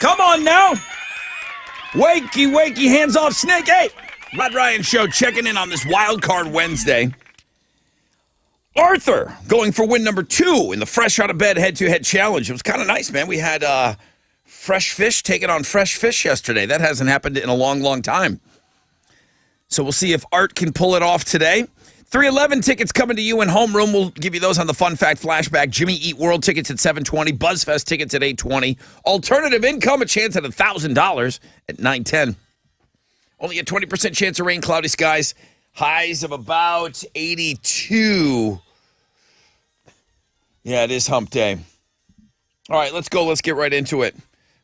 Come on now. Wakey, wakey, hands off, snake. Hey, Rod Ryan Show checking in on this Wild Card Wednesday. Arthur going for win number 2 in the Fresh Out of Bed head-to-head challenge. It was kind of nice, man. We had fresh fish taking on fresh fish yesterday. That hasn't happened in a long, long time. So we'll see if Art can pull it off today. 311 tickets coming to you in homeroom. We'll give you those on the Fun Fact Flashback. Jimmy Eat World tickets at $720. BuzzFest tickets at $820. Alternative income, a chance at $1,000 at $910. Only a 20% chance of rain, cloudy skies. Highs of about 82. Yeah, it is hump day. All right, let's go. Let's get right into it.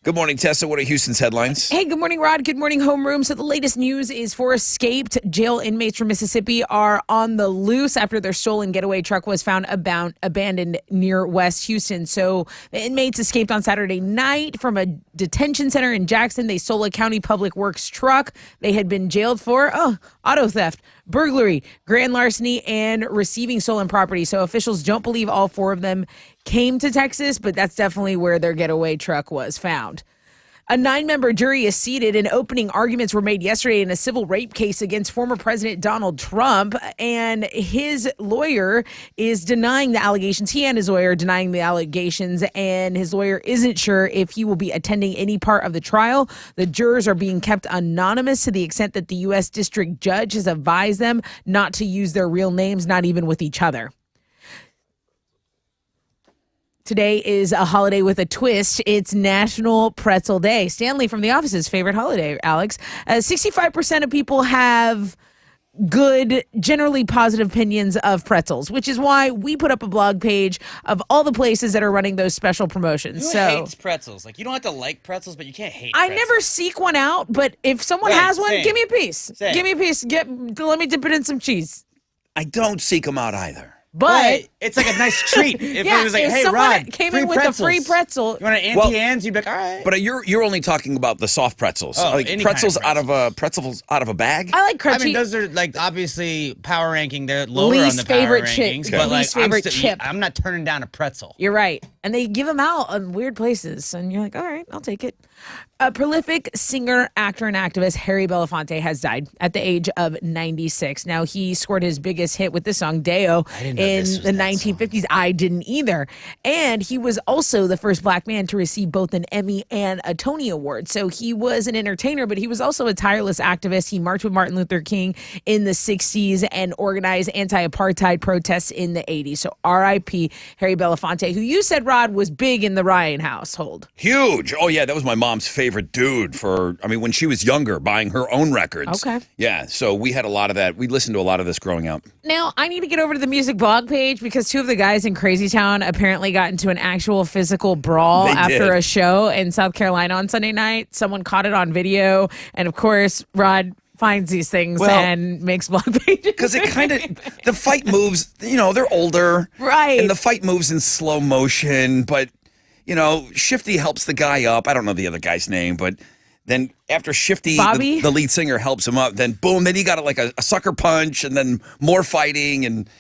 Good morning, Tessa. What are Houston's headlines? Hey, good morning, Rod. Good morning, homeroom. So the latest news is 4 escaped jail inmates from Mississippi are on the loose after their stolen getaway truck was found abandoned near West Houston. So the inmates escaped on Saturday night from a detention center in Jackson. They stole a county public works truck. They had been jailed for auto theft, burglary, grand larceny, and receiving stolen property. So officials don't believe all 4 of them came to Texas, but that's definitely where their getaway truck was found. A 9-member jury is seated, and opening arguments were made yesterday in a civil rape case against former President Donald Trump, and his lawyer is denying the allegations. He and his lawyer are denying the allegations, and his lawyer isn't sure if he will be attending any part of the trial. The jurors are being kept anonymous to the extent that the U.S. District Judge has advised them not to use their real names, not even with each other. Today is a holiday with a twist. It's National Pretzel Day. Stanley from The Office's favorite holiday, Alex. 65% of people have good, generally positive opinions of pretzels, which is why we put up a blog page of all the places that are running those special promotions. Who hates pretzels? Like, you don't have to like pretzels, but you can't hate I pretzels. never seek one out, but if someone has one, same. give me a piece. Same. Give me a piece. Let me dip it in some cheese. I don't seek them out either. But it's like a nice treat. If yeah, it was like, if hey, someone Rod, came free in with pretzels. a free pretzel. You want an Auntie Anne's? You'd be like, all right. But you're only talking about the soft pretzels. Oh, like any pretzels kind of pretzels out of a bag? I like crunchy. I mean, those are like obviously power ranking. They're lower on Least the power favorite rankings. chip. But like, Least favorite chip. I'm not turning down a pretzel. You're right. And they give them out in weird places. And you're like, all right, I'll take it. A prolific singer, actor, and activist, Harry Belafonte, has died at the age of 96. Now, he scored his biggest hit with the song Deo in the 1950s. I didn't either. And he was also the first black man to receive both an Emmy and a Tony Award. So he was an entertainer, but he was also a tireless activist. He marched with Martin Luther King in the 60s and organized anti-apartheid protests in the 80s. So R.I.P. Harry Belafonte, who you said, Rod, was big in the Ryan household. Huge. Oh, yeah, that was my mom's favorite dude when she was younger, buying her own records. Okay. Yeah, so we had a lot of that. We listened to a lot of this growing up. Now, I need to get over to the music blog page because 2 of the guys in Crazy Town apparently got into an actual physical brawl after a show in South Carolina on Sunday night. Someone caught it on video. And of course, Rod finds these things and makes blog pages. Because it kind of, the fight moves, they're older. Right. And the fight moves in slow motion, but Shifty helps the guy up. I don't know the other guy's name, but then after Shifty, the lead singer, helps him up, then boom, then he got a sucker punch and then more fighting. And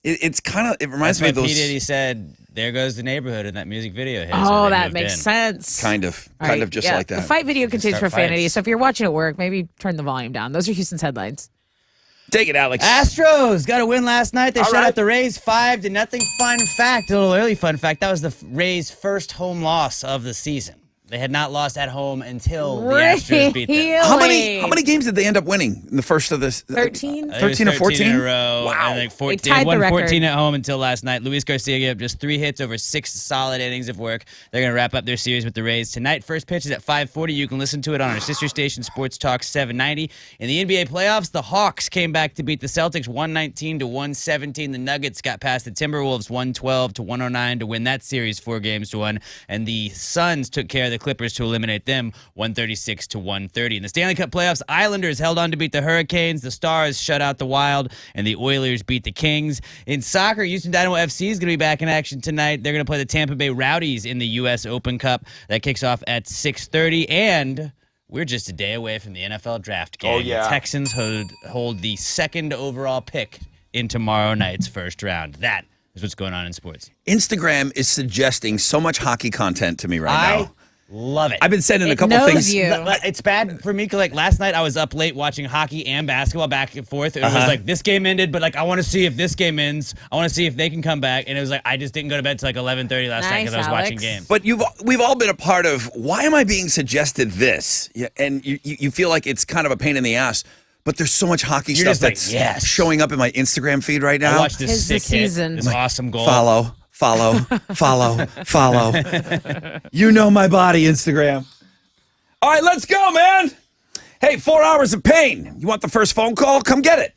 it reminds me of those. P. Diddy said, there goes the neighborhood in that music video hit. Oh, that makes sense. Kind of just like that. The fight video contains profanity, so if you're watching at work, maybe turn the volume down. Those are Houston's headlines. Take it, Alex. Astros got a win last night. They shut out the Rays 5-0. Fun fact, a little early fun fact, that was the Rays' first home loss of the season. They had not lost at home until the Astros beat them. How many games did they end up winning in the first of this? 13? 13 or 14? In a row. Wow. And They won the 14 at home until last night. Luis Garcia gave up just 3 hits over 6 solid innings of work. They're going to wrap up their series with the Rays tonight. First pitch is at 5:40. You can listen to it on our sister station, Sports Talk 790. In the NBA playoffs, the Hawks came back to beat the Celtics 119-117. The Nuggets got past the Timberwolves 112-109 to win that series 4-1. And the Suns took care of the Clippers to eliminate them 136-130. In the Stanley Cup playoffs, Islanders held on to beat the Hurricanes. The Stars shut out the Wild, and the Oilers beat the Kings. In soccer, Houston Dynamo FC is going to be back in action tonight. They're going to play the Tampa Bay Rowdies in the U.S. Open Cup. That kicks off at 6:30, and we're just a day away from the NFL draft game. Oh, yeah. The Texans hold the 2nd overall pick in tomorrow night's first round. That is what's going on in sports. Instagram is suggesting so much hockey content to me right now. Love it. I've been sending a It couple knows things. you. It's bad for me because like last night I was up late watching hockey and basketball back and forth. It was like this game ended, but like I want to see if this game ends. I want to see if they can come back. And it was like I just didn't go to bed till like 11:30 last night because I was watching Alex. games. But we've all been a part of, why am I being suggested this? Yeah, and you feel like it's kind of a pain in the ass. But there's so much hockey You're stuff just like, that's yes. showing up in my Instagram feed right I now. watched this Tis the sick hit, season. this awesome goal. Follow. You know my body, Instagram. All right, let's go, man. Hey, 4 hours of pain. You want the first phone call? Come get it.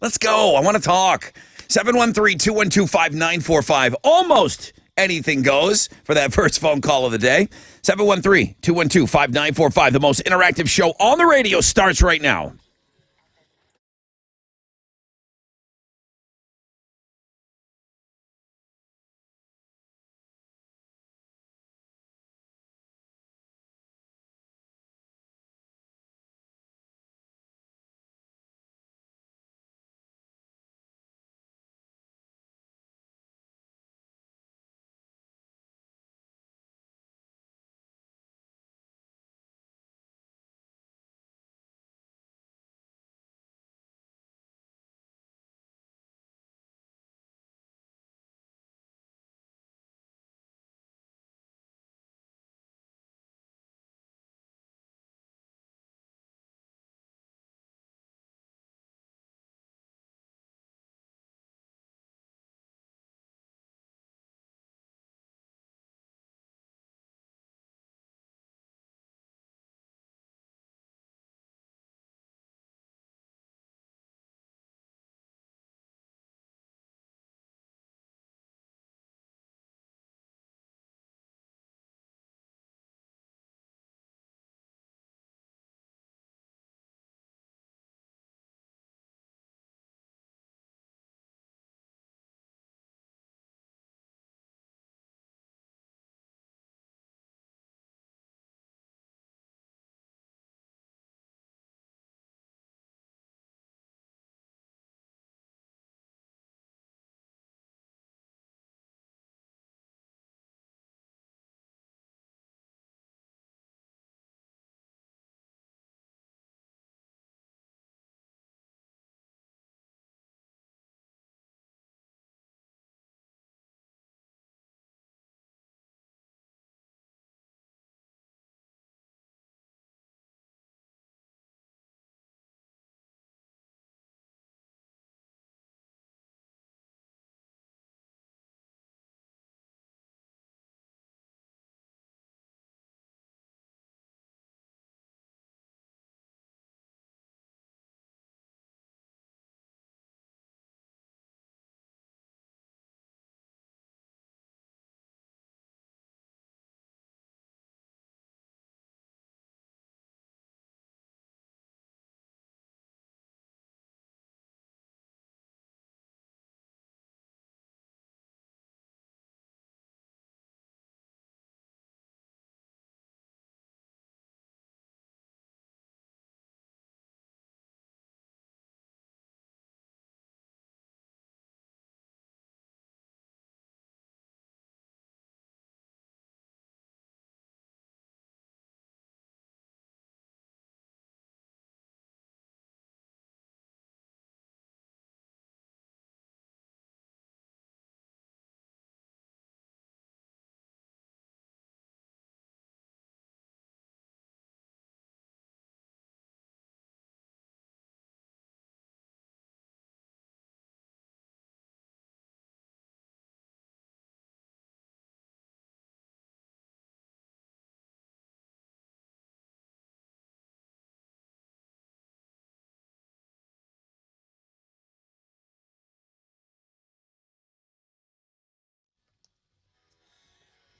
Let's go. I want to talk. 713-212-5945. Almost anything goes for that first phone call of the day. 713-212-5945. The most interactive show on the radio starts right now.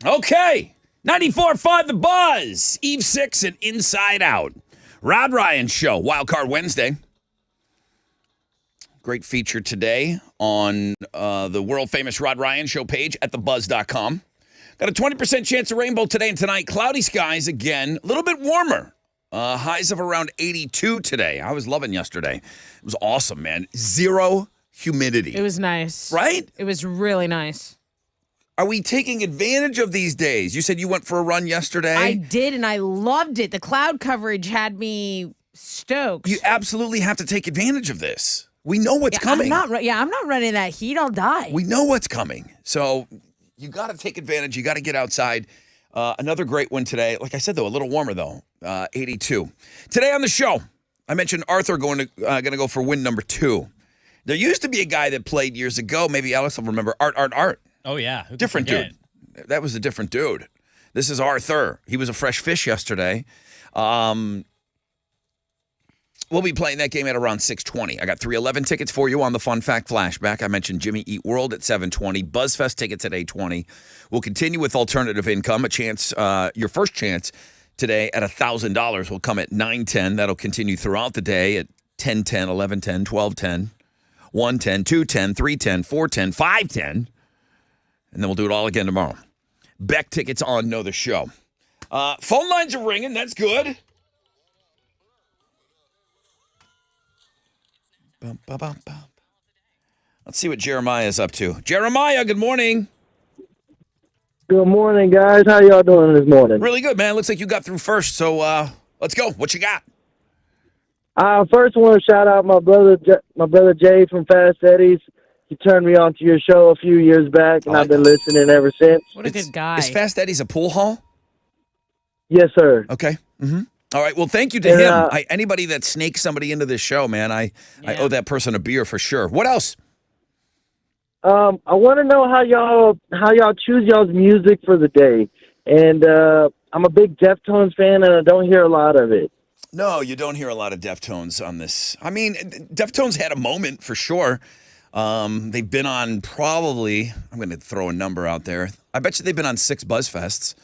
Okay. 94.5 The Buzz. Eve 6 and Inside Out. Rod Ryan Show. Wildcard Wednesday. Great feature today on the world-famous Rod Ryan Show page at thebuzz.com. Got a 20% chance of rainbow today and tonight. Cloudy skies again. A little bit warmer. Highs of around 82 today. I was loving yesterday. It was awesome, man. Zero humidity. It was nice. Right? It was really nice. Are we taking advantage of these days? You said you went for a run yesterday. I did, and I loved it. The cloud coverage had me stoked. You absolutely have to take advantage of this. We know what's coming. I'm not running that heat. I'll die. We know what's coming. So you got to take advantage. You got to get outside. Another great one today. Like I said, though, a little warmer, though. 82. Today on the show, I mentioned Arthur going to go for win number 2. There used to be a guy that played years ago. Maybe Alex will remember. Art. Oh, yeah. Who could Different forget? dude. That was a different dude. This is Arthur. He was a fresh fish yesterday. We'll be playing that game at around 6:20. I got 311 tickets for you on the Fun Fact Flashback. I mentioned Jimmy Eat World at 7:20. BuzzFest tickets at 8:20. We'll continue with alternative income. A chance, your first chance today at $1,000 will come at 9:10. That'll continue throughout the day at 10:10, 11:10, 12:10, 1:10, 2:10, 3:10, 4:10, 5:10. And then we'll do it all again tomorrow. Beck tickets on Know the Show. Phone lines are ringing. That's good. Bum, bum, bum, bum. Let's see what Jeremiah is up to. Jeremiah, good morning. Good morning, guys. How y'all doing this morning? Really good, man. Looks like you got through first. So let's go. What you got? First, I want to shout out my brother Jay from Fast Eddie's. He turned me on to your show a few years back, and I've been listening ever since. What a good guy. Is Fast Eddie's a pool hall? Yes, sir. Okay. Mm-hmm. All right. Well, thank you to him. Anybody that snakes somebody into this show, man, I owe that person a beer for sure. What else? I want to know how y'all choose y'all's music for the day. And I'm a big Deftones fan, and I don't hear a lot of it. No, you don't hear a lot of Deftones on this. I mean, Deftones had a moment for sure. They've been on probably, I'm going to throw a number out there. I bet you they've been on 6 BuzzFests.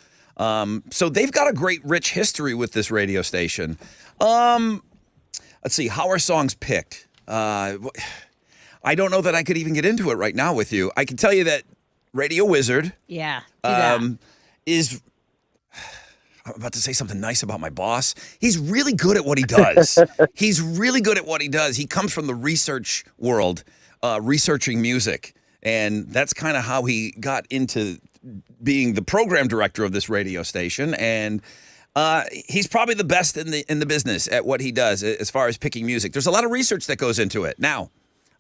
So they've got a great, rich history with this radio station. Let's see, how are songs picked? I don't know that I could even get into it right now with you. I can tell you that Radio Wizard Yeah. Do that. is, I'm about to say something nice about my boss. He's really good at what he does. He's really good at what he does. He comes from the research world, researching music. And that's kind of how he got into being the program director of this radio station. And he's probably the best in the business at what he does as far as picking music. There's a lot of research that goes into it. Now,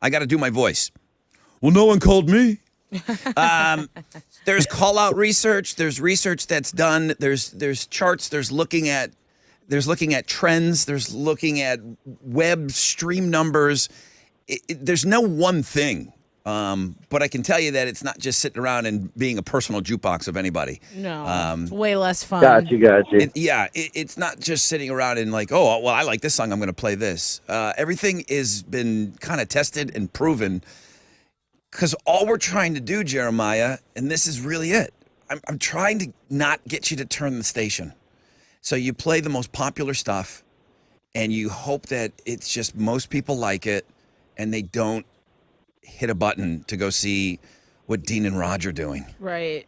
I got to do my voice. Well, no one called me. There's call out research. There's research that's done. There's charts. There's looking at trends. There's looking at web stream numbers. There's no one thing. But I can tell you that it's not just sitting around and being a personal jukebox of anybody. No. It's way less fun. Got you. It's not just sitting around and like, oh, well, I like this song, I'm going to play this. Everything has been kind of tested and proven because all we're trying to do, Jeremiah, and this is really it, I'm trying to not get you to turn the station. So you play the most popular stuff and you hope that it's just most people like it and they don't hit a button to go see what Dean and Roger are doing. Right.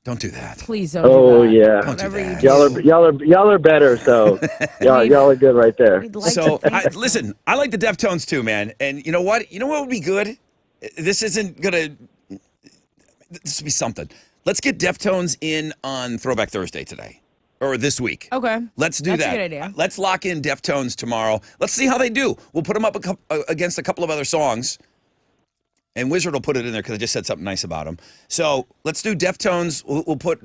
Don't do that. Please don't Oh, do that. yeah. Don't do Whatever that. you Y'all are better, so y'all are good right there. We'd like So, to think- listen, I like the Deftones too, man. And you know what? You know what would be good? This isn't going to... This would be something. Let's get Deftones in on Throwback Thursday today. Or this week. Okay. Let's do That's that. a good idea. Let's lock in Deftones tomorrow. Let's see how they do. We'll put them up against a couple of other songs. And Wizard will put it in there because I just said something nice about him. So let's do Deftones. We'll put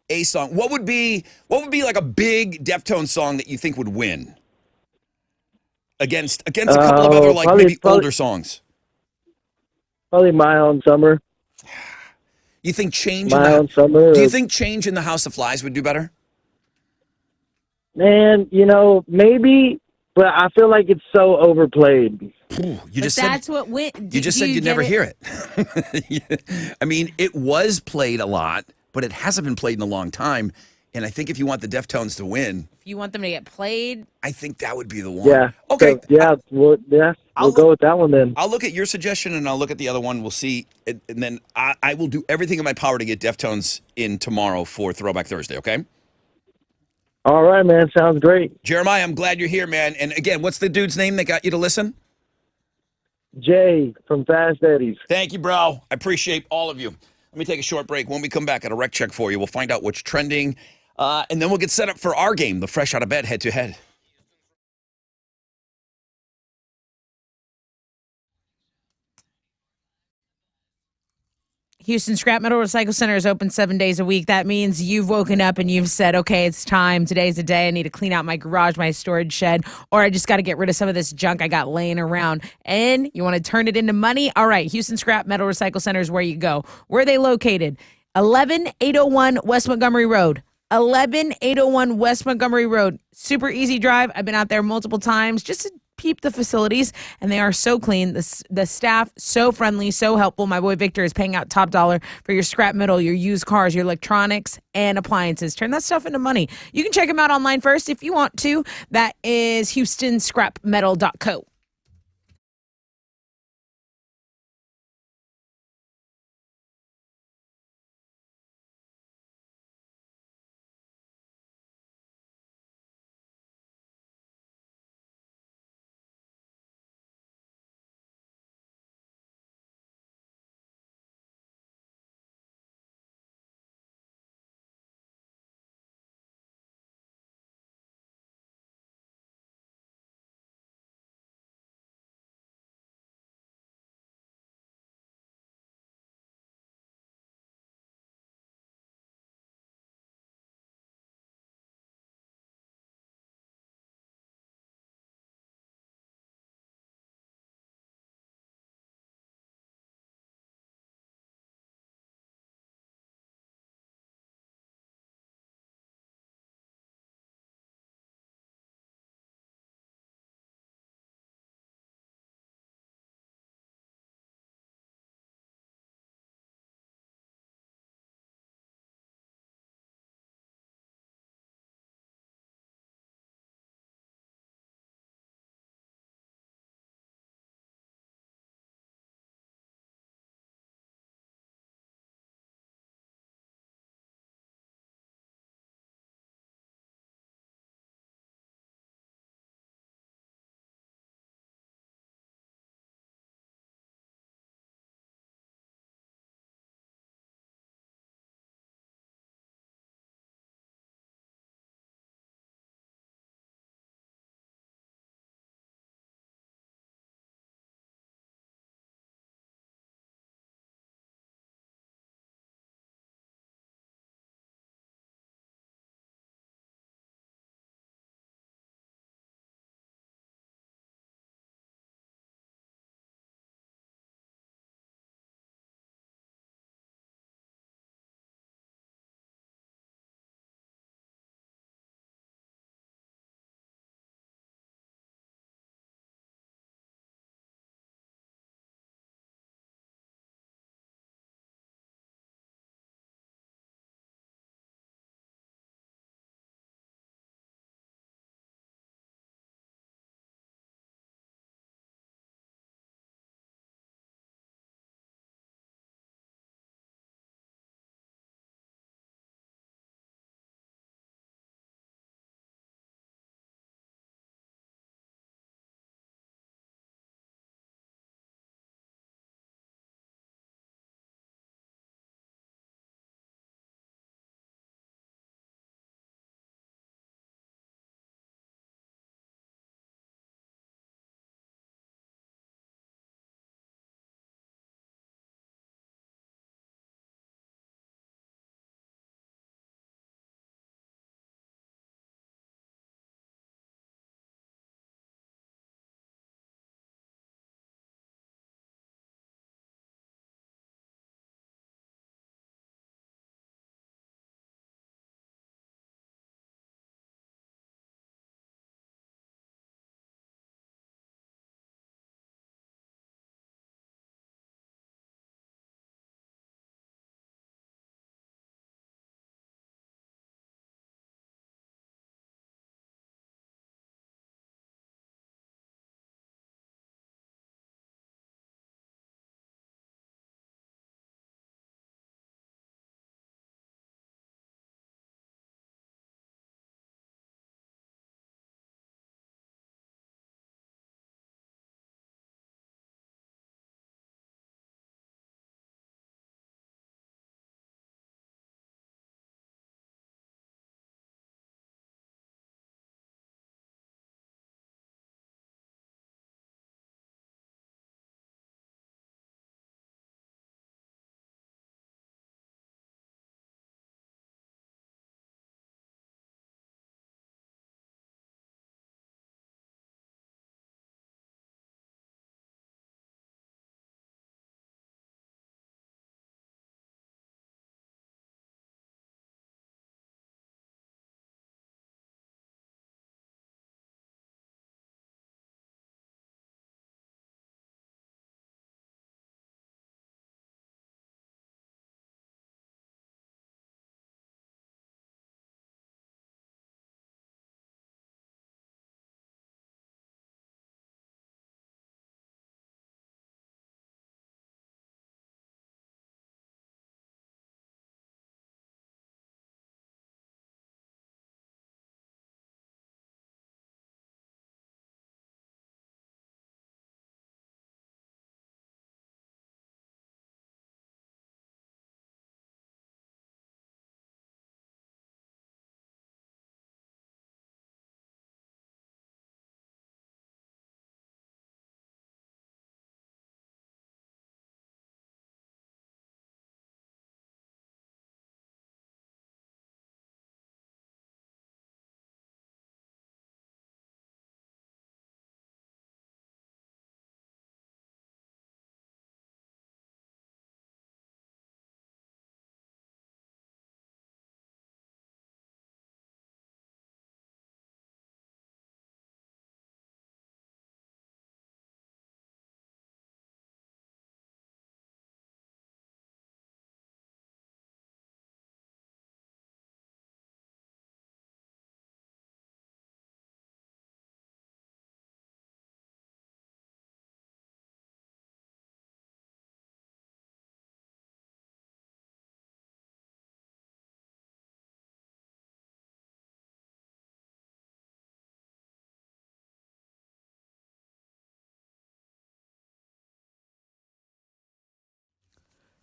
a song. What would be like a big Deftones song that you think would win against a couple of other maybe older songs? Probably My Own Summer. You think Change? My Own Summer. Do you think Change in the House of Flies would do better? Man, maybe, but I feel like it's so overplayed. You But just that's said what went. you just said you'd never hear it. I mean, it was played a lot, but it hasn't been played in a long time. And I think if you want the Deftones to win, If you want them to get played, I think that would be the one. Yeah. Okay. So, we'll go with that one then. I'll look at your suggestion and I'll look at the other one. We'll see. And then I will do everything in my power to get Deftones in tomorrow for Throwback Thursday, okay? All right, man. Sounds great. Jeremiah, I'm glad you're here, man. And again, what's the dude's name that got you to listen? Jay from Fast Eddie's. Thank you, bro. I appreciate all of you. Let me take a short break. When we come back, at a rec check for you. We'll find out what's trending, and then we'll get set up for our game, the Fresh Out of Bed head-to-head. Houston Scrap Metal Recycle Center is open 7 days a week. That means you've woken up and you've said, okay, it's time. Today's the day. I need to clean out my garage, my storage shed, or I just got to get rid of some of this junk I got laying around. And you want to turn it into money? All right, Houston Scrap Metal Recycle Center is where you go. Where are they located? 11801 West Montgomery Road. 11801 West Montgomery Road. Super easy drive. I've been out there multiple times just to peep the facilities, and they are so clean. The staff, so friendly, so helpful. My boy Victor is paying out top dollar for your scrap metal, your used cars, your electronics, and appliances. Turn that stuff into money. You can check him out online first if you want to. That is HoustonScrapMetal.co.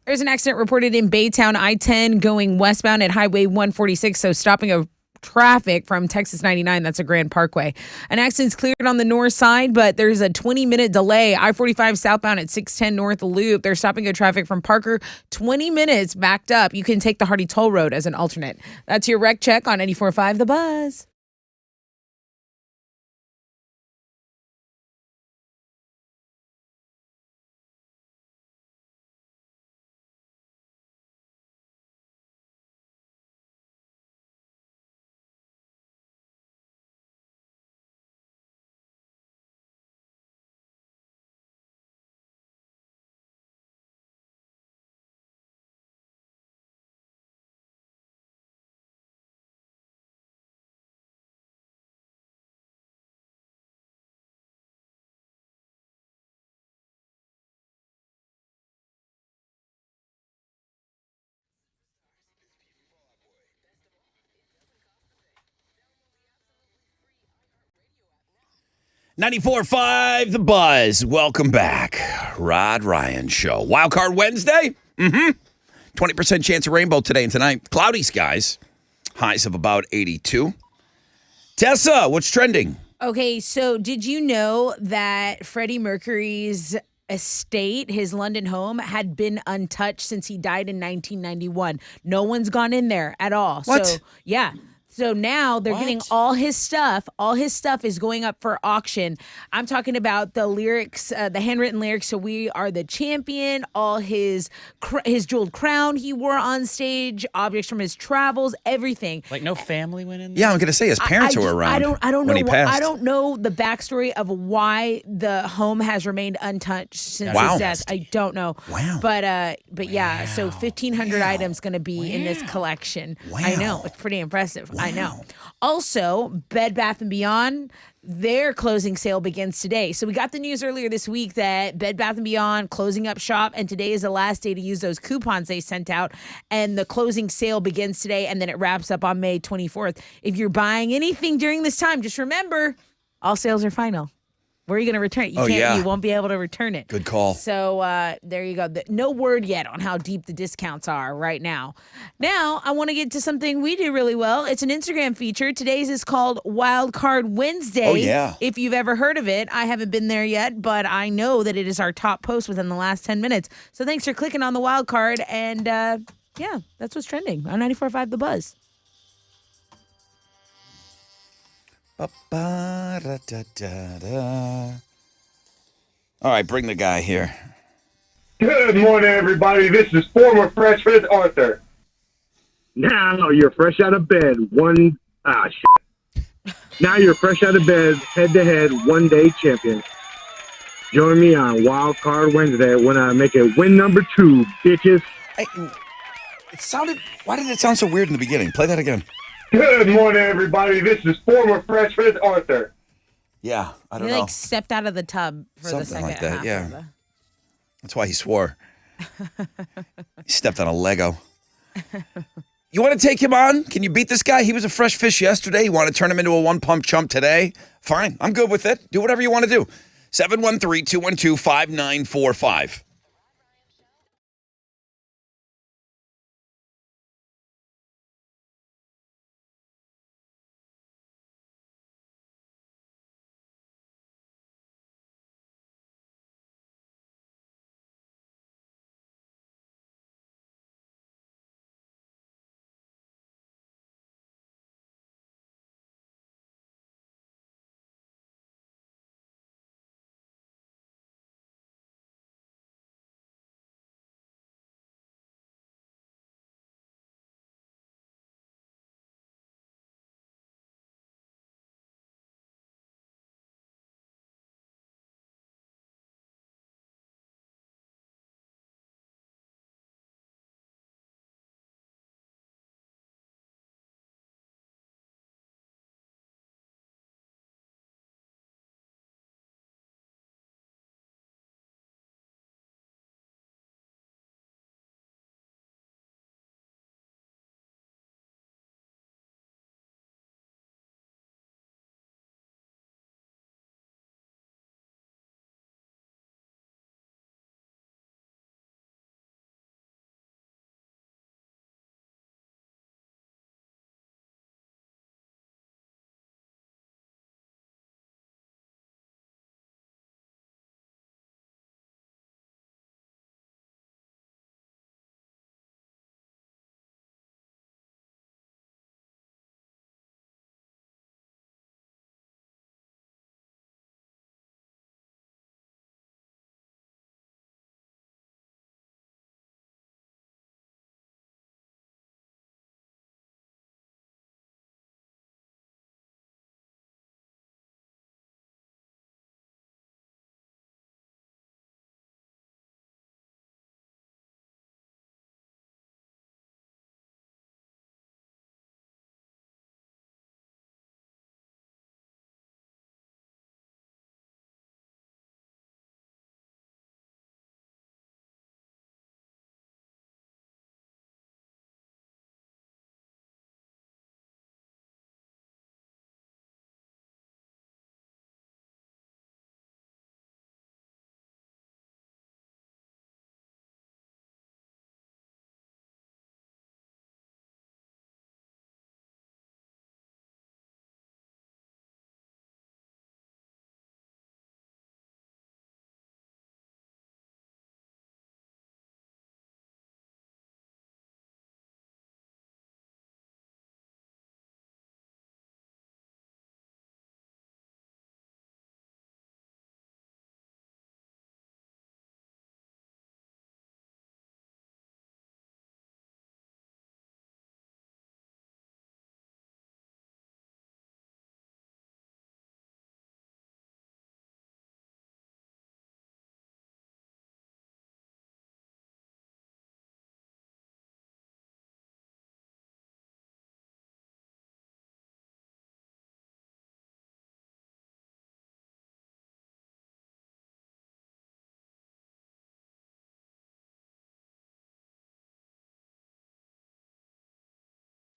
There's an accident reported in Baytown, I-10 going westbound at Highway 146, so stopping of traffic from Texas 99. That's a Grand Parkway. An accident's cleared on the north side, but there's a 20-minute delay. I-45 southbound at 610 North Loop. They're stopping of traffic from Parker. 20 minutes backed up. You can take the Hardy Toll Road as an alternate. That's your wreck check on 94.5 The Buzz. .94.5 The Buzz. Welcome back. Rod Ryan Show. Wildcard Wednesday. 20% chance of rainbow today and tonight. Cloudy skies. Highs of about 82. Tessa, what's trending? Okay, so did you know that Freddie Mercury's estate, his London home, had been untouched since he died in 1991? No one's gone in there at all. What? So, yeah. So now they're getting all his stuff. All his stuff is going up for auction. I'm talking about the lyrics, the handwritten lyrics. So we are the champion. All his jeweled crown he wore on stage, objects from his travels, everything. Like no family went in there? Yeah, I'm going to say his parents were around. I don't when know. he passed. I don't know the backstory of why the home has remained untouched since Wow. his death. I don't know. Wow. But yeah. So 1,500 items going to be in this collection. I know, it's pretty impressive. I know. Also, Bed Bath & Beyond, their closing sale begins today. So we got the news earlier this week that Bed Bath & Beyond closing up shop, and today is the last day to use those coupons they sent out, and the closing sale begins today, and then it wraps up on May 24th. If you're buying anything during this time, just remember, all sales are final. Where are you going to return it? You won't be able to return it. Good call. So there you go. No word yet on how deep the discounts are right now. Now, I want to get to something we do really well. It's an Instagram feature. Today's is called Wild Card Wednesday. Oh, yeah. If you've ever heard of it, I haven't been there yet, but I know that it is our top post within the last 10 minutes. So thanks for clicking on the wild card. And yeah, that's what's trending on 94.5 The Buzz. Ba-ba-da-da-da-da. All right, bring the guy here. Good morning, everybody. This is former Fresh Fizz Arthur. Now you're fresh out of bed. Now you're fresh out of bed, head-to-head, one-day champion. Join me on Wild Card Wednesday when I make it win number 2, bitches. Hey, why did it sound so weird in the beginning? Play that again. Good morning, everybody. This is former Fresh Fizz Arthur. Yeah, I don't He know. like stepped out of the tub for the Something second like that, half yeah. of the- That's why he swore. He stepped on a Lego. You want to take him on? Can you beat this guy? He was a fresh fish yesterday. You want to turn him into a one-pump chump today? Fine. I'm good with it. Do whatever you want to do. 713-212-5945.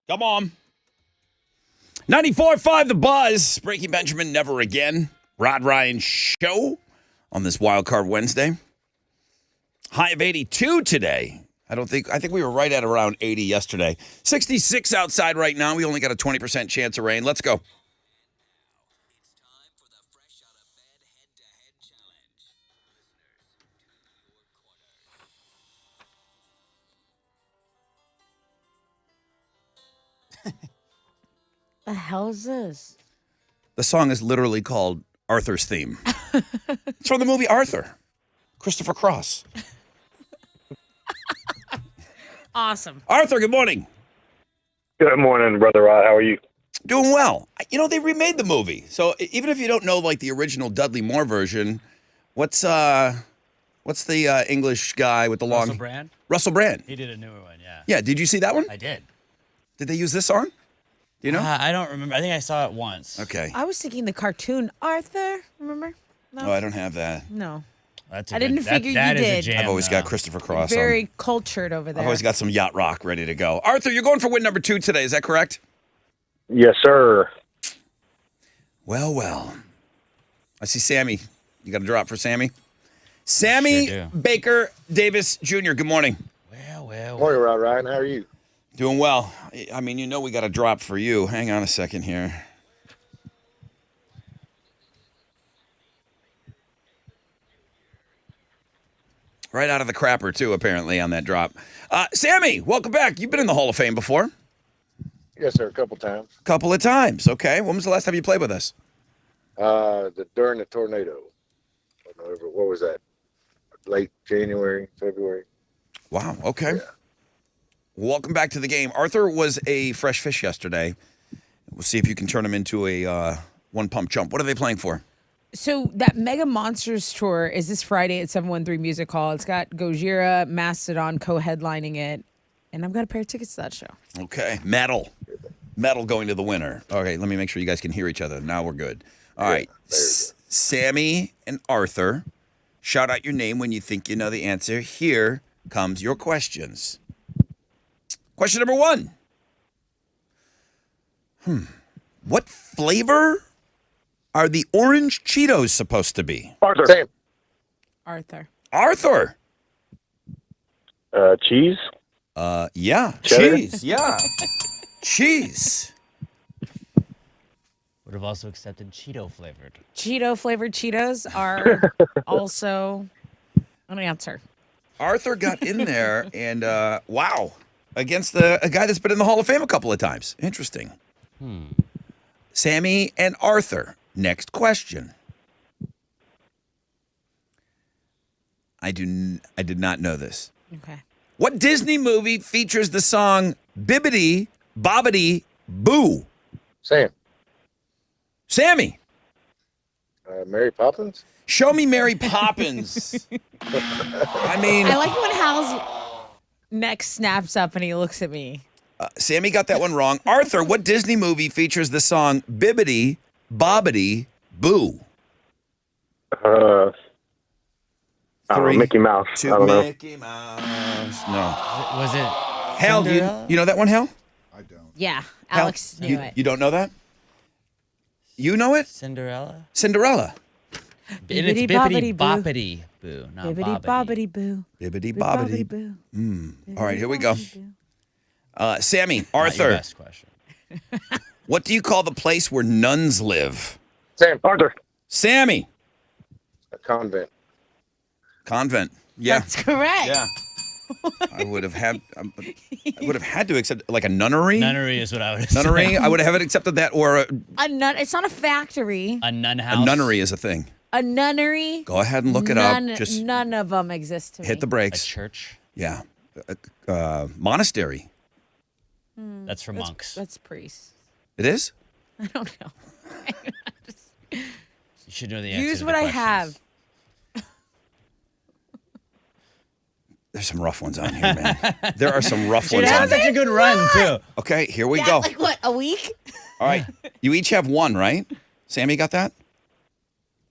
Come on. 94.5 The Buzz. Breaking Benjamin, Never Again. Rod Ryan Show on this Wild Card Wednesday. High of 82 today. I think we were right at around 80 yesterday. 66 outside right now. We only got a 20% chance of rain. Let's go. The hell is this? The song is literally called Arthur's Theme. It's from the movie Arthur. Christopher Cross. Awesome. Arthur, good morning. Good morning, Brother Rod. How are you? Doing well. You know, they remade the movie. So even if you don't know like the original Dudley Moore version, what's the English guy with the long Russell Brand? Russell Brand. He did a newer one, yeah. Yeah, did you see that one? I did. Did they use this song? Do you know? I don't remember. I think I saw it once. Okay. I was thinking the cartoon Arthur. Remember? No. Oh, I don't have that. No. That's I didn't figure that you is a did. jam, I've always though. got Christopher Cross on. Very cultured over there. I've always got some yacht rock ready to go. Arthur, you're going for win number 2 today. Is that correct? Yes, sir. Well. I see Sammy. You got a drop for Sammy? Sammy Sure do. Baker Davis Jr., good morning. Well. Morning, Rod Ryan. How are you? Doing well. I mean, you know we got a drop for you. Hang on a second here. Right out of the crapper, too, apparently, on that drop. Sammy, welcome back. You've been in the Hall of Fame before. Yes, sir. A couple times. Couple of times. Okay. When was the last time you played with us? During the tornado. What was that? Late January, February. Wow. Okay. Yeah. Welcome back to the game. Arthur was a fresh fish yesterday. We'll see if you can turn him into a one pump jump. What are they playing for? So that Mega Monsters tour is this Friday at 713 Music Hall. It's got Gojira, Mastodon co-headlining it, and I've got a pair of tickets to that show. Okay. Metal going to the winner. Okay, let me make sure you guys can hear each other. Now we're good. All right. Sammy and Arthur, shout out your name when you think you know the answer. Here comes your questions. Question number 1. What flavor are the orange Cheetos supposed to be? Arthur. Same. Arthur. Arthur. Cheese. Yeah. Cheddar? Cheese. Yeah. Cheese. Would have also accepted Cheeto flavored. Cheeto flavored Cheetos are also an answer. Arthur got in there and wow, against a guy that's been in the Hall of Fame a couple of times. Interesting. Sammy and Arthur. Next question. I did not know this. Okay. What Disney movie features the song Bibbidi Bobbidi Boo? Same. Sammy, Mary Poppins. show me Mary Poppins. I mean, I like when Hal's neck snaps up and he looks at me. Sammy got that one wrong. Arthur, what Disney movie features the song Bibbidi Bobbidi Boo? Three, Mickey Mouse. 2, I don't know. Mickey Mouse. No. Was it Hal, Cinderella? you know that one, Hal? Yeah, Hal, Alex knew it. You don't know that? You know it? Cinderella? Cinderella. And it's Bibbidi bibbidi bobbidi boo. boppity boo, not Bibbidi bobbity. bobbidi boo. Bibbidi Bobbidi Bobbidi. boo. All right, here we go. Sammy, Not your Arthur, best question. what do you call the place where nuns live? Same. Arthur. Sammy, A convent. convent. Yeah. That's correct. Yeah. I would have had to accept like a nunnery. Nunnery is what I would have said. Nunnery. I would have accepted that, or It's not a factory. A nun a house. nunnery is a thing. A nunnery. Go ahead and look it up. Just None of them exist to me. hit the A brakes. church. Yeah. Monastery. That's for monks. That's priests. It is? I don't know. You should know the answer. Use to what the I questions. have. There's some rough ones on here, man. There are some rough Dude, ones that on was here. such a good run too. Okay, here we Yeah, go. like what? A week? All right. You each have one, right? Sammy got that?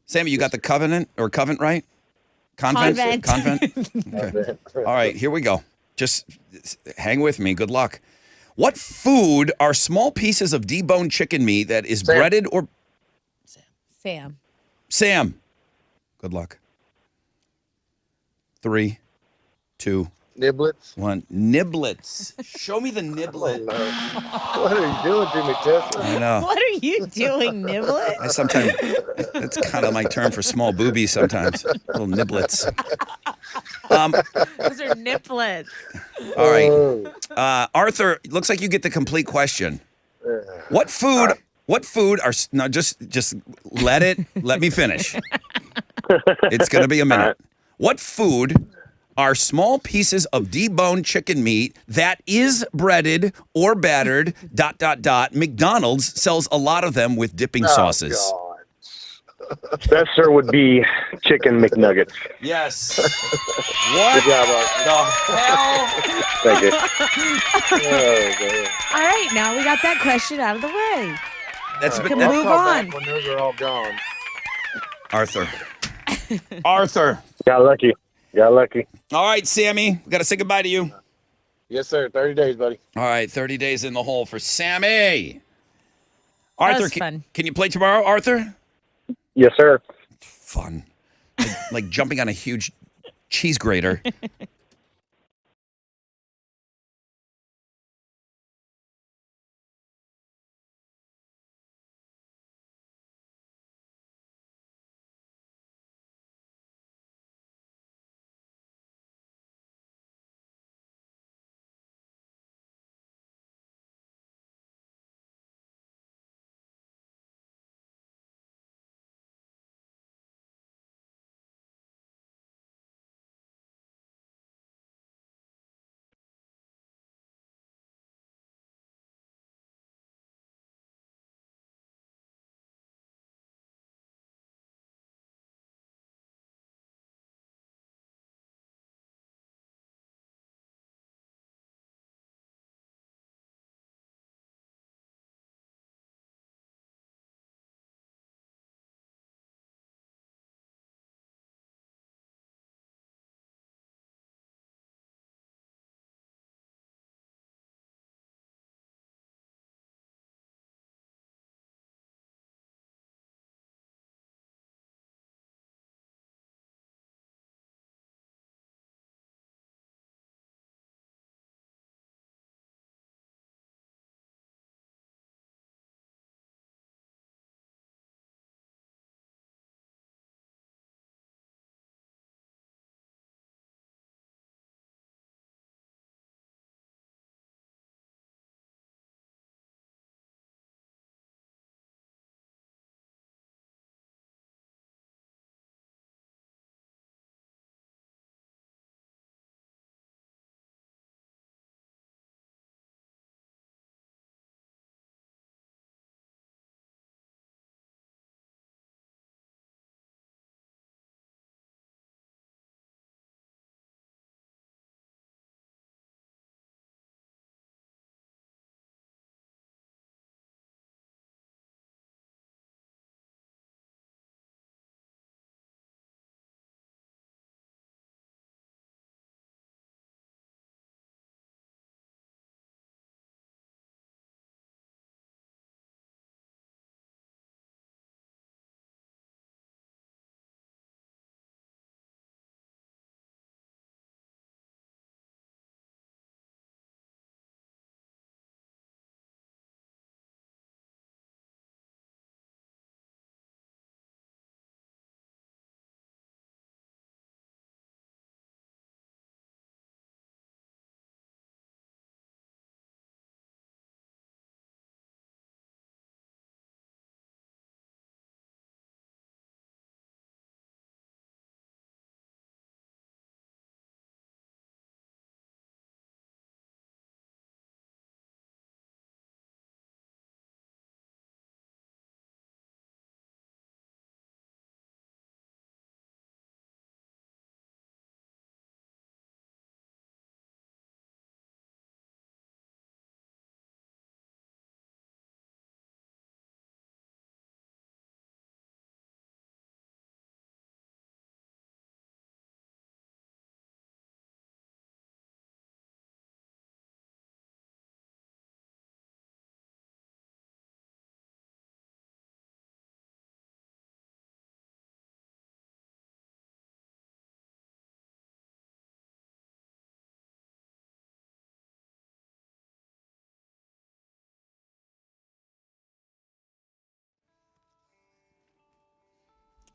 Sammy, you got the covenant or covent, right? Convent. Convent. Okay. All right, here we go. Just hang with me. Good luck. What food are small pieces of deboned chicken meat that is Sam. breaded or Sam. Sam? Good luck. 3, 2, Niblets. 1. Niblets. Show me the niblet. What are you doing to me, Tessa? I know. What are you doing, Niblet? I sometimes that's kind of my term for small boobies. Sometimes little niblets. Those are niplets. All right, Arthur. Looks like you get the complete question. What food? What food are no? Just let me finish. It's gonna be a minute. What food are small pieces of deboned chicken meat that is breaded or battered? ... McDonald's sells a lot of them with dipping sauces. God. That, sir, would be chicken McNuggets. Yes. Good What job, Arthur. the hell? Thank you. Oh, man. All right, now we got that question out of the way. That's Can that- move Call back on. when those are all gone. Arthur. Arthur. Got lucky. Got lucky. All right, Sammy. We got to say goodbye to you. Yes, sir. 30 days, buddy. All right, 30 days in the hole for Sammy. That Arthur, was fun. can you play tomorrow, Arthur? Yes, sir. Fun. Like jumping on a huge cheese grater.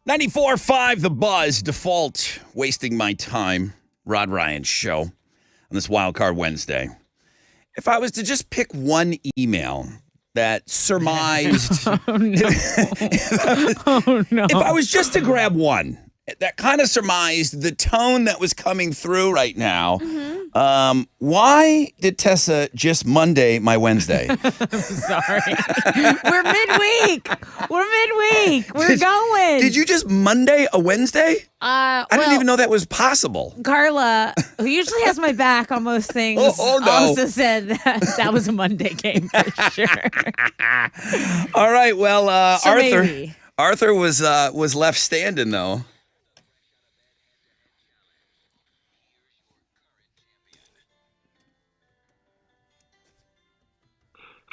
94.5 The Buzz, default, wasting my time, Rod Ryan show on this Wild Card Wednesday. If I was to just pick one email that surmised, Oh no! if I was just to grab one that kind of surmised the tone that was coming through right now, why did Tessa just Monday my Wednesday? Sorry, we're midweek. We're going. Did you just Monday a Wednesday? I didn't even know that was possible. Carla, who usually has my back on most things, Oh, no. also said that was a Monday game for sure. All right, well, So Arthur. maybe. Arthur was left standing though.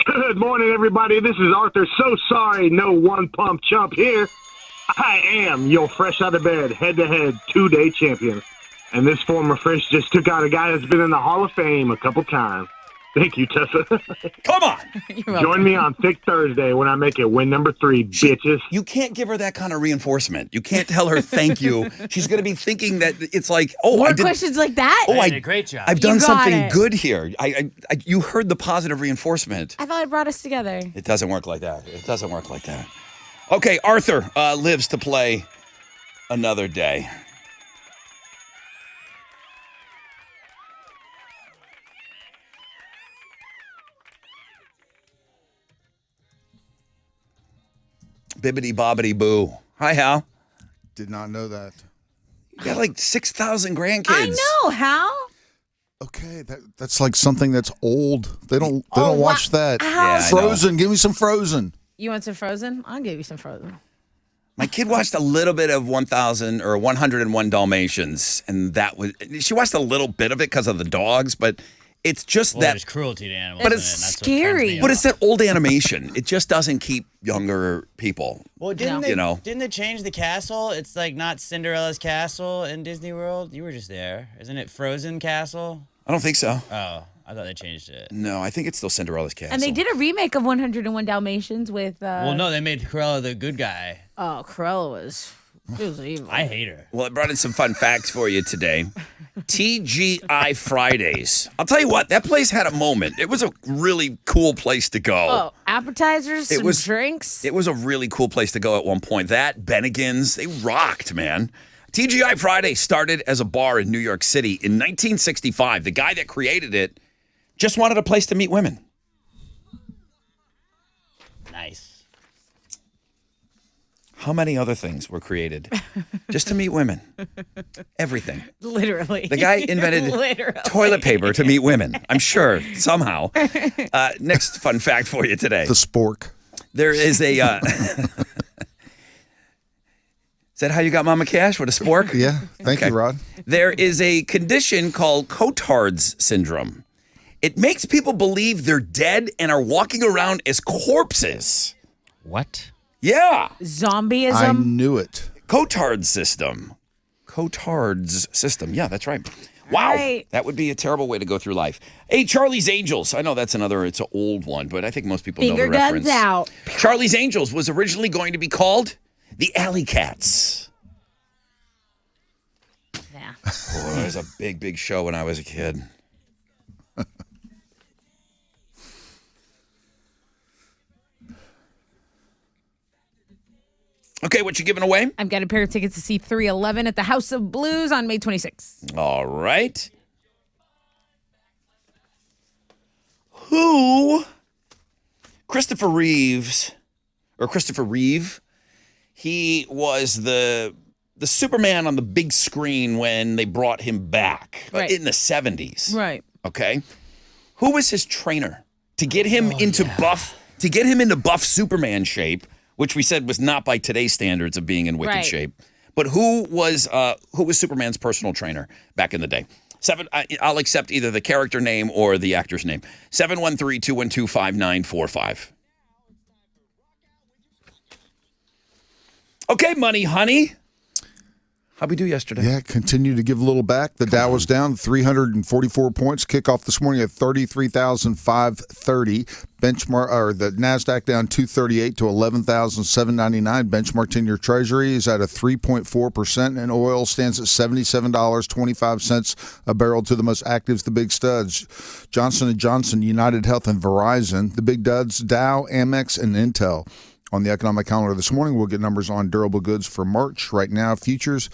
Good morning, everybody. This is Arthur. So sorry, no one pump chump here. I am your fresh out of bed, head-to-head 2-day champion. And this former fresh just took out a guy that's been in the Hall of Fame a couple times. Thank you, Tessa. Come on. You're welcome. Join me on Thick Thursday when I make it win number 3, bitches. You can't give her that kind of reinforcement. You can't tell her thank you. She's going to be thinking that it's like, oh, More I did. questions like that? Oh, You I did a great job. I've done You got something it. good here. You heard the positive reinforcement. I thought it brought us together. It doesn't work like that. It doesn't work like that. Okay, Arthur lives to play another day. Bibbity bobbity boo. Hi, Hal. Did not know that. You got like 6,000 grandkids. I know, Hal. Okay, that's like something that's old. They don't Oh, watch that. Hal. Yeah, I know. Frozen. Give me some Frozen. You want some Frozen? I'll give you some Frozen. My kid watched a little bit of 1,000 or 101 Dalmatians, and she watched a little bit of it because of the dogs, but it's just Well, that. there's cruelty to animals. But in it's it, and that's what scary. turns me But off. it's that old animation. It just doesn't keep younger people. Well, didn't No. they, You know. didn't they change the castle? It's like not Cinderella's castle in Disney World. You were just there, isn't it? Frozen Castle. I don't think so. Oh, I thought they changed it. No, I think it's still Cinderella's castle. And they did a remake of 101 Dalmatians with. Well, no, they made Cruella the good guy. Oh, Cruella was evil. I hate her. Well, I brought in some fun facts for you today. TGI Fridays. I'll tell you what, that place had a moment. It was a really cool place to go. Oh, appetizers, It some was- drinks. It was a really cool place to go at one point. That, Bennigan's, they rocked, man. TGI Fridays started as a bar in New York City in 1965. The guy that created it just wanted a place to meet women. Nice. How many other things were created just to meet women? Everything. Literally. The guy invented Literally. toilet paper to meet women. I'm sure, somehow. Next fun fact for you today. The spork. There is a... is that how you got Mama Cash, with a spork? Yeah. Thank Okay. you, Rod. There is a condition called Cotard's syndrome. It makes people believe they're dead and are walking around as corpses. What? Yeah. I Zombieism. knew it. Cotard's system. Cotard's system. Yeah, that's right. Wow. Right. That would be a terrible way to go through life. Hey, Charlie's Angels. I know it's an old one, but I think most people know Finger the reference. guns out. Charlie's Angels was originally going to be called the Alley Cats. Yeah. Oh, it was a big, big show when I was a kid. Okay, what you giving away? I've got a pair of tickets to see 311 at the House of Blues on May 26th. All right. Who? Christopher Reeve, he was the Superman on the big screen when they brought him back Right. in the 70s. Right. Okay. Who was his trainer to get him into buff Superman shape, which we said was not by today's standards of being in wicked Right. shape. But who was Superman's personal trainer back in the day? I'll accept either the character name or the actor's name. 713-212-5945. Okay, Money Honey. How'd we do yesterday? Yeah, continue to give a little back. The Dow was down 344 points. Kickoff this morning at 33,530. Benchmark or the Nasdaq down 238 to 11,799. Benchmark 10-year Treasury is at a 3.4%, and oil stands at $77.25 a barrel. To the most actives, the big studs: Johnson & Johnson, United Health, and Verizon. The big duds: Dow, Amex, and Intel. On the economic calendar this morning, we'll get numbers on durable goods for March. Right now, futures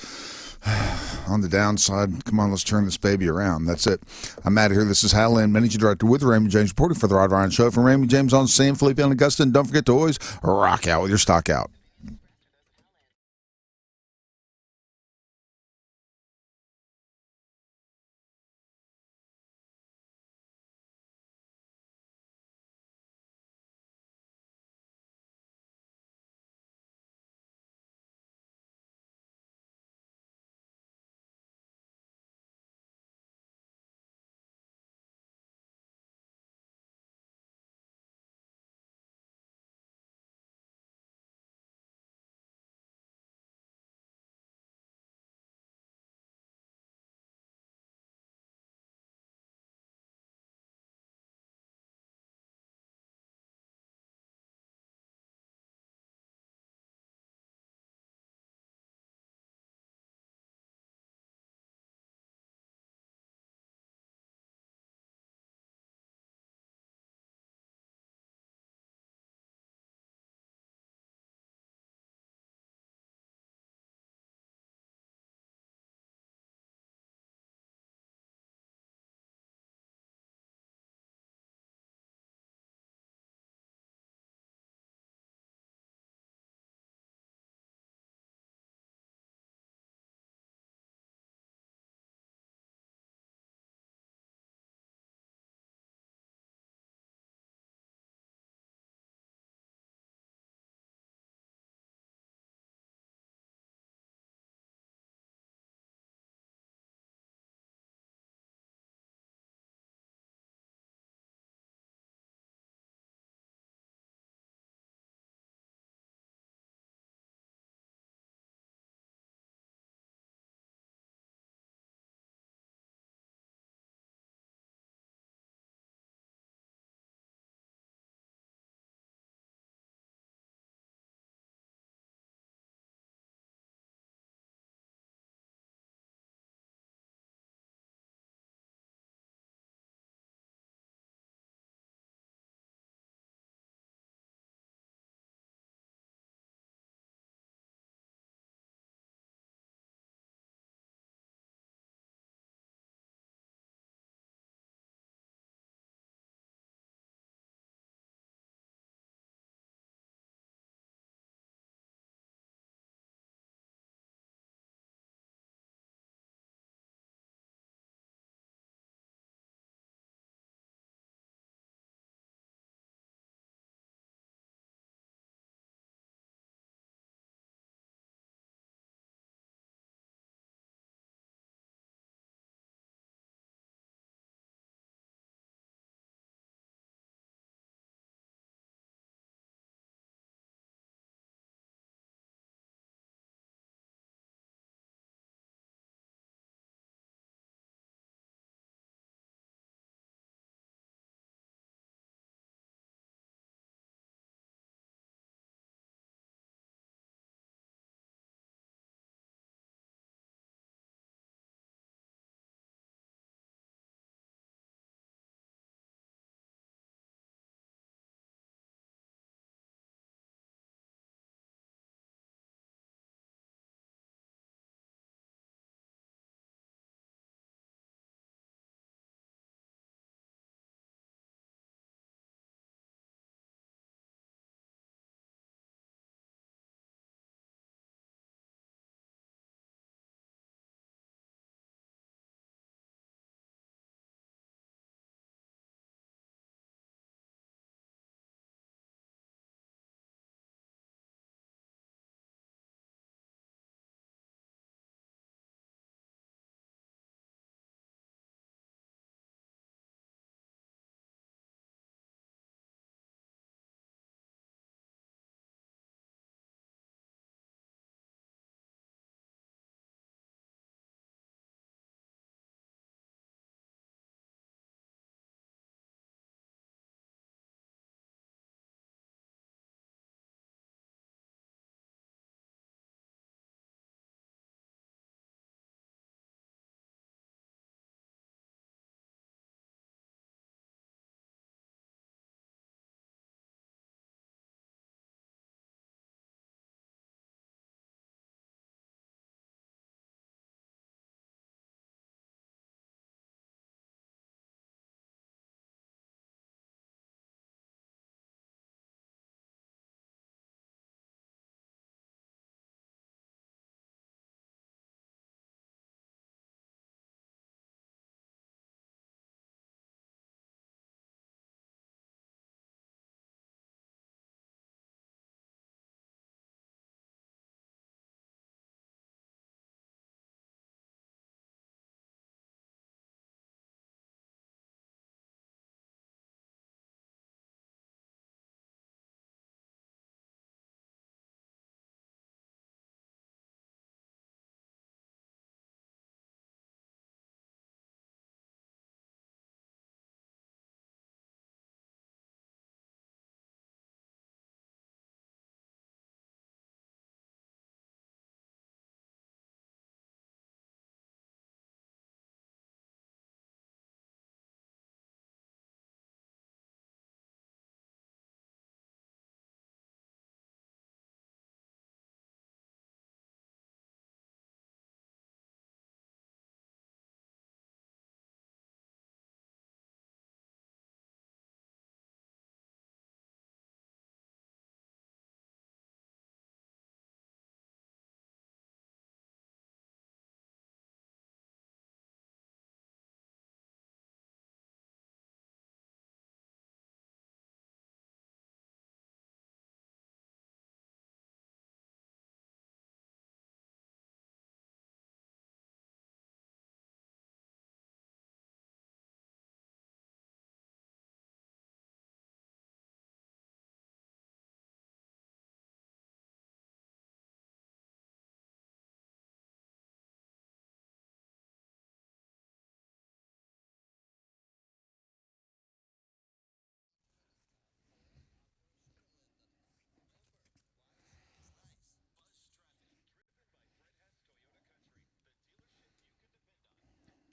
on the downside. Come on, let's turn this baby around. That's it. I'm Matt here. This is Hal Lynn, Managing Director with Raymond James, reporting for the Rod Ryan Show. From Raymond James on San Felipe and Augusta. And don't forget to always rock out with your stock out.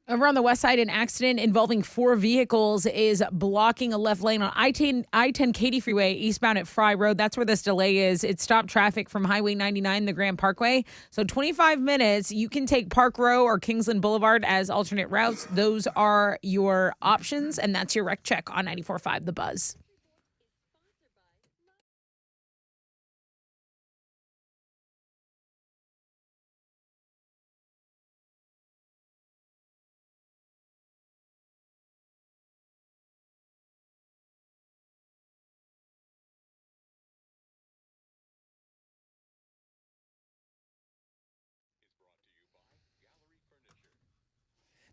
Over on the west side, an accident involving 4 vehicles is blocking a left lane on I-10 Katy Freeway eastbound at Fry Road. That's where this delay is. It stopped traffic from Highway 99, the Grand Parkway. So 25 minutes. You can take Park Row or Kingsland Boulevard as alternate routes. Those are your options, and that's your wreck check on 94.5 The Buzz.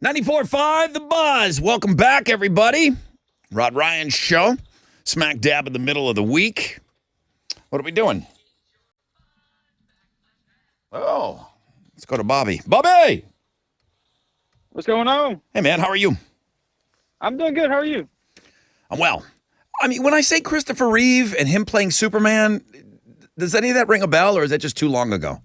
Ninety-four five, The Buzz. Welcome back, everybody. Rod Ryan Show. Smack dab in the middle of the week. What are we doing? Oh, let's go to Bobby. Bobby! What's going on? Hey, man, how are you? I'm doing good. How are you? I'm well. I mean, when I say Christopher Reeve and him playing Superman, does any of that ring a bell, or is that just too long ago?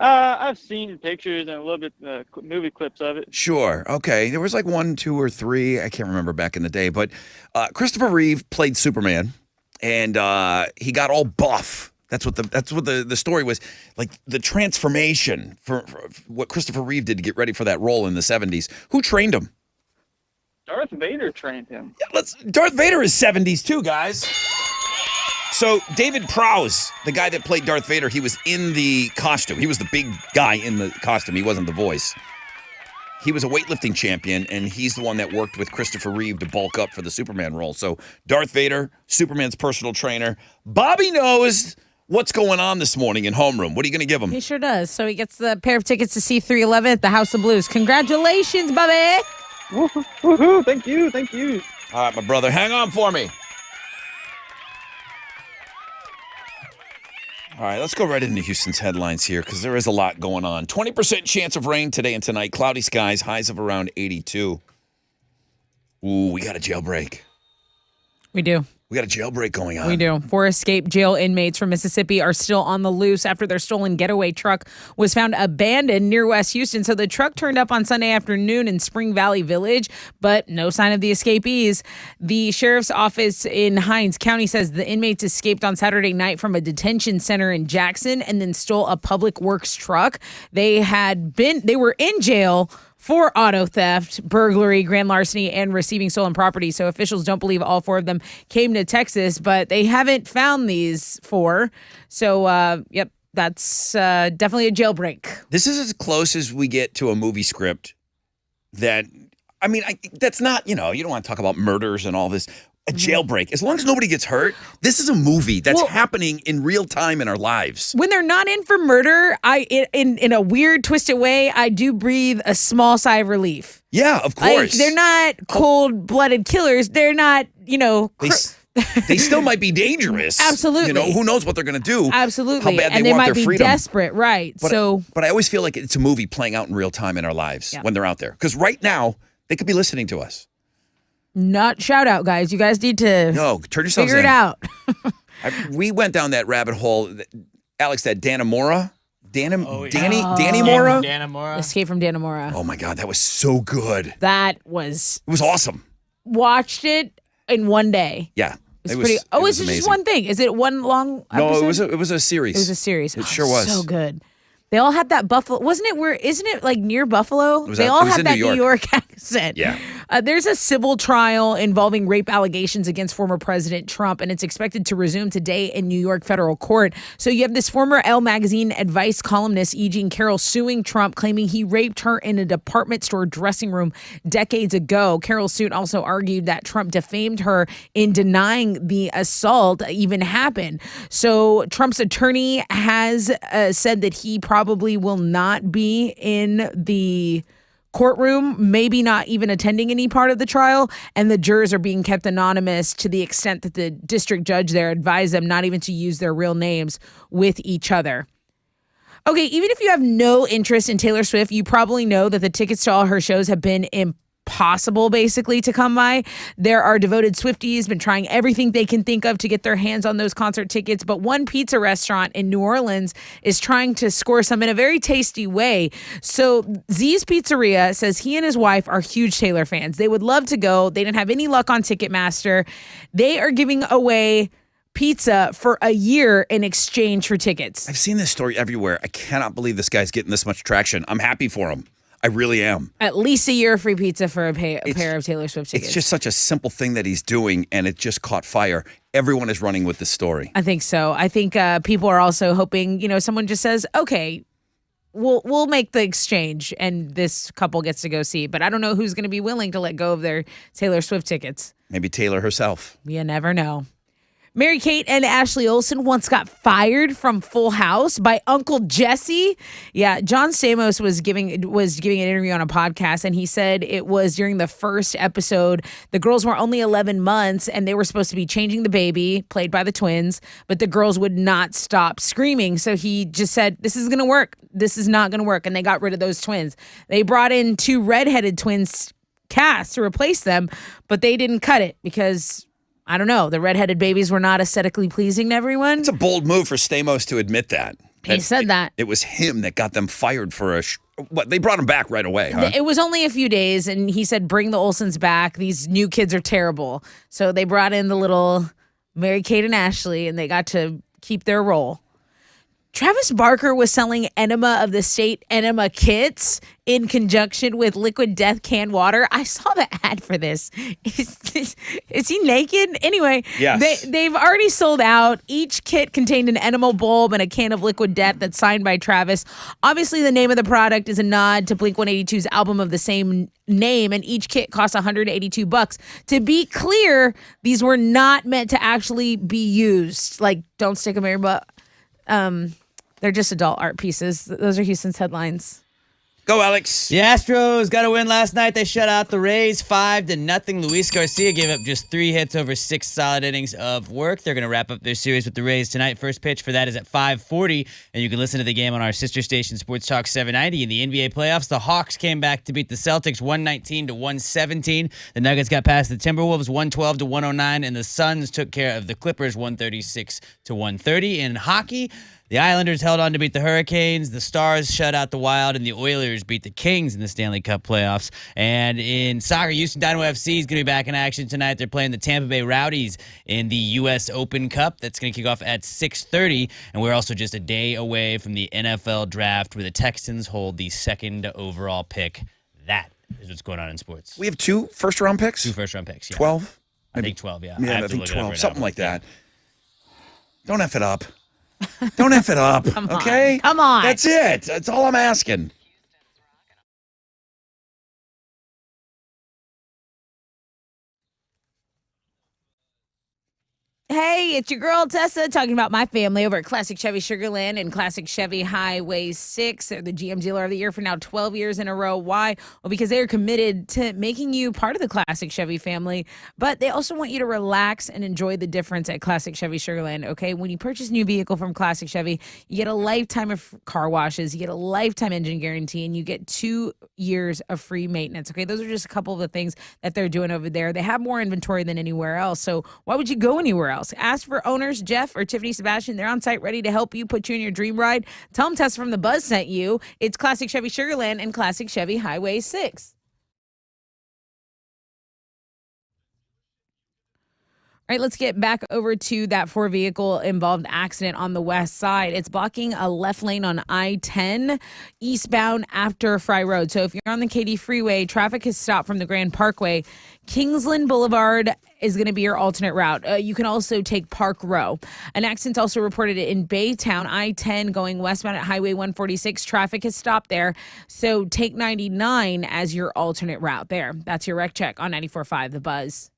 I've seen pictures and a little bit movie clips of it. Sure. Okay. There was like 1, 2, or 3. I can't remember back in the day. But Christopher Reeve played Superman, and he got all buff. That's what the story was. Like the transformation for what Christopher Reeve did to get ready for that role in the 70s. Who trained him? Darth Vader trained him. Yeah, Darth Vader is 70s too, guys. So David Prowse, the guy that played Darth Vader, he was in the costume. He was the big guy in the costume. He wasn't the voice. He was a weightlifting champion, and he's the one that worked with Christopher Reeve to bulk up for the Superman role. So Darth Vader, Superman's personal trainer. Bobby knows what's going on this morning in homeroom. What are you going to give him? He sure does. So he gets the pair of tickets to see 311 at the House of Blues. Congratulations, Bobby. Woohoo! Thank you. Thank you. All right, my brother, hang on for me. All right, let's go right into Houston's headlines here because there is a lot going on. 20% chance of rain today and tonight. Cloudy skies, highs of around 82. Ooh, we got a jailbreak. We do. We got a jailbreak going on. We do. 4 escaped jail inmates from Mississippi are still on the loose after their stolen getaway truck was found abandoned near West Houston. So the truck turned up on Sunday afternoon in Spring Valley Village, but no sign of the escapees. The sheriff's office in Hinds County says the inmates escaped on Saturday night from a detention center in Jackson and then stole a public works truck. They were in jail for auto theft, burglary, grand larceny, and receiving stolen property. So officials don't believe all 4 of them came to Texas, but they haven't found these 4. So, yep, that's definitely a jailbreak. This is as close as we get to a movie script that, I mean, that's not, you don't want to talk about murders and all this. A jailbreak. As long as nobody gets hurt, this is a movie that's happening in real time in our lives. When they're not in for murder, in a weird, twisted way, I do breathe a small sigh of relief. Yeah, of course. They're not cold-blooded killers. They're not, They still might be dangerous. Absolutely. Who knows what they're going to do. Absolutely. How bad and they want might their be freedom. desperate, right. But I always feel like it's a movie playing out in real time in our lives when they're out there. Because right now, they could be listening to us. Not shout out, guys. You guys need to turn yourselves figure it out. We went down that rabbit hole. Alex, that Dannemora? Danny Mora? Dannemora. Escape from Dannemora. Oh, my God. That was so good. It was awesome. Watched it in one day. Yeah. It's pretty. Oh, it's just one thing. Is it one long episode? No, it was a series. It was a series. It sure was. So good. They all had that Buffalo. Isn't it like near Buffalo? They all had that New York accent. Yeah. There's a civil trial involving rape allegations against former President Trump, and it's expected to resume today in New York federal court. So you have this former Elle magazine advice columnist, E. Jean Carroll, suing Trump, claiming he raped her in a department store dressing room decades ago. Carroll's suit also argued that Trump defamed her in denying the assault even happened. So Trump's attorney has said that he probably will not be in the courtroom, maybe not even attending any part of the trial, and the jurors are being kept anonymous to the extent that the district judge there advised them not even to use their real names with each other. Okay, even if you have no interest in Taylor Swift, you probably know that the tickets to all her shows have been possible, basically, to come by. There are devoted Swifties, been trying everything they can think of to get their hands on those concert tickets. But one pizza restaurant in New Orleans is trying to score some in a very tasty way. So Z's Pizzeria says he and his wife are huge Taylor fans. They would love to go. They didn't have any luck on Ticketmaster. They are giving away pizza for a year in exchange for tickets. I've seen this story everywhere. I cannot believe this guy's getting this much traction. I'm happy for him. I really am. At least a year free pizza for a pair of Taylor Swift tickets. It's just such a simple thing that he's doing, and it just caught fire. Everyone is running with this story. I think so. I think people are also hoping, someone just says, okay, we'll make the exchange, and this couple gets to go see. But I don't know who's going to be willing to let go of their Taylor Swift tickets. Maybe Taylor herself. You never know. Mary-Kate and Ashley Olsen once got fired from Full House by Uncle Jesse. Yeah, John Stamos was giving an interview on a podcast, and he said it was during the first episode. The girls were only 11 months, and they were supposed to be changing the baby, played by the twins, but the girls would not stop screaming. So he just said, this is going to work. This is not going to work, and they got rid of those twins. They brought in 2 redheaded twins cast to replace them, but they didn't cut it because I don't know. The redheaded babies were not aesthetically pleasing to everyone. It's a bold move for Stamos to admit that. He said that. It was him that got them fired for what? They brought him back right away, huh? It was only a few days, and he said, bring the Olsens back. These new kids are terrible. So they brought in the little Mary-Kate and Ashley, and they got to keep their role. Travis Barker was selling Enema of the State Enema kits in conjunction with Liquid Death canned water. I saw the ad for this. Is he naked? Anyway, yes. They've already sold out. Each kit contained an enema bulb and a can of Liquid Death that's signed by Travis. Obviously, the name of the product is a nod to Blink-182's album of the same name, and each kit costs $182. To be clear, these were not meant to actually be used. Like, don't stick them in your butt. They're just adult art pieces. Those are Houston's headlines. Go, Alex. The Astros got a win last night. They shut out the Rays 5-0. Luis Garcia gave up just 3 hits over 6 solid innings of work. They're going to wrap up their series with the Rays tonight. First pitch for that is at 5:40, and you can listen to the game on our sister station, Sports Talk 790. In the NBA playoffs, the Hawks came back to beat the Celtics 119-117. The Nuggets got past the Timberwolves 112-109, and the Suns took care of the Clippers 136-130. In hockey, the Islanders held on to beat the Hurricanes. The Stars shut out the Wild, and the Oilers beat the Kings in the Stanley Cup playoffs. And in soccer, Houston Dynamo FC is going to be back in action tonight. They're playing the Tampa Bay Rowdies in the U.S. Open Cup. That's going to kick off at 6:30. And we're also just a day away from the NFL draft, where the Texans hold the 2nd overall pick. That is what's going on in sports. We have 2 first-round picks? 2 first-round picks, yeah. 12? I think 12, yeah. Yeah, I have to think look it up 12. right Something now. like that. Don't F it up. Don't F it up, okay? Come on. That's it. That's all I'm asking. Hey, it's your girl Tessa talking about my family over at Classic Chevy Sugarland and Classic Chevy Highway 6. They're the GM Dealer of the Year for now 12 years in a row. Why? Well, because they are committed to making you part of the Classic Chevy family, but they also want you to relax and enjoy the difference at Classic Chevy Sugarland, okay? When you purchase a new vehicle from Classic Chevy, you get a lifetime of car washes, you get a lifetime engine guarantee, and you get 2 years of free maintenance, okay? Those are just a couple of the things that they're doing over there. They have more inventory than anywhere else, so why would you go anywhere else? Ask for owners Jeff or Tiffany Sebastian. They're on site ready to help you, put you in your dream ride. Tell them Tessa from the Buzz sent you. It's Classic Chevy Sugarland and Classic Chevy Highway 6. All right, let's get back over to that 4-vehicle involved accident on the west side. It's blocking a left lane on I-10 eastbound after Fry Road. So if you're on the Katy Freeway, traffic has stopped from the Grand Parkway. Kingsland Boulevard is going to be your alternate route. You can also take Park Row. An accident's also reported in Baytown, I-10 going westbound at Highway 146. Traffic has stopped there. So take 99 as your alternate route there. That's your wreck check on 94.5 The Buzz.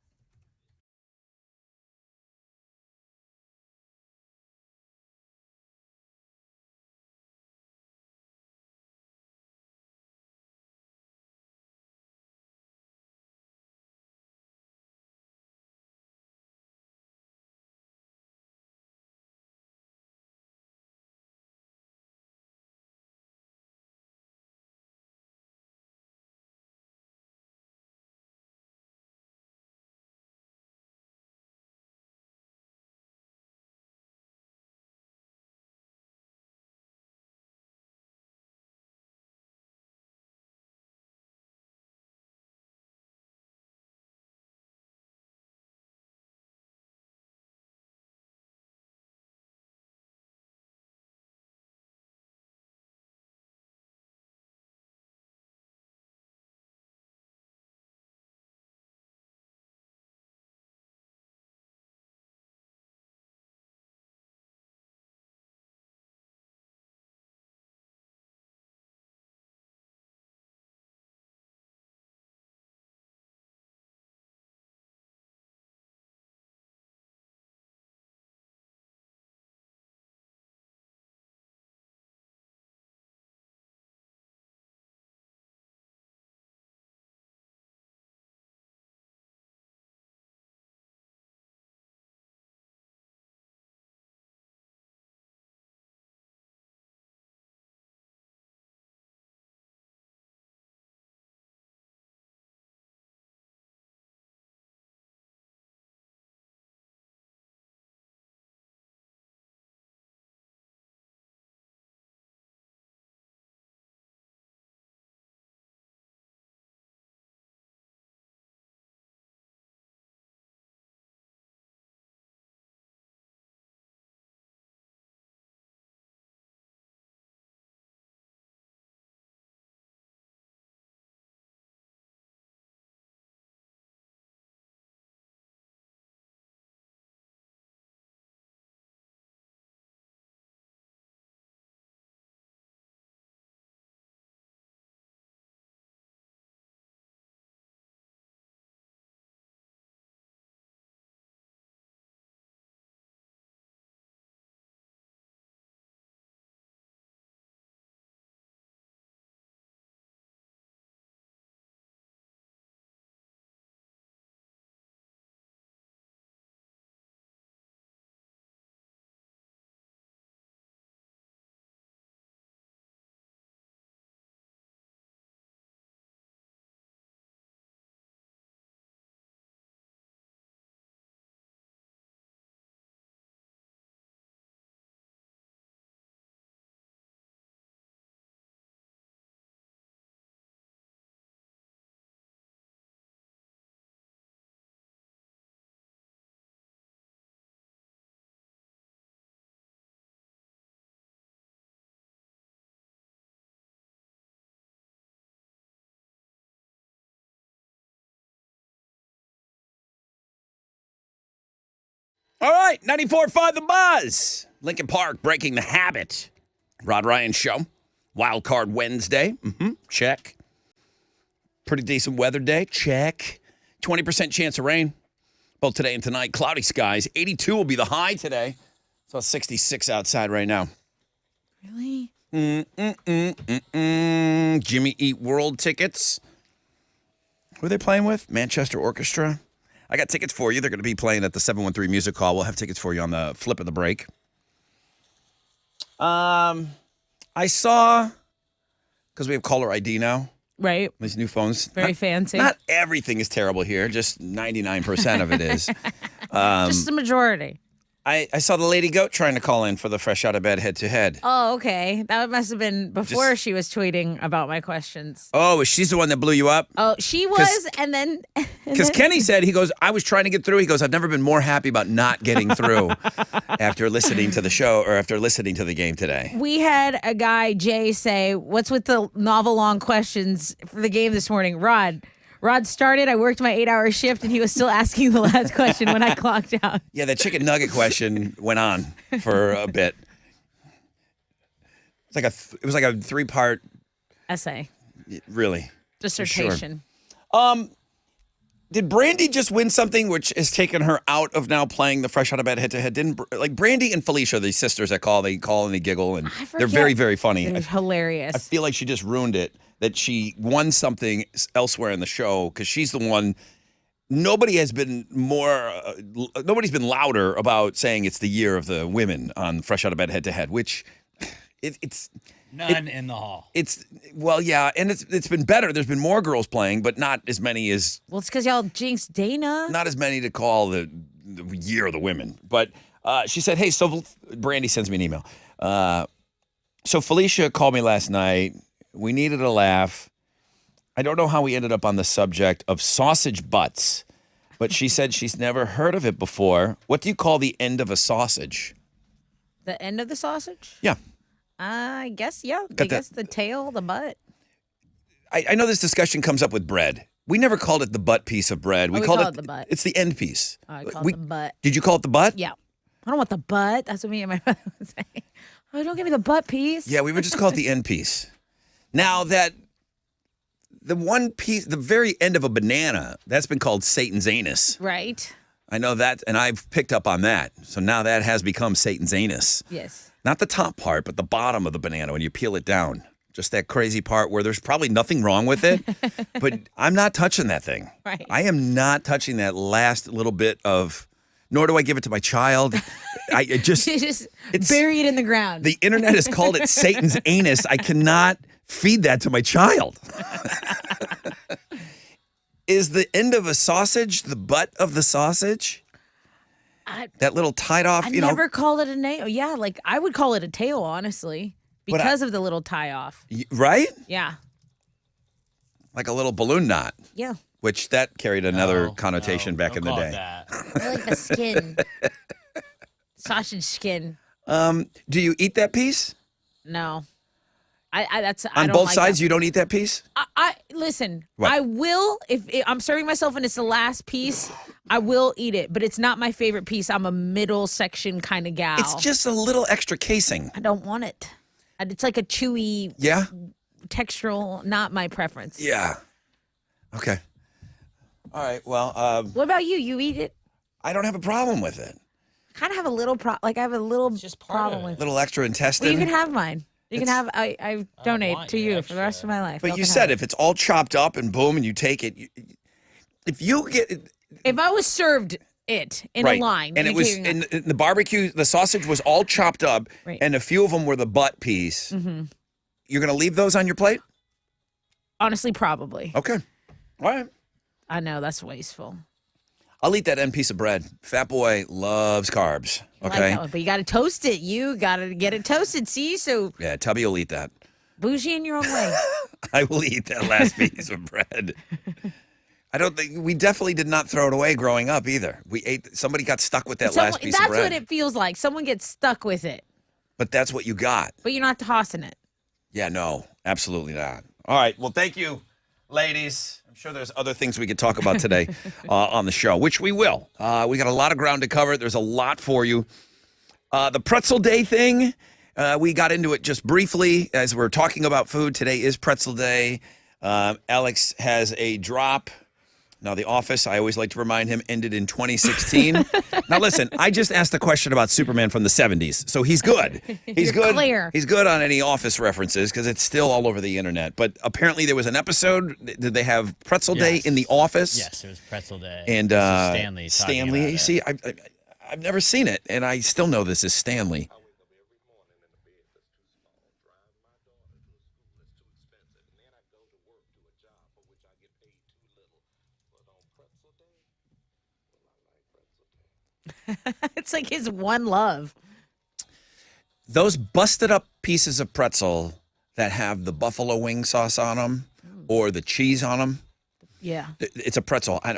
All right, 94.5 The Buzz. Lincoln Park breaking the habit. Rod Ryan Show. Wild Card Wednesday. Check. Pretty decent weather day. Check. 20% chance of rain. Both today and tonight. Cloudy skies. 82 will be the high today. It's about 66 outside right now. Really? Jimmy Eat World tickets. Who are they playing with? Manchester Orchestra. I got tickets for you. They're going to be playing at the 713 Music Hall. We'll have tickets for you on the flip of the break. I saw, because we have caller ID now, Right. these new phones. Very fancy. Not everything is terrible here. Just 99% of it is. Just the majority. I saw the Lady Goat trying to call in for the Fresh Out of Bed head-to-head. Oh, okay. That must have been before she was tweeting about my questions. Oh, she's the one that blew you up? Oh, she was, and then... Because Kenny said, he goes, I was trying to get through. He goes, I've never been more happy about not getting through after listening to the show or after listening to the game today. We had a guy, Jay, say, what's with the novel long questions for the game this morning? Rod started, I worked my 8-hour shift, and he was still asking the last question when I clocked out. Yeah, that chicken nugget question went on for a bit. It was like a 3-part, Essay. really. Dissertation. Did Brandy just win something which has taken her out of now playing the Fresh Out of Bed head-to-head? Like Brandy and Felicia, these sisters that they call and they giggle, and they're very, very funny. It was hilarious. I feel like she just ruined it, that she won something elsewhere in the show, because she's the one. Nobody's been louder about saying it's the year of the women on Fresh Out of Bed head-to-head, which it's None in the hall. Yeah, and it's been better. There's been more girls playing, but not as many as. Well, it's because y'all jinxed Dana. Not as many to call the year of the women. But she said, hey, so Brandy sends me an email. So Felicia called me last night. We needed a laugh. I don't know how we ended up on the subject of sausage butts, but she said she's never heard of it before. What do you call the end of a sausage? The end of the sausage? Yeah. I guess, yeah. I guess the tail, the butt. I know this discussion comes up with bread. We never called it the butt piece of bread. We called call it the butt. It's the end piece. Oh, I call it the butt. Did you call it the butt? Yeah. I don't want the butt. That's what me and my brother would say. Oh, don't give me the butt piece. Yeah, we would just call it the end piece. Now that the one piece, the very end of a banana, that's been called Satan's anus. Right. I know that, and I've picked up on that. So now that has become Satan's anus. Yes. Not the top part, but the bottom of the banana when you peel it down. Just that crazy part where there's probably nothing wrong with it, but I'm not touching that thing. Right. I am not touching that last little bit of, nor do I give it to my child. It's bury it in the ground. The internet has called it Satan's anus. I cannot feed that to my child. Is the end of a sausage the butt of the sausage? That little tied off, I never called it a nail. Yeah, like I would call it a tail, honestly, because of the little tie off. Right? Yeah. Like a little balloon knot. Yeah. Which that carried another connotation back in the day. I like the skin. Sausage skin. Do you eat that piece? No. On both sides, you don't eat that piece? Listen. What? I will if I'm serving myself and it's the last piece. I will eat it, but it's not my favorite piece. I'm a middle section kind of gal. It's just a little extra casing. I don't want it. It's like a chewy, textural. Not my preference. Yeah. Okay. All right. Well. What about you? You eat it? I don't have a problem with it. I kind of have a little I have a little problem with it. Little extra intestine. Well, you can have mine. You can have. I donate to you for the rest of my life. But you said if it's all chopped up and boom, and you take it. If I was served it in a line, and it was in the barbecue, the sausage was all chopped up, and a few of them were the butt piece. Mm-hmm. You're going to leave those on your plate? Honestly, probably. Okay. All right. I know that's wasteful. I'll eat that end piece of bread. Fat boy loves carbs. Okay. But you got to toast it. You got to get it toasted. See, so yeah, Tubby will eat that. Bougie in your own way. I will eat that last piece of bread. I don't think we definitely did not throw it away growing up either. We ate. Somebody got stuck with that last piece of bread. That's what it feels like. Someone gets stuck with it. But that's what you got. But you're not tossing it. Yeah, no, absolutely not. All right. Well, thank you, ladies. I'm sure there's other things we could talk about today on the show, which we will. We got a lot of ground to cover. There's a lot for you. The pretzel day thing, we got into it just briefly as we're talking about food. Today is pretzel day. Alex has a drop. Now, The Office, I always like to remind him, ended in 2016. Now, listen, I just asked a question about Superman from the 70s, so he's good. He's You're good. clear. He's good on any Office references because it's still all over the internet. But apparently there was an episode. Did they have Pretzel Day Yes. in The Office? Yes, it was Pretzel Day. And This is Stanley. Stanley, Talking you about see, I've never seen it, and I still know this is Stanley. It's like his one love. Those busted up pieces of pretzel that have the buffalo wing sauce on them or the cheese on them, Yeah. it's a pretzel. I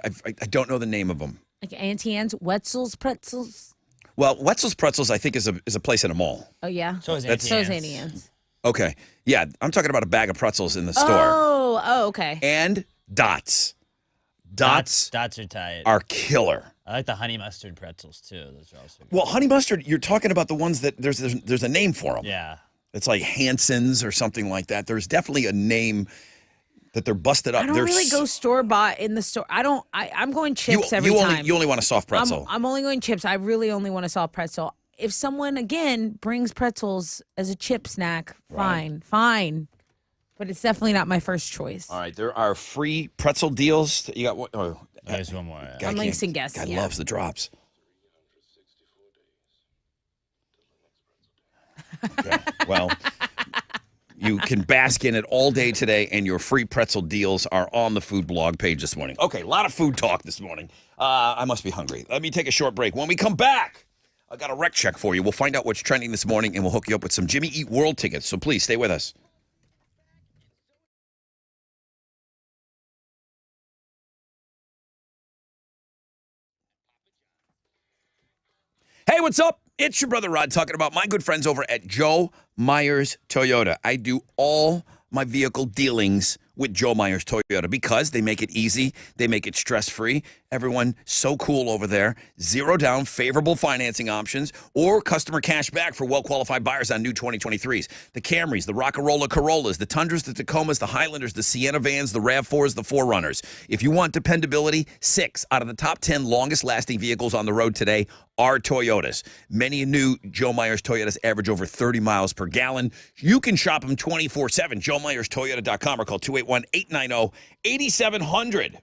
don't know the name of them. Like Auntie Anne's Wetzel's Pretzels. Well, Wetzel's Pretzels, I think, is a place in a mall. Oh, yeah. So is That's- So is Auntie Auntie Anne's. Anne's. Okay. Yeah, I'm talking about a bag of pretzels in the store. Oh, okay. And Dots. Dots Dots are tight. are killer. I like the honey mustard pretzels too. Those are also good. Well, honey mustard, you're talking about the ones that there's a name for them. Yeah. It's like Hanson's or something like that. There's definitely a name that they're busted up. I don't They're really go store bought in the store. I'm going chips every you time. only want a soft pretzel. I'm only going chips. I really only want a soft pretzel. If someone again brings pretzels as a chip snack, fine. But it's definitely not my first choice. All right, there are free pretzel deals. You got what? Oh, There's one more. guy I'm can't- like guessing. Guy Yeah. loves the drops. Okay, well, you can bask in it all day today, and your free pretzel deals are on the food blog page this morning. Okay, a lot of food talk this morning. I must be hungry. Let me take a short break. When we come back, I got a rec check for you. We'll find out what's trending this morning, and we'll hook you up with some Jimmy Eat World tickets. So please stay with us. Hey, what's up? It's your brother Rod talking about my good friends over at Joe Myers Toyota. I do all my vehicle dealings with Joe Myers Toyota because they make it easy, they make it stress-free. Everyone so cool over there. Zero down, favorable financing options, or customer cash back for well-qualified buyers on new 2023s. The Camrys, the Rock-A-Rolla Corollas, the Tundras, the Tacomas, the Highlanders, the Sienna vans, the RAV4s, the 4Runners. If you want dependability, 6 out of the top 10 longest-lasting vehicles on the road today are Toyotas. Many new Joe Myers Toyotas average over 30 miles per gallon. You can shop them 24/7, joemyerstoyota.com, or call 281-890-8700.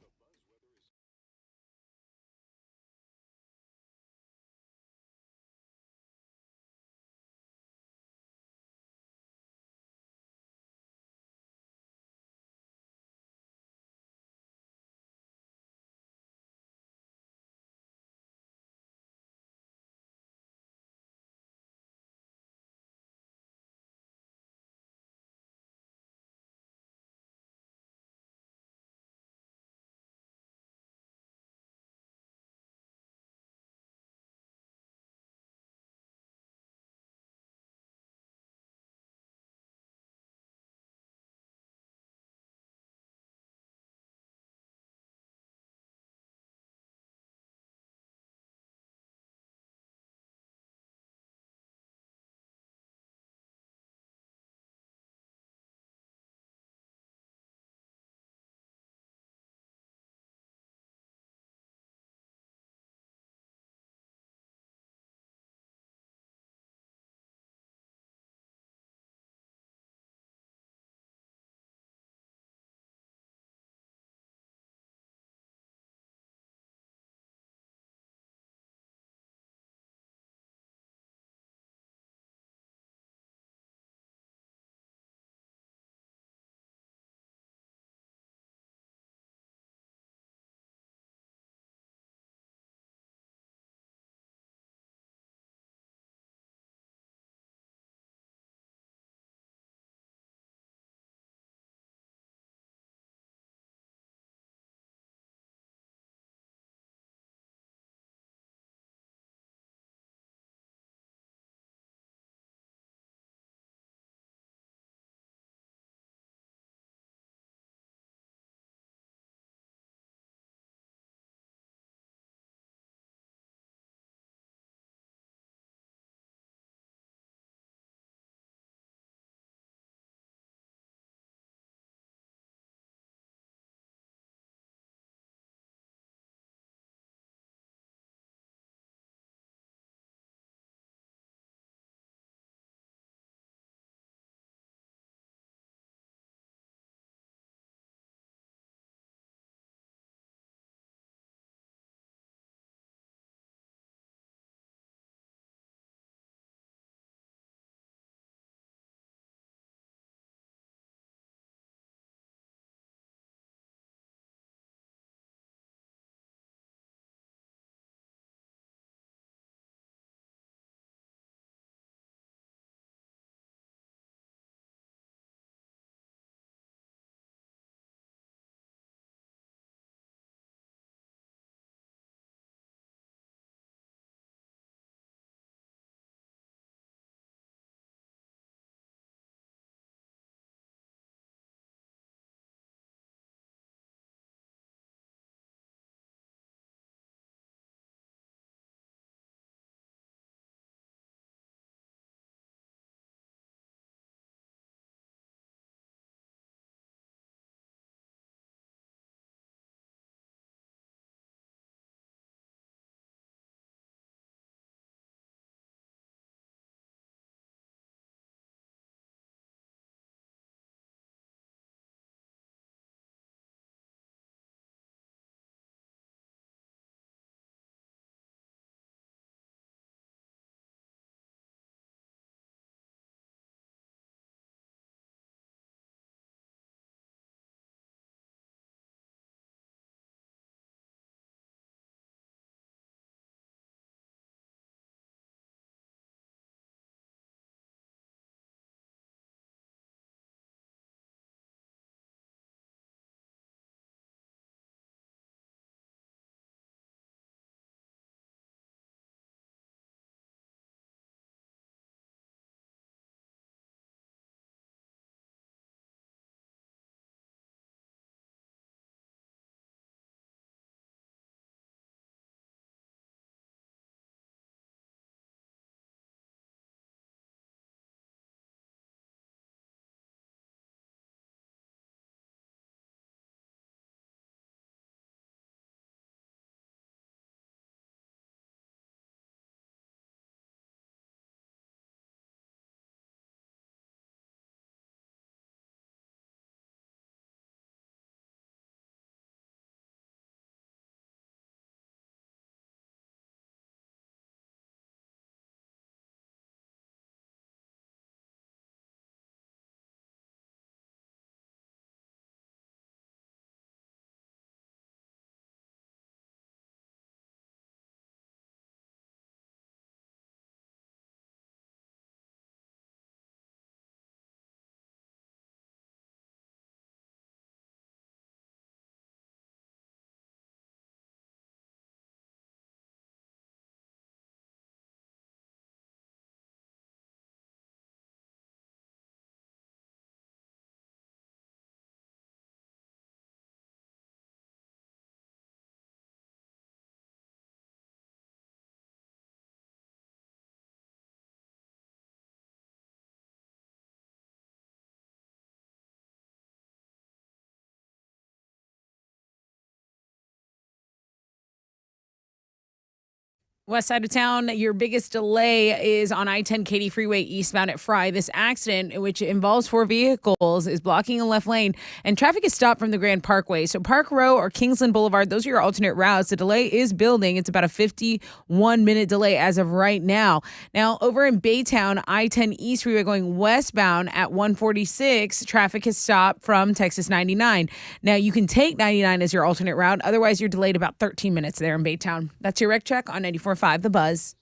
West side of town, your biggest delay is on I-10 Katy Freeway eastbound at Fry. This accident, which involves 4 vehicles, is blocking a left lane, and traffic is stopped from the Grand Parkway. So Park Row or Kingsland Boulevard, those are your alternate routes. The delay is building. It's about a 51-minute delay as of right now. Now, over in Baytown, I-10 East Freeway going westbound at 146, traffic has stopped from Texas 99. Now, you can take 99 as your alternate route. Otherwise, you're delayed about 13 minutes there in Baytown. That's your wreck check on 94.5 The Buzz.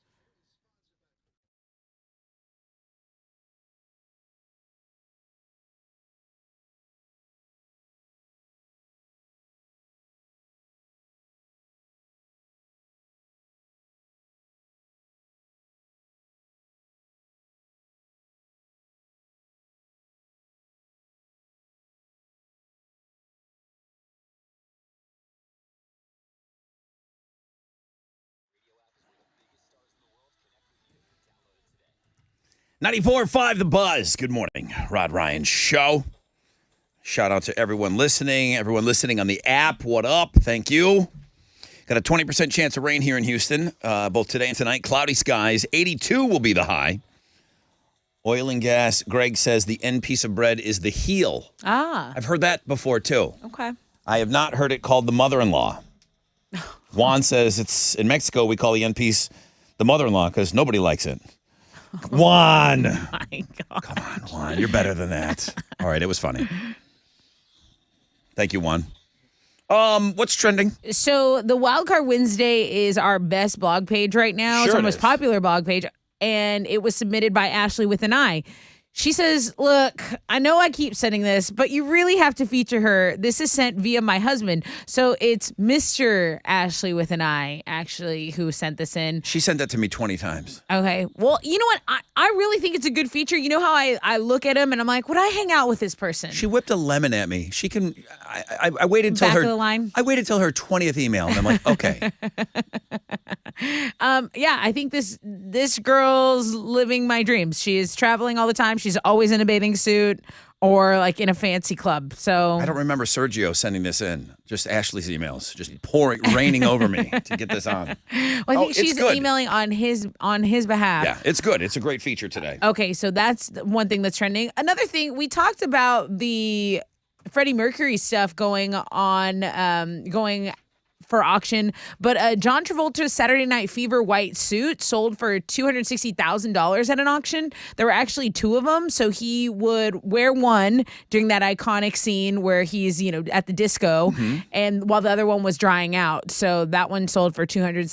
.94.5 The Buzz. Good morning. Rod Ryan Show. Shout out to everyone listening on the app. What up? Thank you. Got a 20% chance of rain here in Houston, both today and tonight. Cloudy skies. 82 will be the high. Oil and gas. Greg says the end piece of bread is the heel. Ah, I've heard that before, too. okay. I have not heard it called the mother-in-law. Juan says it's in Mexico, we call the end piece the mother-in-law because nobody likes it. Juan. My God. Come on, Juan. You're better than that. All right, it was funny. Thank you, Juan. What's trending? So the Wildcard Wednesday is our best blog page right now. It's Sure our it most is. popular blog page, and it was submitted by Ashley with an I. She says, look, I know I keep sending this, but you really have to feature her. This is sent via my husband. So it's Mr. Ashley with an I, actually, who sent this in. She sent that to me 20 times. Okay. Well, you know what? I really think it's a good feature. You know how I look at him and I'm like, would I hang out with this person? She whipped a lemon at me. She can. I waited till Back her of the line? I waited till her 20th email, and I'm like, okay. Yeah, I think this girl's living my dreams. She is traveling all the time. She's always in a bathing suit or like in a fancy club. So I don't remember Sergio sending this in. Just Ashley's emails, just raining over me to get this on. well, I think it's she's good. emailing on his behalf. Yeah, it's good. It's a great feature today. Okay, so that's one thing that's trending. Another thing, we talked about the Freddie Mercury stuff going on, going for auction, but John Travolta's Saturday Night Fever white suit sold for $260,000 at an auction. There were actually 2 of them, so he would wear one during that iconic scene where he's, at the disco, and while the other one was drying out. So that one sold for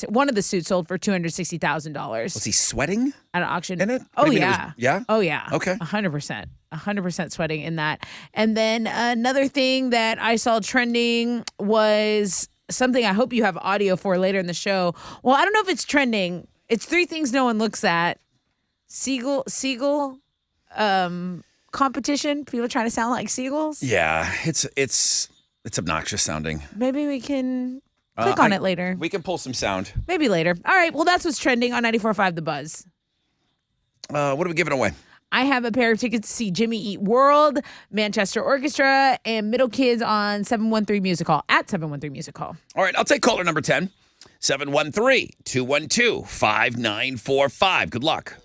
one of the suits sold for $260,000 Was he sweating at an auction. in it? Oh, I mean, yeah. yeah? Oh, yeah. Okay. 100%. 100% sweating in that. And then another thing that I saw trending was something I hope you have audio for later in the show. Well, I don't know if it's trending. It's 3 things no one looks at. Seagull competition. People trying to sound like seagulls. Yeah, it's obnoxious sounding. Maybe we can click on it later. We can pull some sound. Maybe later. All right. Well, that's what's trending on 94.5 The Buzz. What are we giving away? I have a pair of tickets to see Jimmy Eat World, Manchester Orchestra, and Middle Kids on 713 Music Hall, at 713 Music Hall. All right, I'll take caller number 10, 713-212-5945. Good luck.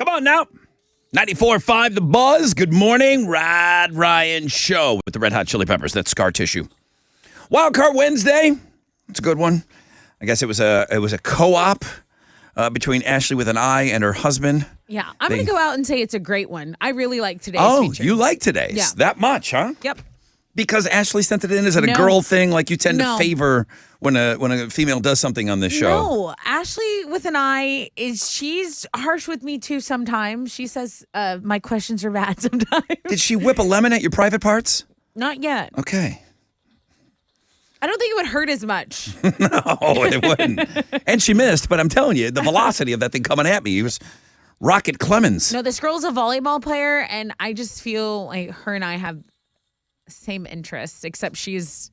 Come on now. 94.5 The Buzz. Good morning. Rod Ryan Show with the Red Hot Chili Peppers. That's Scar Tissue. Wild Card Wednesday. It's a good one. I guess it was a co-op between Ashley with an I and her husband. Yeah, I'm going to go out and say it's a great one. I really like today's feature. You like today's? Yeah. That much, huh? Yep. Because Ashley sent it in? Is it a No. girl thing? Like you tend to No. favor when a female does something on this show? No, Ashley with an I she's harsh with me too sometimes. She says my questions are bad sometimes. Did she whip a lemon at your private parts? Not yet. Okay. I don't think it would hurt as much. No, it wouldn't. And she missed, but I'm telling you, the velocity of that thing coming at me, it was Rocket Clemens. No, this girl's a volleyball player, and I just feel like her and I have the same interests, except she's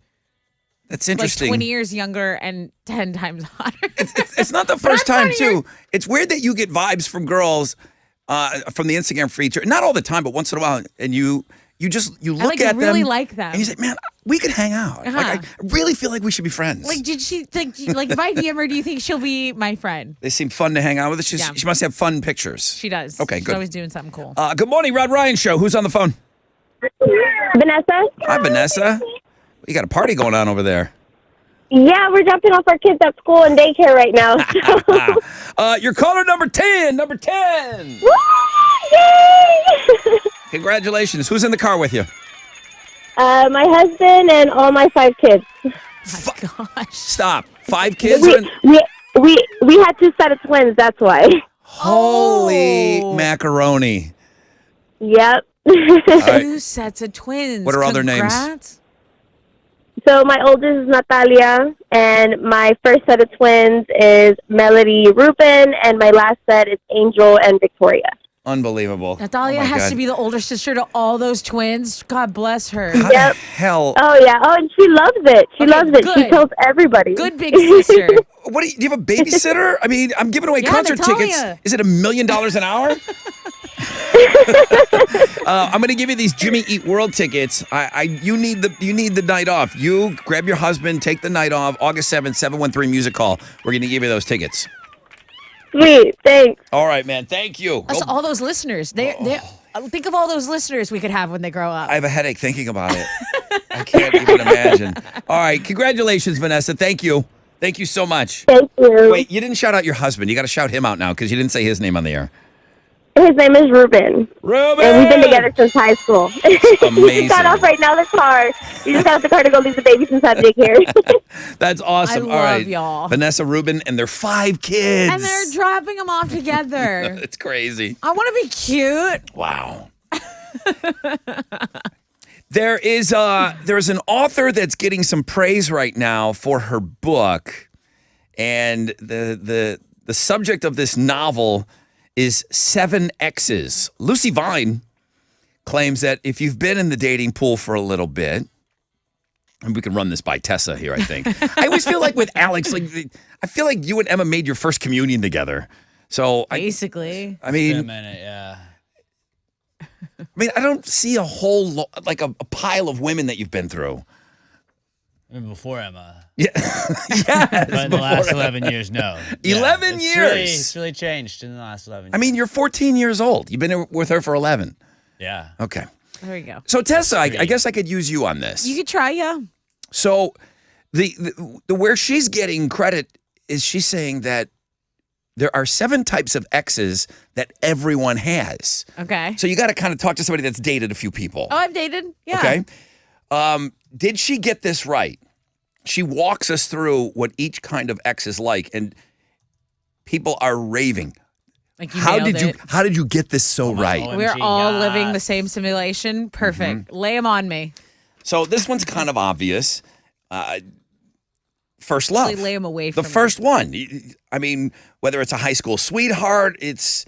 That's like interesting. 20 years younger and 10 times hotter. It's not the first time, too. It's weird that you get vibes from girls from the Instagram feature. Not all the time, but once in a while. And you look at them. really like them. And you say, man, we could hang out. Uh-huh. Like, I really feel like we should be friends. Like, did she think, like, if I DM her, do you think she'll be my friend? They seem fun to hang out with. Yeah. She must have fun pictures. She does. Okay, She's good. always doing something cool. Good morning, Rod Ryan Show. Who's on the phone? Vanessa? Hi, Vanessa. You got a party going on over there. Yeah, we're dropping off our kids at school and daycare right now. You're caller number 10. Number 10. Woo! Yay! Congratulations. Who's in the car with you? My husband and all my 5 kids. Gosh. Stop. 5 kids? are in- We had 2 sets of twins, that's why. Holy Oh. macaroni. Yep. right. 2 sets of twins. What are all their names? Congrats. So my oldest is Natalia, and my first set of twins is Melody Ruben, and my last set is Angel and Victoria. Unbelievable. Natalia Oh my has God. to be the older sister to all those twins. God bless her. How the Yep. hell? Oh, yeah. Oh, and she loves it. She Okay, loves it. She good. tells everybody. Good big sister. What do you have a babysitter? I mean, I'm giving away Yeah, concert Natalia. tickets. Is it $1 million an hour? I'm going to give you these Jimmy Eat World tickets. You need the night off. You grab your husband, take the night off. August 7th, 713 Music Hall. We're going to give you those tickets. Sweet. Thanks. All right, man. Thank you. Plus, Go- all those listeners. Think of all those listeners we could have when they grow up. I have a headache thinking about it. I can't even imagine. All right. Congratulations, Vanessa. Thank you. Thank you so much. Thank you. Wait, you didn't shout out your husband. You got to shout him out now because you didn't say his name on the air. His name is Ruben. Ruben! And we've been together since high school. Amazing. He got off right now in the car. He just got out the car to go leave the babies inside daycare. That's awesome. I All right. love y'all. Vanessa, Ruben, and their 5 kids. And they're dropping them off together. It's crazy. I want to be cute. Wow. There's an author that's getting some praise right now for her book, and the subject of this novel is 7 X's. Lucy Vine claims that if you've been in the dating pool for a little bit, and we can run this by Tessa here, I think. I always feel like with Alex, I feel like you and Emma made your first communion together. So Basically. I mean, a minute, yeah. I don't see a whole a pile of women that you've been through. I mean, before Emma. Yeah, yes. But in the last 11 years, no. 11 years? It's really changed in the last 11 years. I mean, you're 14 years old. You've been with her for 11. Yeah. Okay. There you go. So Tessa, I guess I could use you on this. You could try, yeah. So the where she's getting credit is she's saying that there are 7 types of exes that everyone has. Okay. So you got to kind of talk to somebody that's dated a few people. Oh, I've dated. Yeah. Okay. Did she get this right? She walks us through what each kind of ex is like, and people are raving. Like you How nailed did you it. How did you get this so right? OMG, We're all living the yes. same simulation. Perfect. Mm-hmm. Lay them on me. So this one's kind of obvious. First love. Lay them away The from first one. I mean, whether it's a high school sweetheart, it's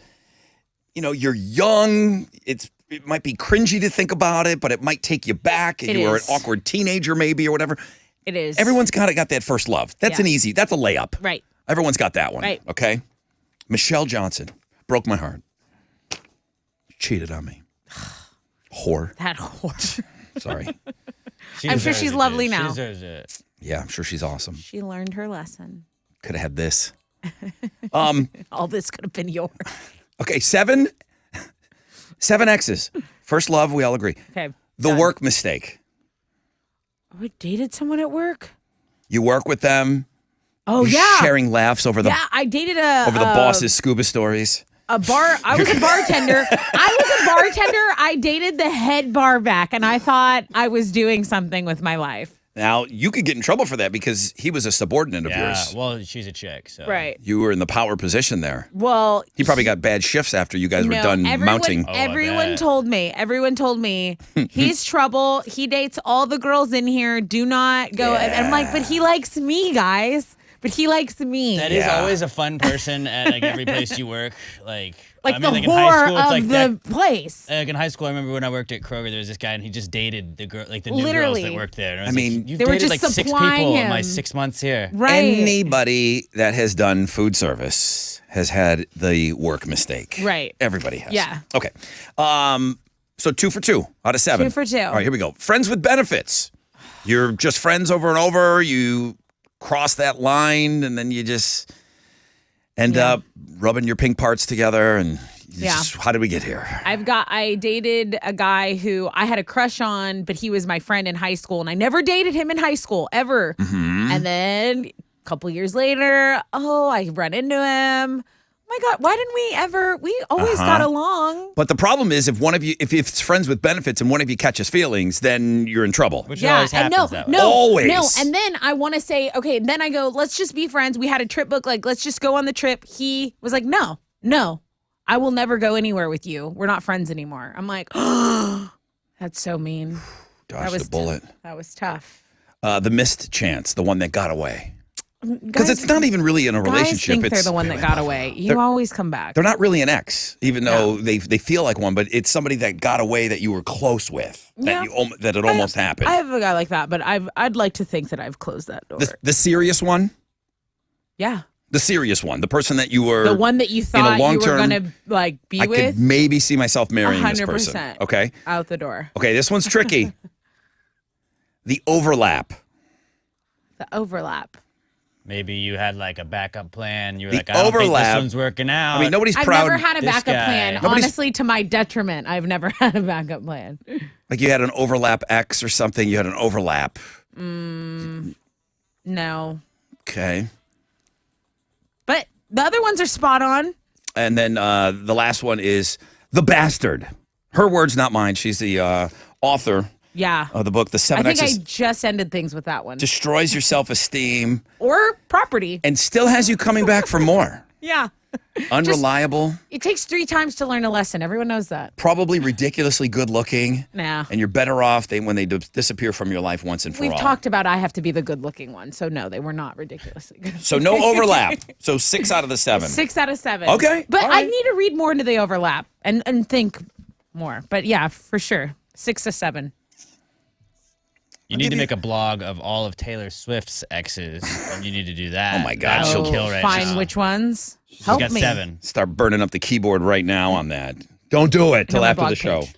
you're young. It might be cringy to think about it, but it might take you back. It You were an is. awkward teenager, maybe, or whatever. It is. Everyone's kind of got that first love. That's Yeah. that's a layup. Right. Everyone's got that one. Right. Okay. Michelle Johnson broke my heart. Cheated on me. Whore. That whore. Sorry. She I'm sure deserves she's it, lovely dude. now. She deserves it. Yeah, I'm sure she's awesome. She learned her lesson. Could have had this. All this could have been yours. Okay, seven X's. First love, we all agree. Okay. The done. work mistake. Oh, I dated someone at work. You work with them. Oh, you're yeah. sharing laughs over the I dated the boss's scuba stories. I was a bartender. I dated the head bar back, and I thought I was doing something with my life. Now, you could get in trouble for that because he was a subordinate of yours. Well, she's a chick, so. Right. You were in the power position there. Well, He probably got bad shifts after you guys were done mounting. Everyone told me he's trouble. He dates all the girls in here. Do not go. And I'm like, but he likes me, guys. But he likes me. That is always a fun person at like every place you work. Like the in high whore school, it's of like the that. place. Like in high school, I remember when I worked at Kroger, there was this guy, and he just dated the girl, like the new Literally. girls that worked there. And I I was mean, like, you've they were dated just like 6 supplying people in my him. 6 months here. Right. Anybody that has done food service has had the work mistake. Right. Everybody has. Yeah. Okay. So 2 for 2 out of 7. 2 for 2. All right, here we go. Friends with benefits. You're just friends over and over. You cross that line, and then you just end up rubbing your pink parts together. And how did we get here? I dated a guy who I had a crush on, but he was my friend in high school, and I never dated him in high school ever. Mm-hmm. And then a couple years later, I run into him. Oh my God, why didn't we ever? We always got along. But the problem is if one of you, if it's friends with benefits and one of you catches feelings, then you're in trouble. Which always happens that way. Always. No. And then I want to say, okay, then I go, let's just be friends. We had a trip booked, like, let's just go on the trip. He was like, no, I will never go anywhere with you. We're not friends anymore. I'm like, oh, that's so mean. Dodged the bullet. That was tough. The missed chance, the one that got away. Because it's not even really in a relationship. Guys think they're It's the one that got away. You always come back. They're not really an ex, even though they feel like one. But it's somebody that got away that you were close with. Yeah. That it almost happened. I have a guy like that, but I'd like to think that I've closed that door. The serious one. Yeah. The serious one. The person that you were. The one that you thought you were going to like be I with. could maybe see myself marrying this 100%. person. Okay. Out the door. Okay. This one's tricky. The overlap. The overlap. Maybe you had like a backup plan. You were The like, I don't think overlap. this one's working out. I mean, nobody's I've proud. never had a this backup guy. plan. Nobody's- Honestly, to my detriment, I've never had a backup plan. Like you had an overlap X or something. You had an overlap. No. Okay. But the other ones are spot on. And then the last one is the bastard. Her words, not mine. She's the author Yeah. of the book, The I Seven think X's. I just ended things with that one. Destroys your self-esteem Or property. and still has you coming back for more. Yeah. Unreliable, It takes 3 times to learn a lesson. Everyone knows that. probably ridiculously good looking. Nah. And you're better off when they disappear from your life once and for We've all. talked about I have to be the good looking one. So no, they were not ridiculously good. So no overlap. So 6 out of the 7. 6 out of 7. Okay, But all I right. need to read more into the overlap and think more. But yeah, for sure. 6 to 7. You need to make a blog of all of Taylor Swift's exes, and you need to do that. Oh my God, That'll she'll kill right Find now. which ones. She's Help got me. 7. Start burning up the keyboard right now on that. Don't do it till my after the blog show. page.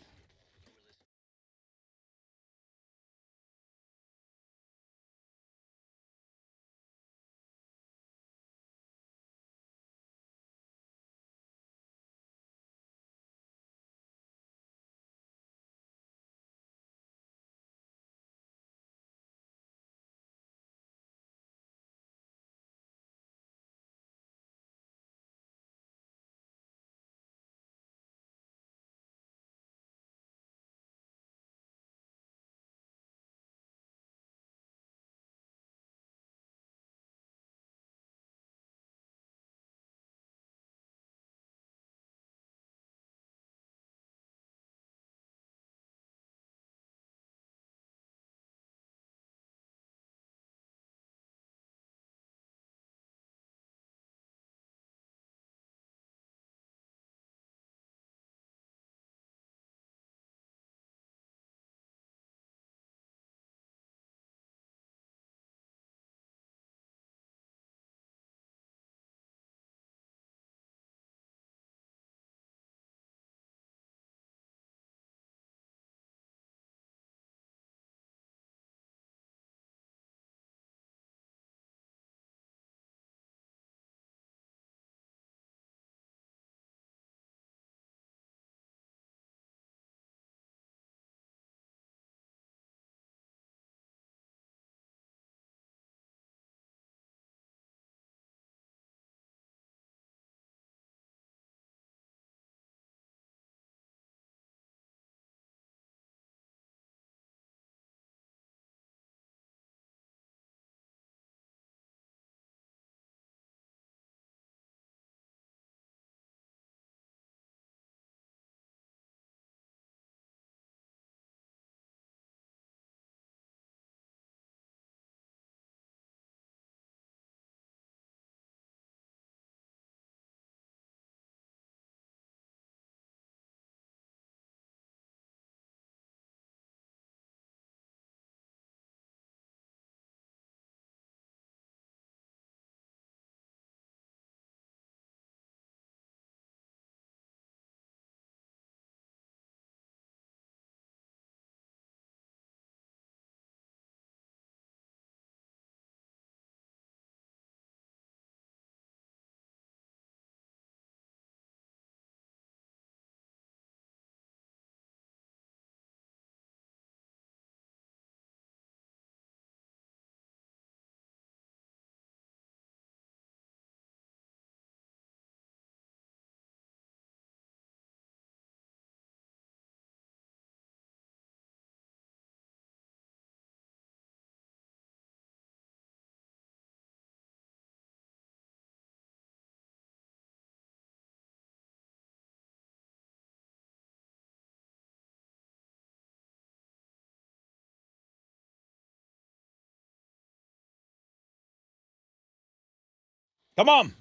Come on.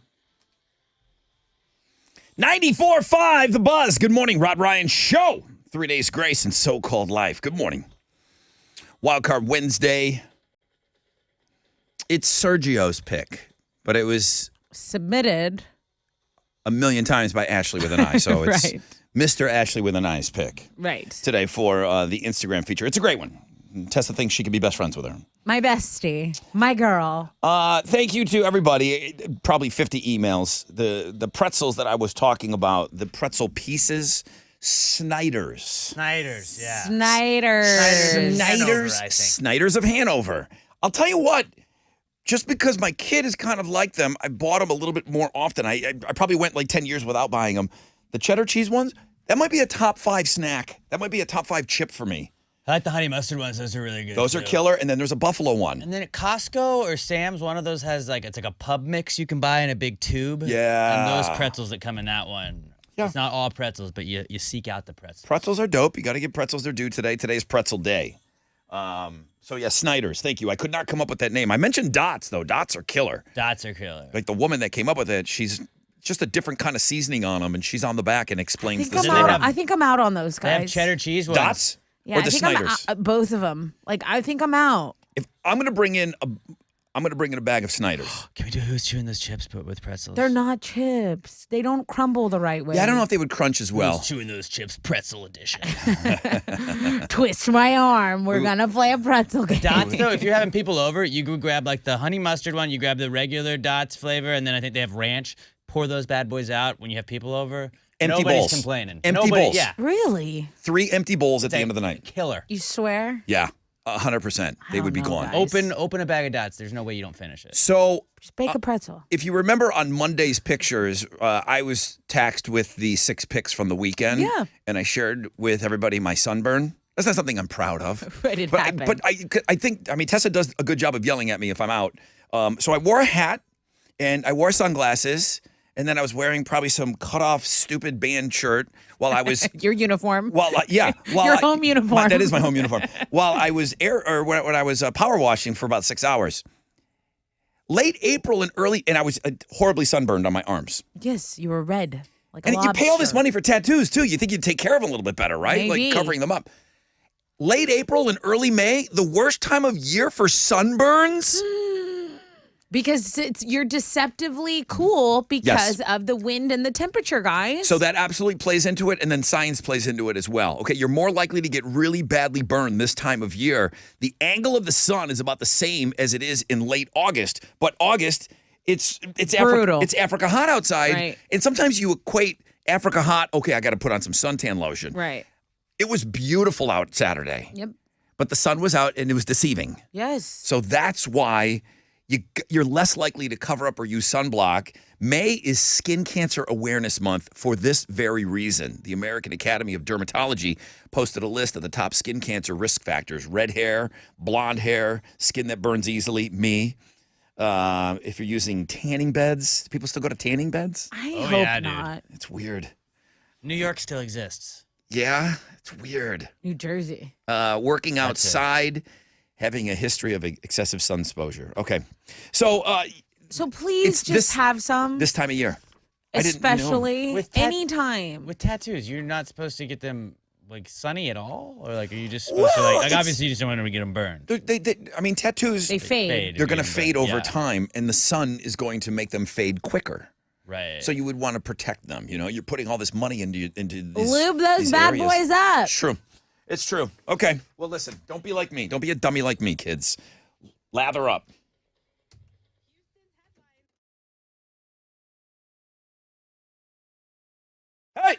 94.5 The Buzz. Good morning, Rod Ryan Show. 3 days grace and so-called life. Good morning. Wildcard Wednesday. It's Sergio's pick, but it was Submitted. a million times by Ashley with an I. So it's Right. Mr. Ashley with an I's pick Right. today for the Instagram feature. It's a great one. Tessa thinks she could be best friends with her. My bestie. My girl. Thank you to everybody. Probably 50 emails. The pretzels that I was talking about, the pretzel pieces, Snyder's. Snyder's, yeah. Snyder's. Hanover, I think. Snyder's of Hanover. I'll tell you what, just because my kid is kind of like them, I bought them a little bit more often. I probably went like 10 years without buying them. The cheddar cheese ones, that might be a top 5 snack. That might be a top 5 chip for me. I like the honey mustard ones. Those are really good. Those are too. killer. And then there's a buffalo one. And then at Costco or Sam's, one of those has it's like a pub mix you can buy in a big tube. Yeah. And those pretzels that come in that one. Yeah. It's not all pretzels, but you seek out the pretzels. Pretzels are dope. You got to give pretzels their due today. Today's pretzel day. So yeah, Snyder's. Thank you. I could not come up with that name. I mentioned Dots though. Dots are killer. Dots are killer. Like the woman that came up with it, she's just a different kind of seasoning on them, and she's on the back and explains the story. I think I'm out on those They have guys. cheddar cheese ones. Dots Yeah, or the I think Snyder's. I'm out, both of them. Like, I think I'm out. If I'm gonna bring in a bag of Snyder's. Can we do Who's Chewing Those Chips but with pretzels? They're not chips. They don't crumble the right way. Yeah, I don't know if they would crunch as well. Who's Chewing Those Chips pretzel edition. Twist my arm. We're gonna play a pretzel game. Dots, though, if you're having people over, you go grab like the honey mustard one, you grab the regular Dots flavor, and then I think they have ranch. Pour those bad boys out when you have people over. Empty Nobody's bowls. complaining. Empty bowls. Yeah. Really? 3 empty bowls at the end of the night. Killer. You swear? Yeah, 100%. They would be don't know, gone. guys. Open a bag of Dots. There's no way you don't finish it. So Just bake a pretzel. if you remember on Monday's pictures, I was taxed with the 6 picks from the weekend. Yeah. And I shared with everybody my sunburn. That's not something I'm proud of. But it happened. I think, Tessa does a good job of yelling at me if I'm out. So I wore a hat and I wore sunglasses. And then I was wearing probably some cut-off stupid band shirt while I was Your uniform. Your home uniform. That is my home uniform. While I was when I was power washing for about 6 hours. Late April and early, and I was horribly sunburned on my arms. Yes, you were red. Like And a you pay all this lobster. money for tattoos too. You think you'd take care of them a little bit better, right? Maybe. Like covering them up. Late April and early May, the worst time of year for sunburns. Because you're deceptively cool because of the wind and the temperature, guys. So that absolutely plays into it, and then science plays into it as well. Okay, you're more likely to get really badly burned this time of year. The angle of the sun is about the same as it is in late August, but August, it's brutal. It's Africa hot outside, Right. and sometimes you equate Africa hot. Okay, I got to put on some suntan lotion. Right. It was beautiful out Saturday, Yep. but the sun was out and it was deceiving. Yes. So that's why you're less likely to cover up or use sunblock. May is Skin Cancer Awareness Month for this very reason. The American Academy of Dermatology posted a list of the top skin cancer risk factors: red hair, blonde hair, skin that burns easily, me. If you're using tanning beds, do people still go to tanning beds? I Oh, hope yeah, dude. not. It's weird. New York still exists. Yeah, it's weird. New Jersey. Working That's it. outside, having a history of excessive sun exposure. Okay. So So please It's just this- have some, this time of year. I didn't know. especially With anytime. With tattoos, you're not supposed to get them like sunny at all, or like are you just supposed to Well, like it's- obviously you just don't want to get them burned. I mean, tattoos, They fade. they're going to fade over Yeah. time, and the sun is going to make them fade quicker. Right. So you would want to protect them. You know, you're putting all this money into these, Lube those these bad areas. boys up. It's true. It's true. Okay. Well, listen, don't be like me. Don't be a dummy like me, kids. Lather up. Hey,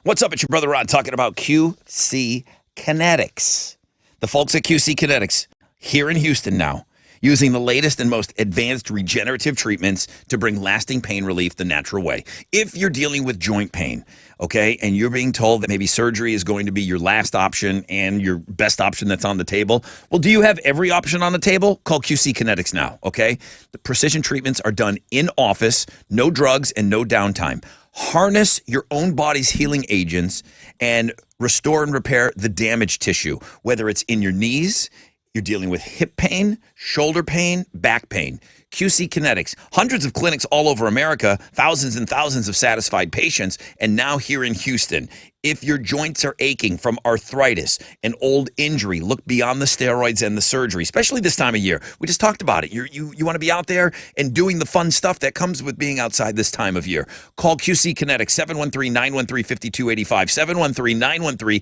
what's up? It's your brother Rod talking about QC Kinetics. The folks at QC Kinetics here in Houston now, using the latest and most advanced regenerative treatments to bring lasting pain relief the natural way. If you're dealing with joint pain, okay, and you're being told that maybe surgery is going to be your last option and your best option that's on the table, well, do you have every option on the table? Call QC Kinetics now, okay? The precision treatments are done in office, no drugs and no downtime. Harness your own body's healing agents and restore and repair the damaged tissue, whether it's in your knees, you're dealing with hip pain, shoulder pain, back pain. QC Kinetics. Hundreds of clinics all over America, thousands and thousands of satisfied patients, and now here in Houston. If your joints are aching from arthritis, an old injury, look beyond the steroids and the surgery, especially this time of year. We just talked about it. You want to be out there and doing the fun stuff that comes with being outside this time of year. Call QC Kinetics, 713-913-5285,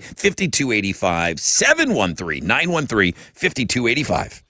713-913-5285, 713-913-5285.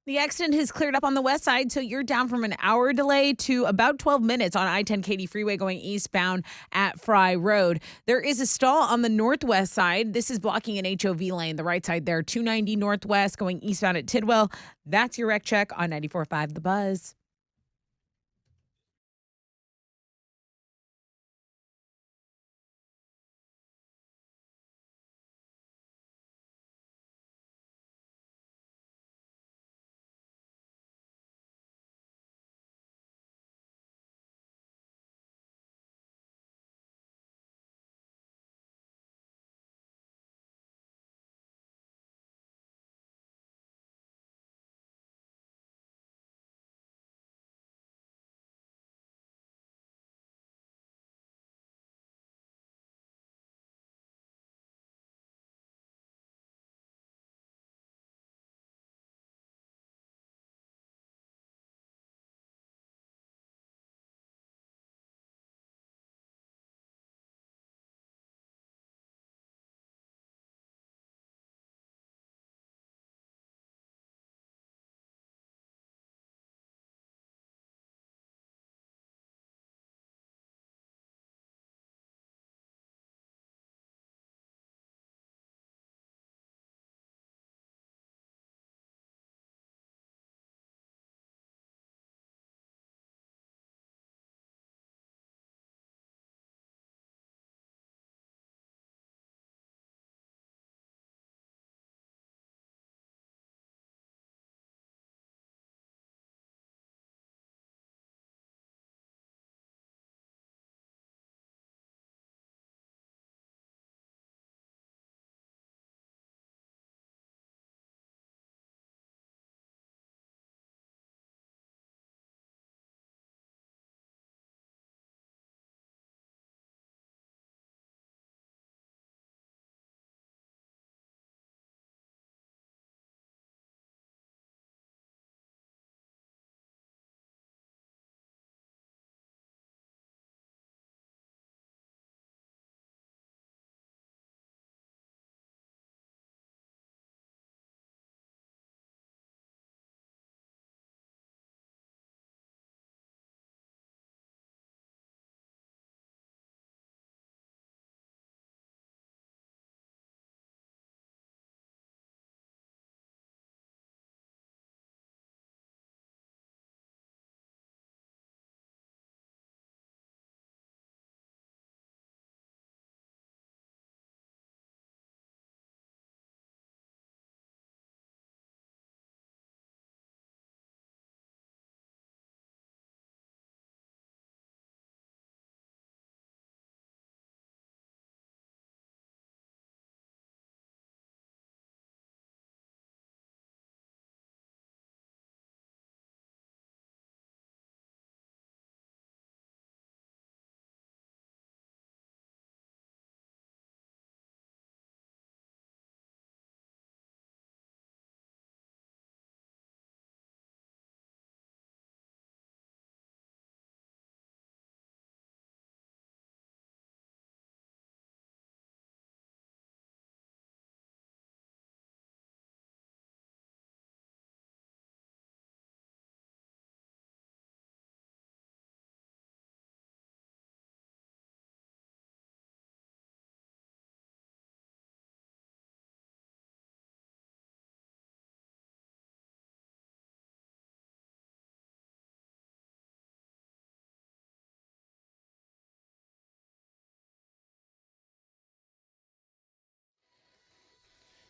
The accident has cleared up on the west side, so you're down from an hour delay to about 12 minutes on I-10 Katy Freeway going eastbound at Fry Road. There is a stall on the northwest side. This is blocking an HOV lane, the right side there, 290 northwest going eastbound at Tidwell. That's your wreck check on 94.5 The Buzz.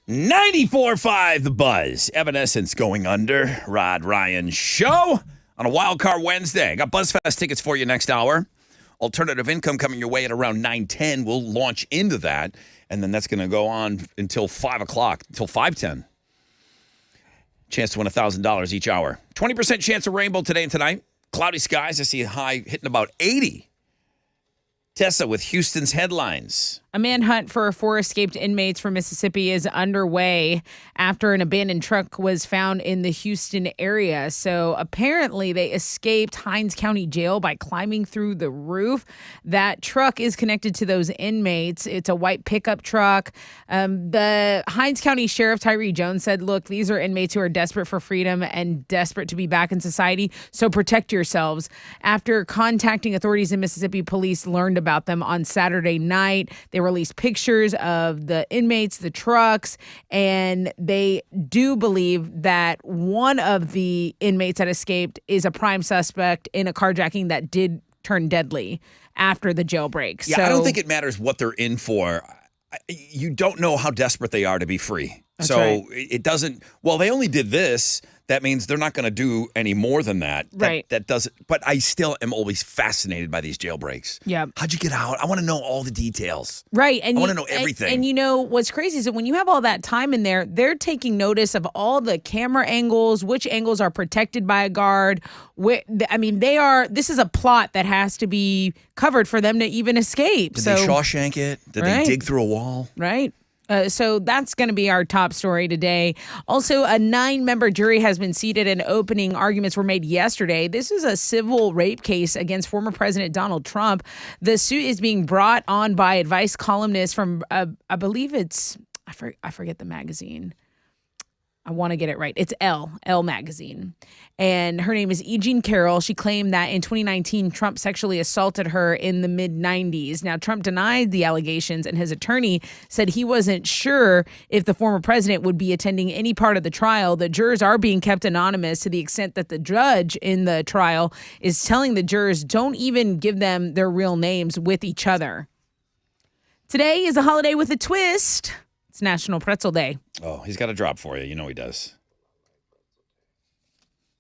.94.5 The Buzz. Evanescence going under. Rod Ryan Show on a Wild Card Wednesday. Got BuzzFest tickets for you next hour. Alternative income coming your way at around 9:10. We'll launch into that, and then that's going to go on until 5 o'clock, until 5:10. Chance to win $1,000 each hour. 20% chance of rainbow today and tonight. Cloudy skies. I see a high hitting about 80 Tessa with Houston's headlines. A manhunt for 4 escaped inmates from Mississippi is underway after an abandoned truck was found in the Houston area. So apparently they escaped Hinds County Jail by climbing through the roof. That truck is connected to those inmates. It's a white pickup truck. The Hinds County Sheriff Tyree Jones said, look, these are inmates who are desperate for freedom and desperate to be back in society. So protect yourselves. After contacting authorities in Mississippi, police learned about them on Saturday night. They released pictures of the inmates, the trucks, and they do believe that one of the inmates that escaped is a prime suspect in a carjacking that did turn deadly after the jailbreak. Yeah, so, I don't think it matters what they're in for. You don't know how desperate they are to be free. That's so right. it doesn't, well, they only did this. That means they're not going to do any more than that. Right. That doesn't, but I still am always fascinated by these jailbreaks. Yeah. How'd you get out? I want to know all the details. Right. And I you- wanna know everything. And you know, what's crazy is that when you have all that time in there, they're taking notice of all the camera angles, which angles are protected by a guard. This is a plot that has to be covered for them to even escape. Did so, they Shawshank it? Did Right. they dig through a wall? Right. So that's going to be our top story today. Also, a 9-member jury has been seated and opening arguments were made yesterday. This is a civil rape case against former President Donald Trump. The suit is being brought on by advice columnists from, I believe it's, I forget the magazine. I want to get it right. It's Elle magazine. And her name is E. Jean Carroll. She claimed that in 2019, Trump sexually assaulted her in the mid-90s. Now, Trump denied the allegations, and his attorney said he wasn't sure if the former president would be attending any part of the trial. The jurors are being kept anonymous to the extent that the judge in the trial is telling the jurors, don't even give them their real names with each other. Today is a holiday with a twist. It's National Pretzel Day. Oh, he's got a drop for you. You know he does.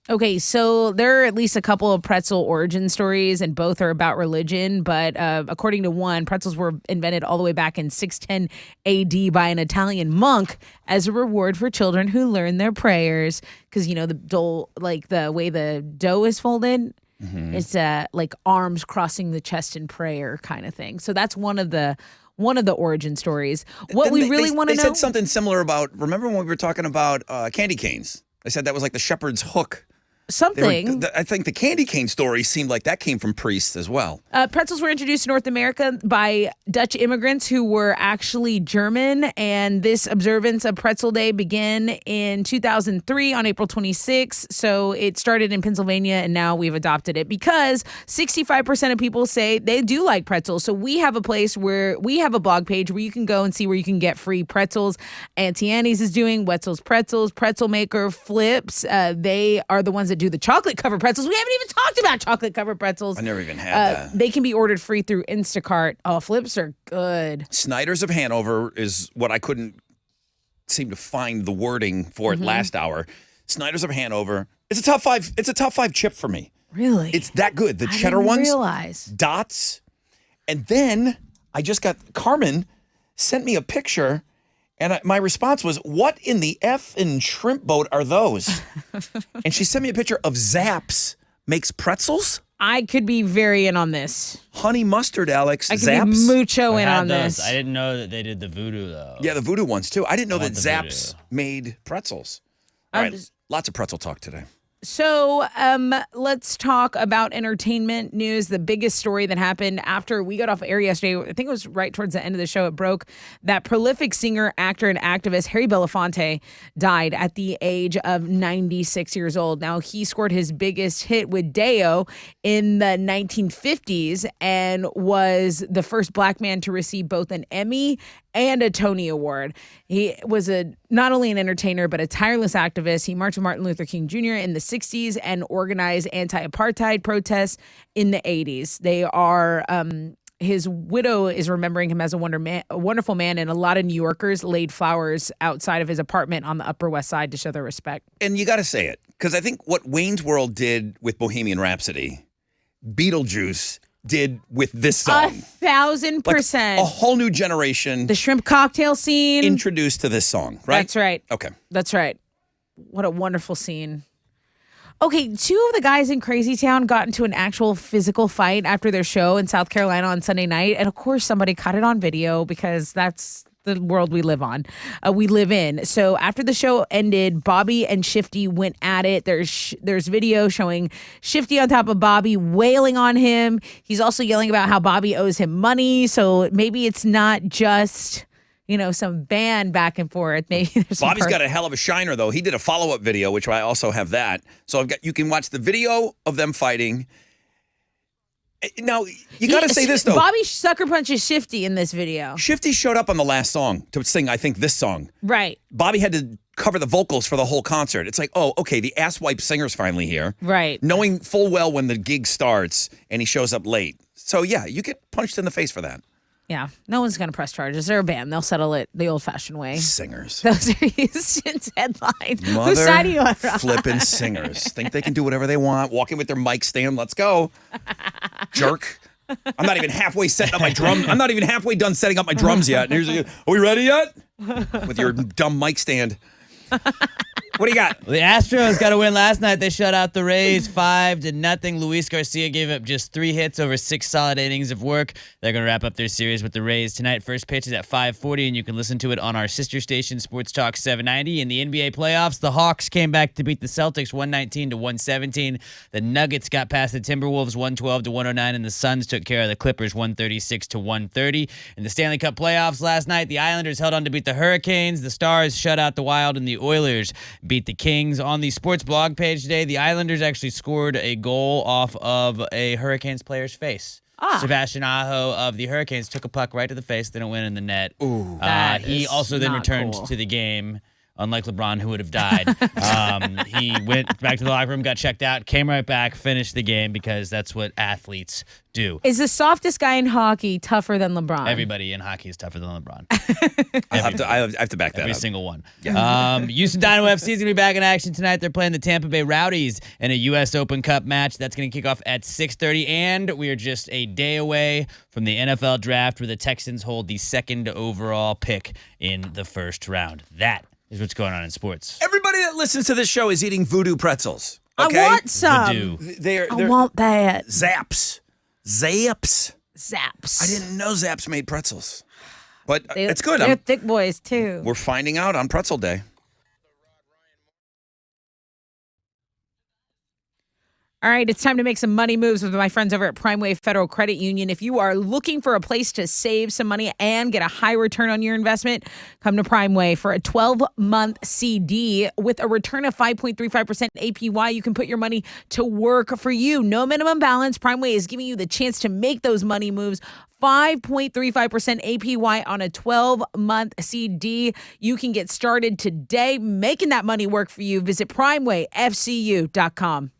Okay, so there are at least a couple of pretzel origin stories, and both are about religion. But according to one, pretzels were invented all the way back in 610 AD by an Italian monk as a reward for children who learn their prayers. Because, you know, the way the dough is folded, it's like arms crossing the chest in prayer kind of thing. So that's one of the origin stories. What Then we really want to know. They said something similar about, remember when we were talking about candy canes? They said that was like the shepherd's hook. Something. I think the candy cane story seemed like that came from priests as well. Pretzels were introduced to North America by Dutch immigrants who were actually German, and this observance of Pretzel Day began in 2003 on April 26. So it started in Pennsylvania, and now we've adopted it because 65% of people say they do like pretzels. So we have a place where we have a blog page where you can go and see where you can get free pretzels. Auntie Annie's is doing Wetzel's Pretzels, Pretzel Maker, Flips. They are the ones that do the chocolate covered pretzels. We haven't even talked about chocolate covered pretzels. I never even had that. They can be ordered free through Instacart. Oh, Flips are good. Snyder's of Hanover is what I couldn't seem to find the wording for it last hour. Snyder's of Hanover. It's a top 5. It's a top 5 chip for me. Really? It's that good. The I cheddar didn't ones, realize. dots, and then I just got Carmen sent me a picture. And my response was, what in the F in shrimp boat are those? And she sent me a picture of Zapp's makes pretzels. I could be very in on this. Honey mustard, Alex. I could Zapp's. be mucho in I had on those. this. I didn't know that they did the voodoo though. Yeah, the voodoo ones too. I didn't know that want the Zapp's voodoo. made pretzels. All right, lots of pretzel talk today. So let's talk about entertainment news. The biggest story that happened after we got off air yesterday, I think it was right towards the end of the show, it broke that prolific singer, actor, and activist Harry Belafonte died at the age of 96 years old. Now, he scored his biggest hit with Deo in the 1950s and was the first black man to receive both an Emmy and a Tony Award. He was not only an entertainer, but a tireless activist. He marched with Martin Luther King Jr. in the 60s and organized anti-apartheid protests in the 80s. They are, his widow is remembering him as a wonderful man, and a lot of New Yorkers laid flowers outside of his apartment on the Upper West Side to show their respect. And you got to say it, because I think what Wayne's World did with Bohemian Rhapsody, Beetlejuice did with this song. 1,000%. A whole new generation The shrimp cocktail scene. introduced to this song, right? That's right. Okay. That's right. What a wonderful scene. Okay, two of the guys in Crazy Town got into an actual physical fight after their show in South Carolina on Sunday night. And of course, somebody caught it on video because that's the world we live on. We live in. So after the show ended, Bobby and Shifty went at it. There's video showing Shifty on top of Bobby, wailing on him. He's also yelling about how Bobby owes him money. So maybe it's not just, some band back and forth. Maybe there's Bobby's got a hell of a shiner, though. He did a follow-up video, which I also have that. So you can watch the video of them fighting. Now, you got to say this, though. Bobby sucker punches Shifty in this video. Shifty showed up on the last song to sing, I think, this song. Right. Bobby had to cover the vocals for the whole concert. It's like, oh, okay, the asswipe singer's finally here. Right. Knowing full well when the gig starts and he shows up late. So, yeah, you get punched in the face for that. Yeah, no one's going to press charges. They're a band. They'll settle it the old-fashioned way. Singers. Those are Houston's headlines. Mother Whose side are you on? flipping singers. Think they can do whatever they want. Walk in with their mic stand. Let's go. Jerk. I'm not even halfway setting up my drum. I'm not even halfway done setting up my drums yet. And are we ready yet? With your dumb mic stand. What do you got? The Astros got a win last night. They shut out the Rays 5-0. Luis Garcia gave up just 3 hits over 6 solid innings of work. They're going to wrap up their series with the Rays tonight. First pitch is at 5:40, and you can listen to it on our sister station, Sports Talk 790. In the NBA playoffs, the Hawks came back to beat the Celtics 119-117. The Nuggets got past the Timberwolves 112-109, and the Suns took care of the Clippers 136-130. In the Stanley Cup playoffs last night, the Islanders held on to beat the Hurricanes. The Stars shut out the Wild, and the Oilers beat the Kings. On the sports blog page today, the Islanders actually scored a goal off of a Hurricanes player's face. Sebastian Aho of the Hurricanes took a puck right to the face, didn't win in the net. Ooh, he also then returned to the game, unlike LeBron, who would have died. He went back to the locker room, got checked out, came right back, finished the game because that's what athletes do. Is the softest guy in hockey tougher than LeBron? Everybody in hockey is tougher than LeBron. I have to back that Every up. single one. Yeah. Houston Dynamo FC is going to be back in action tonight. They're playing the Tampa Bay Rowdies in a U.S. Open Cup match. That's going to kick off at 6:30, and we are just a day away from the NFL draft where the Texans hold the 2nd overall pick in the first round. That is what's going on in sports. Everybody that listens to this show is eating voodoo pretzels. Okay? I want some. Voodoo. I want that. Zaps. Zaps. I didn't know Zaps made pretzels. But it's good. They're thick boys, too. We're finding out on Pretzel Day. All right, it's time to make some money moves with my friends over at Primeway Federal Credit Union. If you are looking for a place to save some money and get a high return on your investment, come to Primeway for a 12-month CD with a return of 5.35% APY. You can put your money to work for you. No minimum balance. Primeway is giving you the chance to make those money moves. 5.35% APY on a 12-month CD. You can get started today making that money work for you. Visit primewayfcu.com.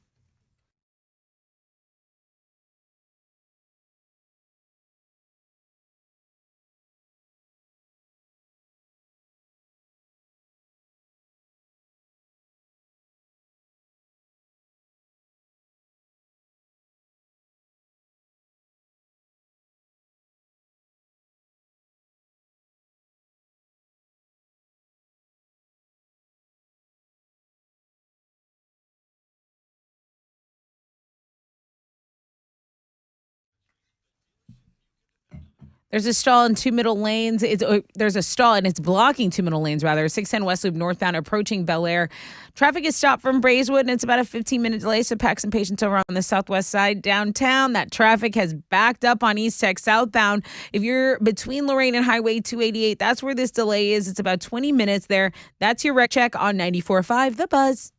There's a stall in 2 middle lanes. There's a stall and it's blocking 2 middle lanes, rather. 610 West Loop northbound approaching Bel Air. Traffic is stopped from Braeswood, and it's about a 15-minute delay, so pack some patience over on the southwest side. Downtown, that traffic has backed up on East Tech southbound. If you're between Lorraine and Highway 288, that's where this delay is. It's about 20 minutes there. That's your wreck check on 94.5 The Buzz.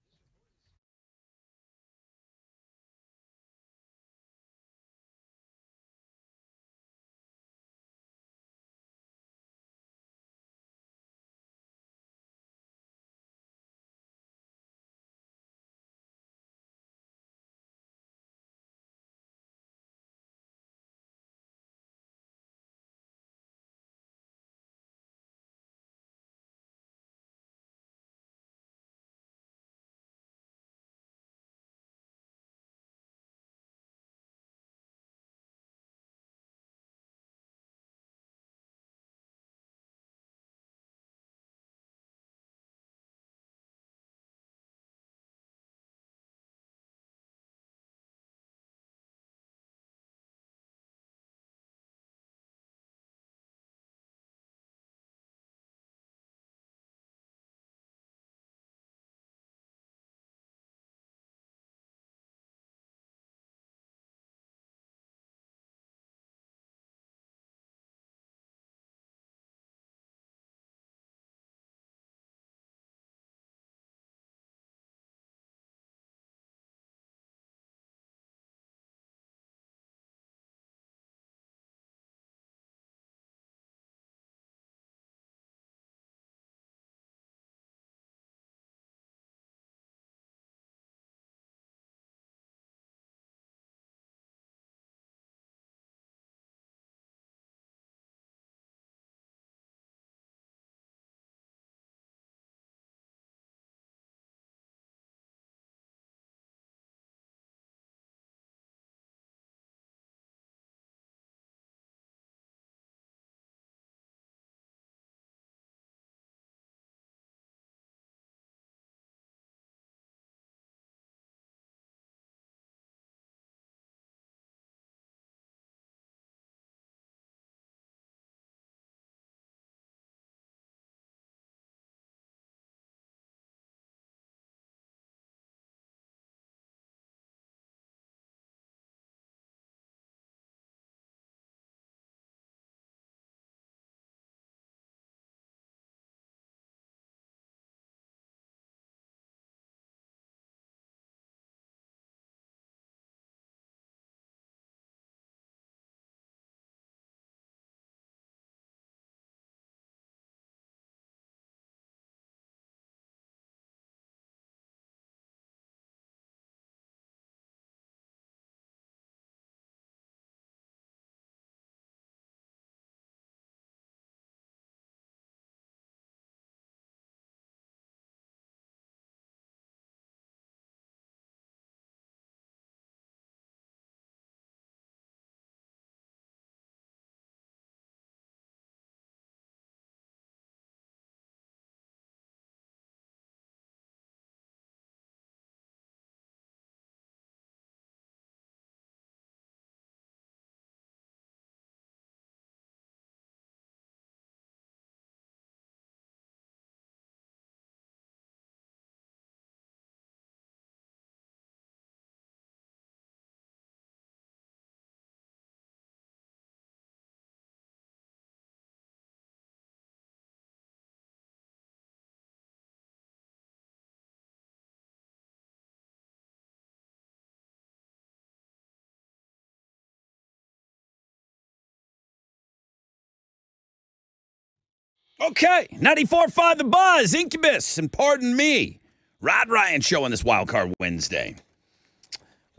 Okay, 94.5 The Buzz, Incubus, and Pardon Me. Rod Ryan Show on this Wild Card Wednesday.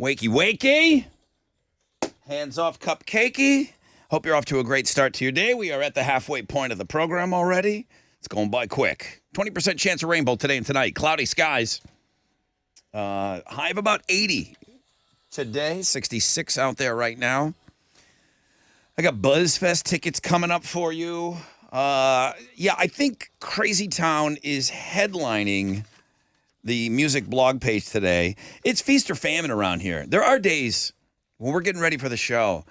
Wakey, wakey. Hands off, cupcakey. Hope you're off to a great start to your day. We are at the halfway point of the program already. It's going by quick. 20% chance of rainbow today and tonight. Cloudy skies. High of about 80 today. 66 out there right now. I got BuzzFest tickets coming up for you. I think Crazy Town is headlining the music blog page today. It's feast or famine around here. There are days when we're getting ready for the show.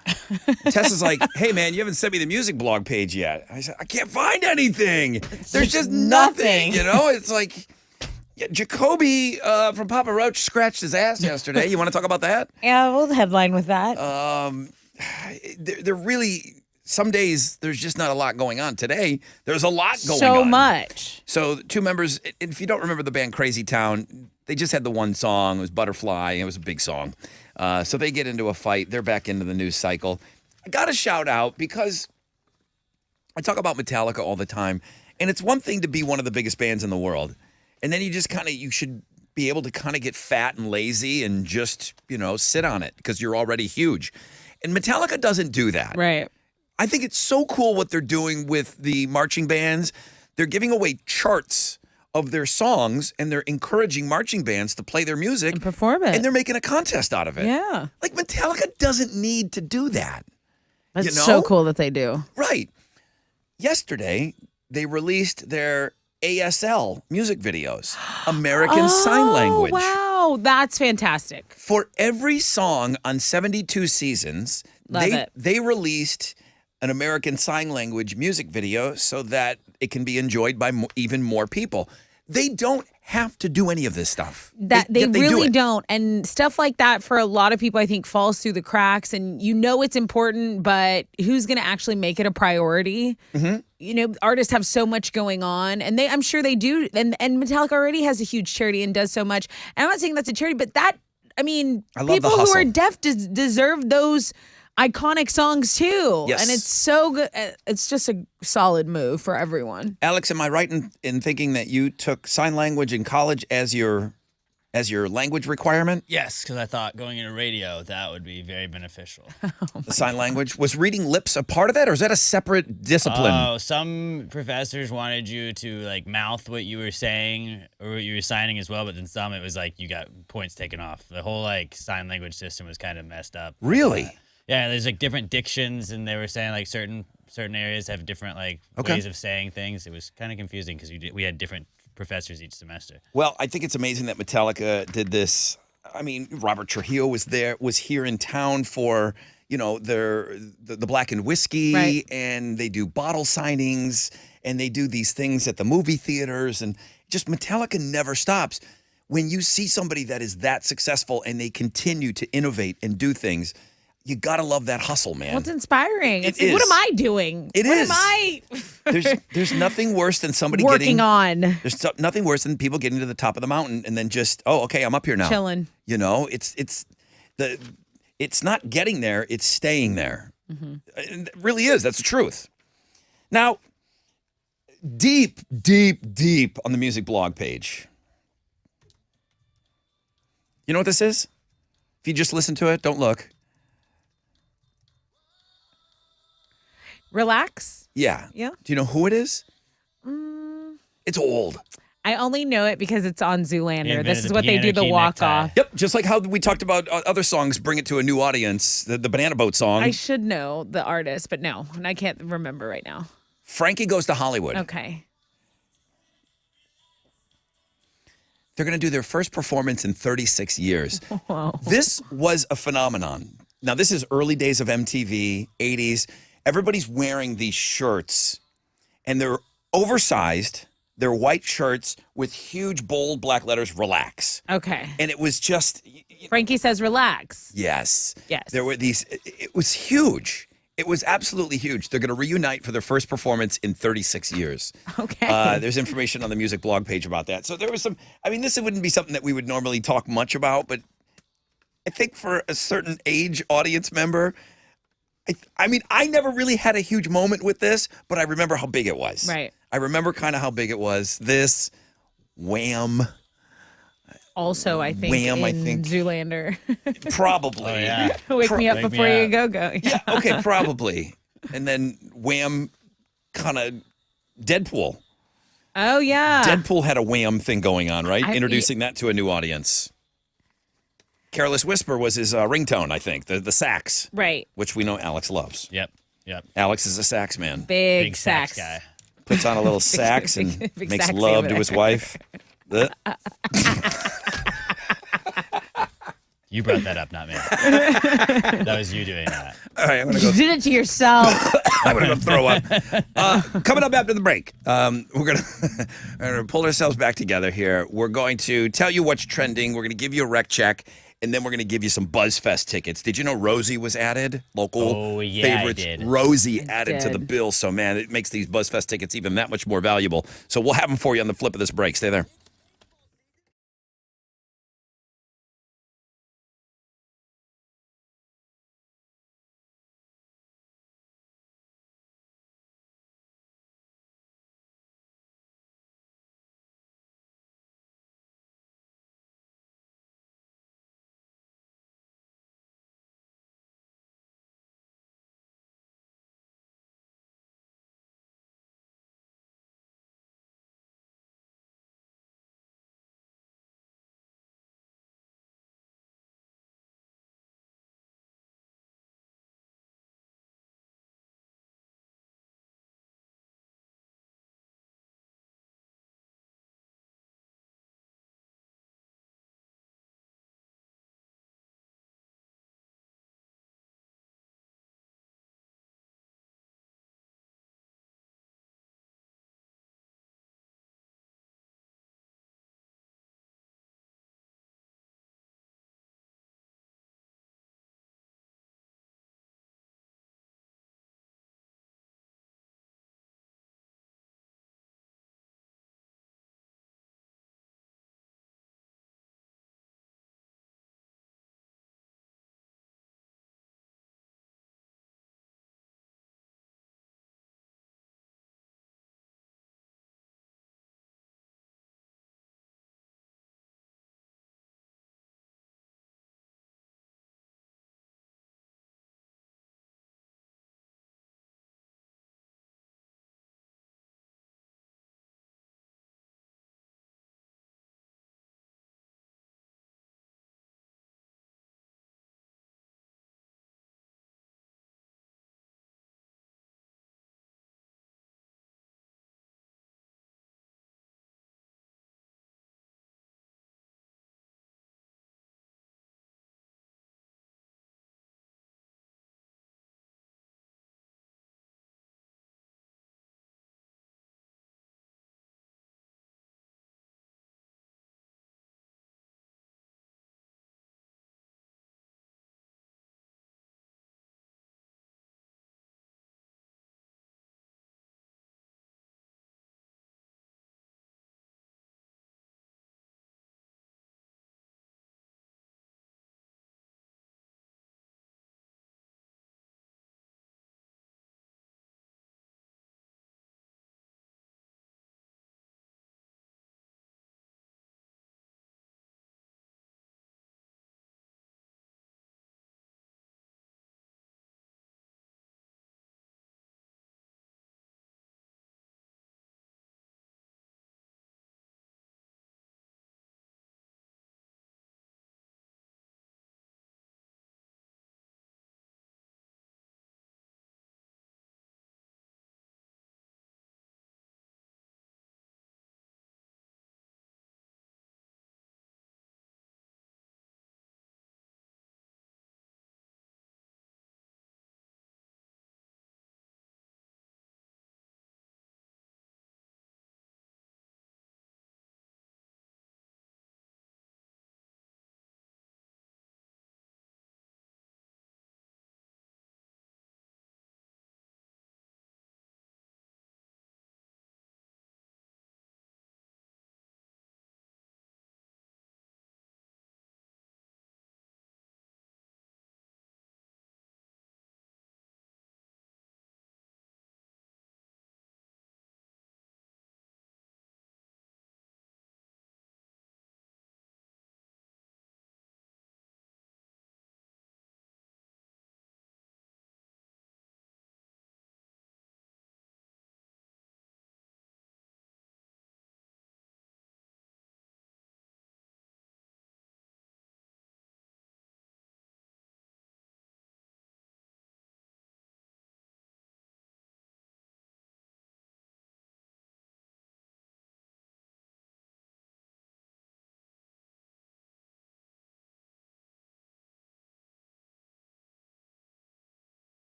Tessa's like, hey, man, you haven't sent me the music blog page yet. I said, I can't find anything. There's just nothing. It's like Jacoby from Papa Roach scratched his ass yesterday. You want to talk about that? Yeah, we'll headline with that. They're really... Some days, there's just not a lot going on. Today, there's a lot going on. So much. So, two members, if you don't remember the band Crazy Town, they just had the one song. It was Butterfly, and it was a big song. So they get into a fight. They're back into the news cycle. I got to shout out because I talk about Metallica all the time, and it's one thing to be one of the biggest bands in the world. And then you should be able to kind of get fat and lazy and just, sit on it because you're already huge. And Metallica doesn't do that. Right. I think it's so cool what they're doing with the marching bands. They're giving away charts of their songs, and they're encouraging marching bands to play their music And perform it. and they're making a contest out of it. Yeah. Like Metallica doesn't need to do that. That's so cool that they do. Right. Yesterday, they released their ASL music videos, American Sign Language. Wow, that's fantastic. For every song on 72 seasons, they released an American Sign Language music video so that it can be enjoyed by even more people. They don't have to do any of this stuff. They do really it. don't. And stuff like that for a lot of people, I think, falls through the cracks. And it's important, but who's going to actually make it a priority? Mm-hmm. Artists have so much going on, and I'm sure they do. And Metallica already has a huge charity and does so much. And I'm not saying that's a charity, but I love people the who hustle. are deaf deserve those iconic songs too. Yes. And it's so good. It's just a solid move for everyone. Alex, am I right in thinking that you took sign language in college as your language requirement? Yes, because I thought going into radio, that would be very beneficial. The sign language. Was reading lips a part of that, or is that a separate discipline? Oh, some professors wanted you to mouth what you were saying or what you were signing as well, but then some it was you got points taken off. The whole sign language system was kind of messed up. Really? Yeah, there's different dictions, and they were saying certain areas have different ways of saying things. It was kind of confusing because we had different professors each semester. Well, I think it's amazing that Metallica did this. I mean, Robert Trujillo was here in town for the Black and Whiskey, right. And they do bottle signings, and they do these things at the movie theaters, and just Metallica never stops. When you see somebody that is that successful and they continue to innovate and do things, you gotta love that hustle, man. Well, it's inspiring. It What is. am I doing? It what is. am I There's nothing worse than somebody working on? There's nothing worse than people getting to the top of the mountain and then just, okay, I'm up here now. Chilling. It's not getting there, it's staying there. Mm-hmm. It really is. That's the truth. Now, deep, deep, deep on the music blog page. You know what this is? If you just listen to it, don't look. Relax. Yeah. Yeah. Do you know who it is? It's old. I only know it because it's on Zoolander. Yeah, This is the what they do, the Piano Key walk Necktie. off. Yep. Just like how we talked about other songs, bring it to a new audience. The Banana Boat song. I should know the artist, but no, and I can't remember right now. Frankie Goes to Hollywood. Okay. They're going to do their first performance in 36 years. Wow. This was a phenomenon. Now, this is early days of MTV, 80s. Everybody's wearing these shirts, and they're oversized. They're white shirts with huge, bold black letters, relax. Okay. And it was just... Frankie says relax. Yes. Yes. There were these... It was huge. It was absolutely huge. They're going to reunite for their first performance in 36 years. Okay. There's information on the music blog page about that. So there was some... I mean, this wouldn't be something that we would normally talk much about, but I think for a certain age audience member... I mean, I never really had a huge moment with this, but I remember how big it was. Right. I remember kind of how big it was. This, Wham, Also, I think Wham, in I think. Zoolander. probably. Oh, yeah. Wake me up Wake me before you up. go. Yeah, okay, probably. And then Wham kind of Deadpool. Oh yeah. Deadpool had a Wham thing going on, right? I- Introducing that to a new audience. Careless Whisper was his ringtone, I think, the sax, Right. which we know Alex loves. Yep. Alex is a sax man. Big sax sax guy. Puts on a little sax and big makes saxy love over to his there. wife. You brought that up, not me. That was you doing that. All right, I'm going to You go. did it to yourself. I'm going to go throw up. Coming up after the break, we're going to pull ourselves back together here. We're going to tell you what's trending. We're going to give you a rec check, and then we're going to give you some BuzzFest tickets. Did you know Rosie was added? Local Oh, yeah, I favorites. did. Rosie added to the did. bill. So, man, it makes these BuzzFest tickets even that much more valuable. So we'll have them for you on the flip of this break. Stay there.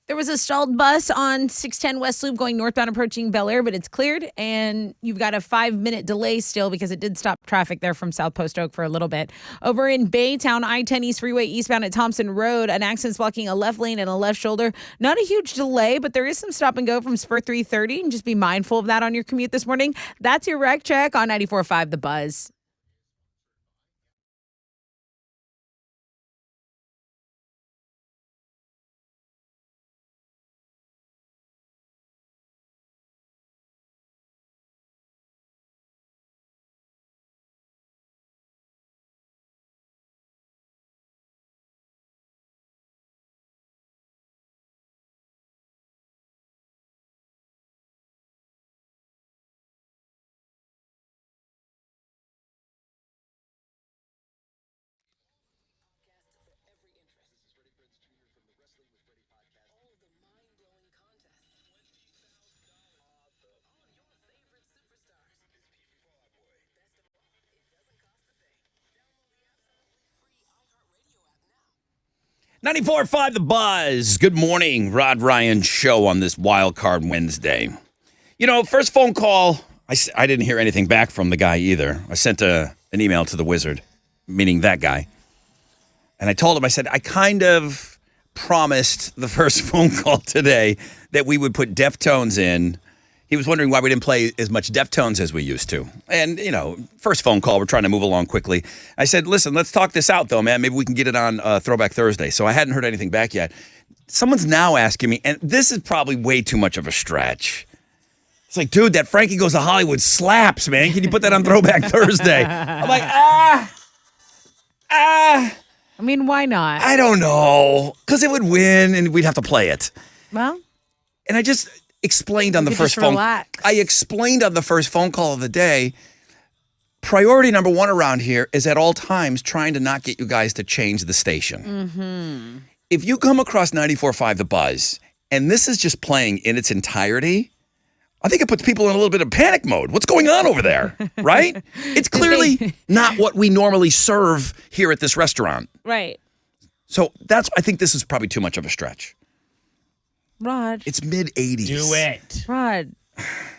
There was a stalled bus on 610 West Loop going northbound approaching Bel Air, but it's cleared, and you've got a 5-minute delay still because it did stop traffic there from South Post Oak for a little bit. Over in Baytown, I-10 East Freeway eastbound at Thompson Road, an accident's blocking a left lane and a left shoulder. Not a huge delay, but there is some stop and go from Spur 330, and just be mindful of that on your commute this morning. That's your wreck check on 94.5 The Buzz. .94.5 The Buzz. Good morning, Rod Ryan Show on this Wild Card Wednesday. You know, first phone call, I didn't hear anything back from the guy either. I sent an email to the wizard, meaning that guy. And I told him, I said, I kind of promised the first phone call today that we would put Deftones in. He was wondering why we didn't play as much Deftones as we used to. And, you know, first phone call, we're trying to move along quickly. I said, listen, let's talk this out, though, man. Maybe we can get it on Throwback Thursday. So I hadn't heard anything back yet. Someone's now asking me, and this is probably way too much of a stretch. It's like, dude, that Frankie Goes to Hollywood slaps, man. Can you put that on Throwback Thursday? I'm like, I mean, why not? I don't know. Because it would win, and we'd have to play it. Well, and I just explained on the first just phone. relax. I explained on the first phone call of the day. Priority number one around here is at all times trying to not get you guys to change the station. Mm-hmm. If you come across 94.5 The Buzz and this is just playing in its entirety, I think it puts people in a little bit of panic mode. What's going on over there, right? It's clearly not what we normally serve here at this restaurant. Right. So I think this is probably too much of a stretch. Rod. It's mid-80s. Do it. Rod.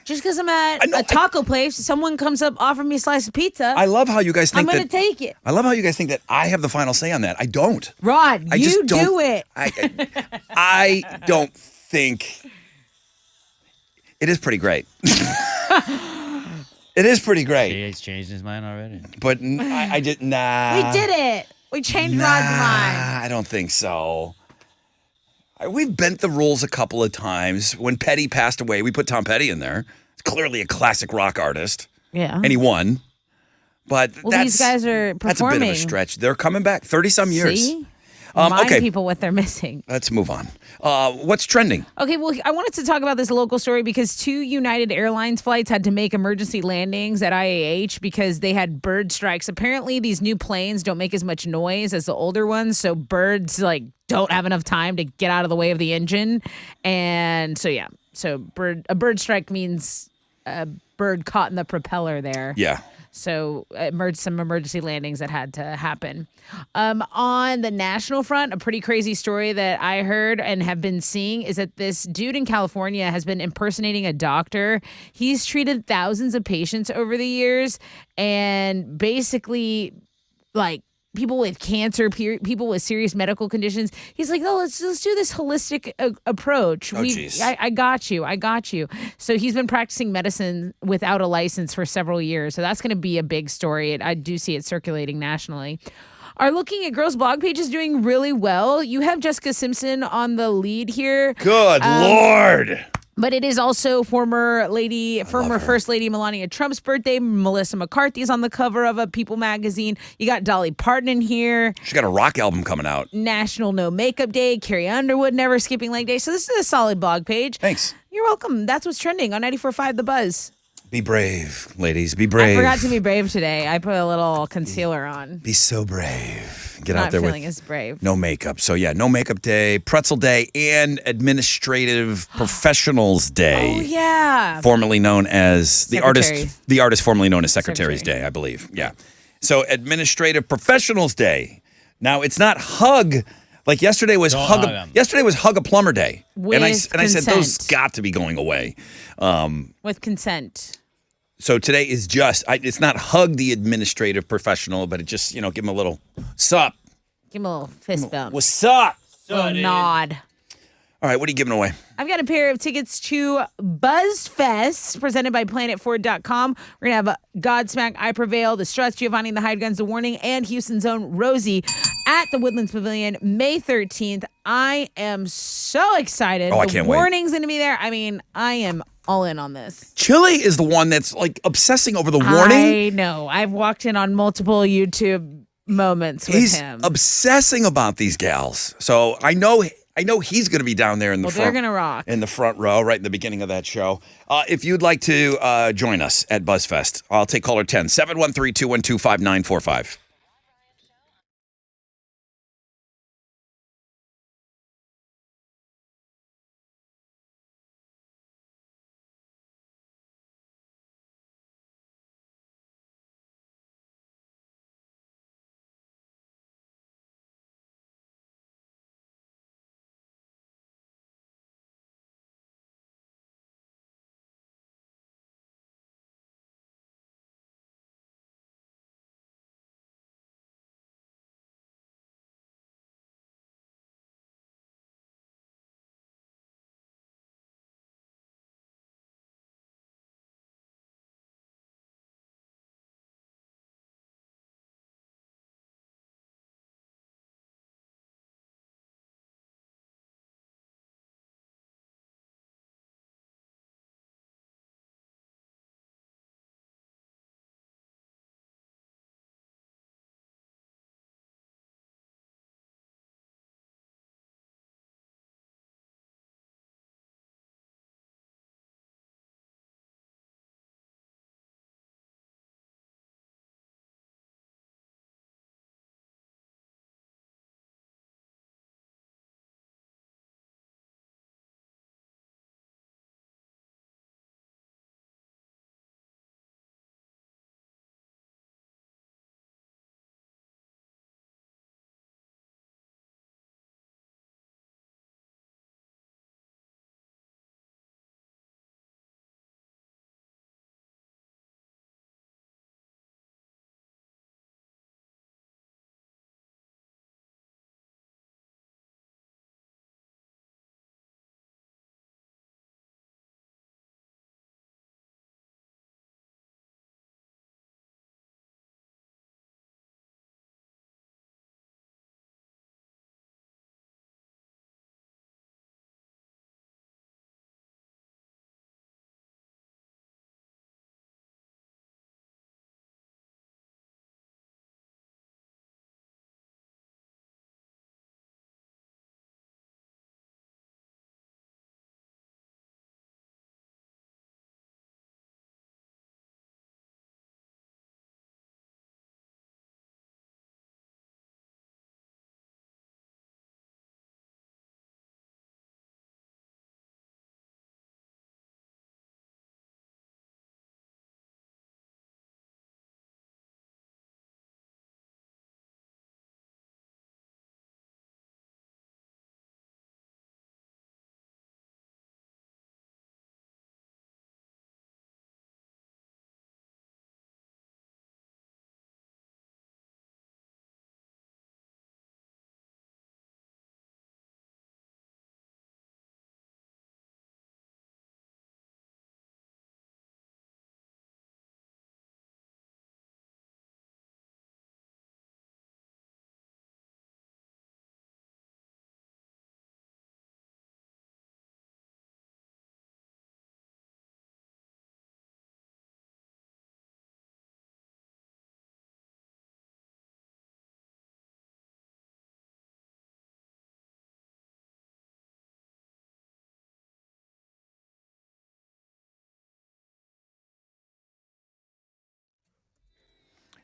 Just because I'm at a taco place, someone comes up, offer me a slice of pizza. I love how you guys think I'm going to take it. I love how you guys think that I have the final say on that. I don't. Rod, you do it. I don't think. It is pretty great. It is pretty great. He's changed his mind already. But I did nah. We did it. We changed Rod's mind. I don't think so. We've bent the rules a couple of times. When Petty passed away, we put Tom Petty in there. It's clearly a classic rock artist. Yeah. And he won. But these guys are performing. That's a bit of a stretch. They're coming back 30-some years. See? Remind okay. people what they're missing. Let's move on. What's trending? Okay, well, I wanted to talk about this local story because 2 United Airlines flights had to make emergency landings at IAH because they had bird strikes. Apparently, these new planes don't make as much noise as the older ones, so birds don't have enough time to get out of the way of the engine. And so, yeah. So a bird strike means a bird caught in the propeller there. Yeah. So some emergency landings that had to happen. On the national front, a pretty crazy story that I heard and have been seeing is that this dude in California has been impersonating a doctor. He's treated thousands of patients over the years and basically people with cancer, people with serious medical conditions. He's like, let's do this holistic approach. Oh, jeez. I got you. So he's been practicing medicine without a license for several years. So that's going to be a big story. I do see it circulating nationally. Are Looking at Girls blog page is doing really well. You have Jessica Simpson on the lead here. Good Lord. But it is also former First Lady Melania Trump's birthday. Melissa McCarthy is on the cover of a People magazine. You got Dolly Parton in here. She's got a rock album coming out. National No Makeup Day. Carrie Underwood, Never Skipping Leg Day. So this is a solid blog page. Thanks. You're welcome. That's what's trending on 94.5 The Buzz. Be brave, ladies. Be brave. I forgot to be brave today. I put a little concealer on. Be so brave. Get Not out there feeling with as brave. no makeup. So yeah, no makeup day, pretzel day, and administrative professionals day. Oh yeah. Formerly known as the Secretary. artist formerly known as Secretary's Secretary. Day, I believe. Yeah. So administrative professionals day. Now it's not hug Like yesterday was Don't hug hug a, 'em. yesterday was Hug a Plumber Day, and I With said those consent. got to be going away. With consent. So today is just it's not hug the administrative professional, but it just give him a little sup. Give him a little fist bump. What's up? little nod. All right, what are you giving away? I've got a pair of tickets to BuzzFest presented by PlanetFord.com. We're going to have Godsmack, I Prevail, The Struts, Giovanni and the Hired Guns, The Warning, and Houston's own Rosie at the Woodlands Pavilion May 13th. I am so excited. Oh, I can't wait. The Warning's going to be there. I mean, I am all in on this. Chili is the one that's like obsessing over the Warning. I know. I've walked in on multiple YouTube moments with He's him. obsessing about these gals. So I know he's going to be down there in the Well, front. they're gonna rock. In the front row, right in the beginning of that show. If you'd like to join us at BuzzFest, I'll take caller 10, 713-212-5945.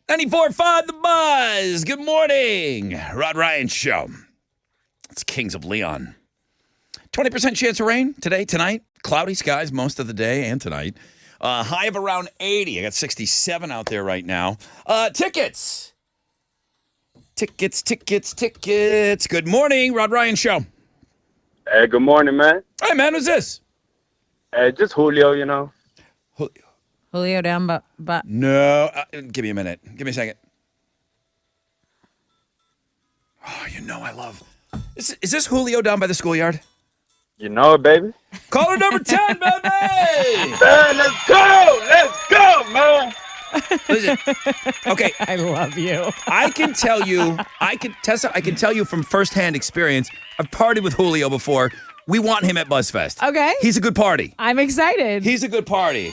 $94.5 The Buzz. Good morning. Rod Ryan Show. It's Kings of Leon. 20% chance of rain today, tonight. Cloudy skies most of the day and tonight. High of around 80. I got 67 out there right now. Tickets. Tickets. Good morning, Rod Ryan Show. Hey, good morning, man. Hey, man, who's this? Hey, just Julio, you know. Julio down, but No, give me a minute. Give me a second. Oh, I love. Is this Julio down by the schoolyard? You know it, baby. Caller number 10, baby! Man, let's go, man. Listen, okay, I love you. I can tell you, Tessa, I can tell you from firsthand experience, I've partied with Julio before. We want him at BuzzFest. Okay. He's a good party. I'm excited. He's a good party.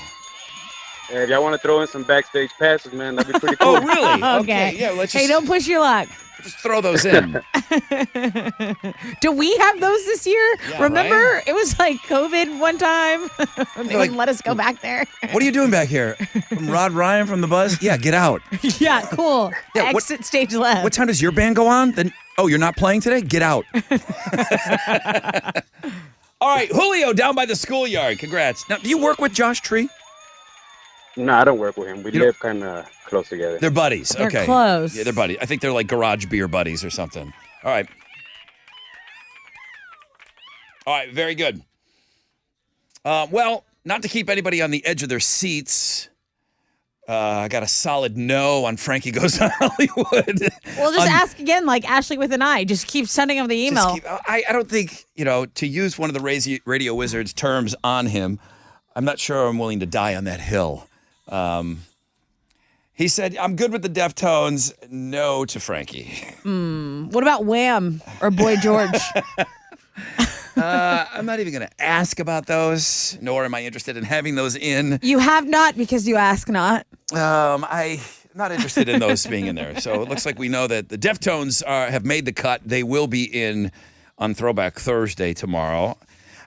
Hey, if y'all want to throw in some backstage passes, man, that'd be pretty cool. Oh, really? Okay. Yeah, let's Hey, just, don't push your luck. just throw those in. Do we have those this year? Yeah, Remember, right? It was like COVID one time. They like- wouldn't let us go back there. What are you doing back here? From Rod Ryan from the Buzz? Yeah, get out. Yeah, cool. Yeah, Exit stage left. What time does your band go on? Then you're not playing today? Get out. All right, Julio down by the schoolyard. Congrats. Now, do you work with Josh Tree? No, I don't work with him. We You live kind of close together. They're buddies. They're Okay. close. Yeah, they're buddies. I think they're like garage beer buddies or something. All right. All right, very good. Well, not to keep anybody on the edge of their seats, I got a solid no on Frankie Goes to Hollywood. We'll just ask again, like Ashley with an I. Just keep sending him the email. I don't think, to use one of the Radio Wizard's terms on him, I'm not sure I'm willing to die on that hill. He said, I'm good with the Deftones. No to Frankie. What about Wham or Boy George? I'm not even going to ask about those, nor am I interested in having those in. You have not because you ask not. I'm not interested in those being in there. So it looks like we know that the Deftones have made the cut. They will be in on Throwback Thursday tomorrow.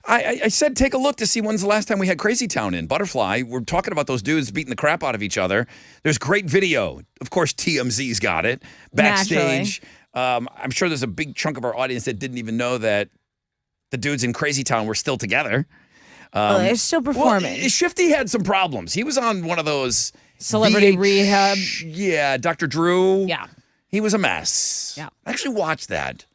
I said take a look to see when's the last time we had Crazy Town in. Butterfly, we're talking about those dudes beating the crap out of each other. There's great video. Of course, TMZ's got it. Backstage. I'm sure there's a big chunk of our audience that didn't even know that the dudes in Crazy Town were still together. They're still performing. Well, Shifty had some problems. He was on one of those Celebrity Rehab. Yeah, Dr. Drew. Yeah. He was a mess. Yeah. I actually watched that.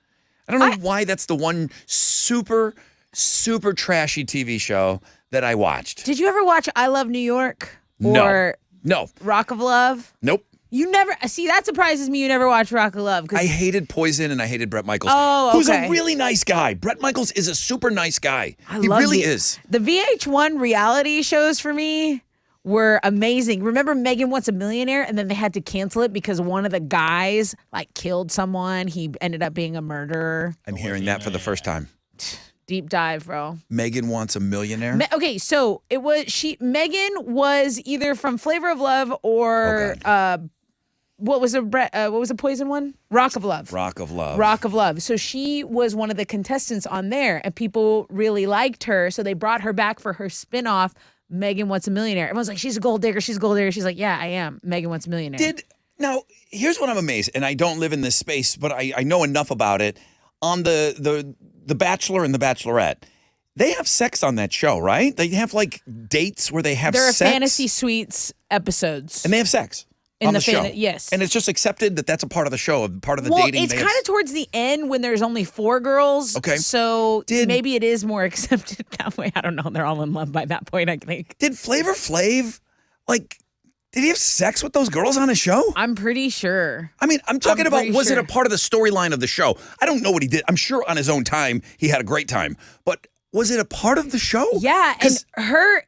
I don't know why that's the one super trashy TV show that I watched. Did you ever watch I Love New York? No. Or No. Rock of Love? Nope. You never see that surprises me. You never watched Rock of Love. I hated Poison and I hated Bret Michaels. Oh, Who's okay. a really nice guy. Bret Michaels is a super nice guy. I He love really the- is. The VH1 reality shows for me were amazing. Remember Megan Wants a Millionaire? And then they had to cancel it because one of the guys killed someone. He ended up being a murderer. I'm hearing that for the first time. Deep dive, bro. Megan Wants a Millionaire. Okay, so Megan was either from Flavor of Love or what was a Poison one? Rock of Love. Rock of Love. Rock of Love. So she was one of the contestants on there, and people really liked her. So they brought her back for her spinoff, Megan Wants a Millionaire. Everyone's like, she's a gold digger. She's a gold digger. She's like, yeah, I am. Megan Wants a Millionaire. Now, here's what I'm amazed, and I don't live in this space, but I know enough about it. On the Bachelor and the Bachelorette, they have sex on that show, right? They have dates where they have There are sex. fantasy suites episodes. And they have sex In on the the show. yes. And it's just accepted that that's a part of the show, part of the Well, dating. it's They kind have- of towards the end when there's only 4 girls. Okay. So maybe it is more accepted that way. I don't know. They're all in love by that point, I think. Did Flavor Flav, did he have sex with those girls on his show? I'm pretty sure. I mean, I'm talking about, pretty was it sure. a part of the storyline of the show? I don't know what he did. I'm sure on his own time, he had a great time. But was it a part of the show? Yeah, and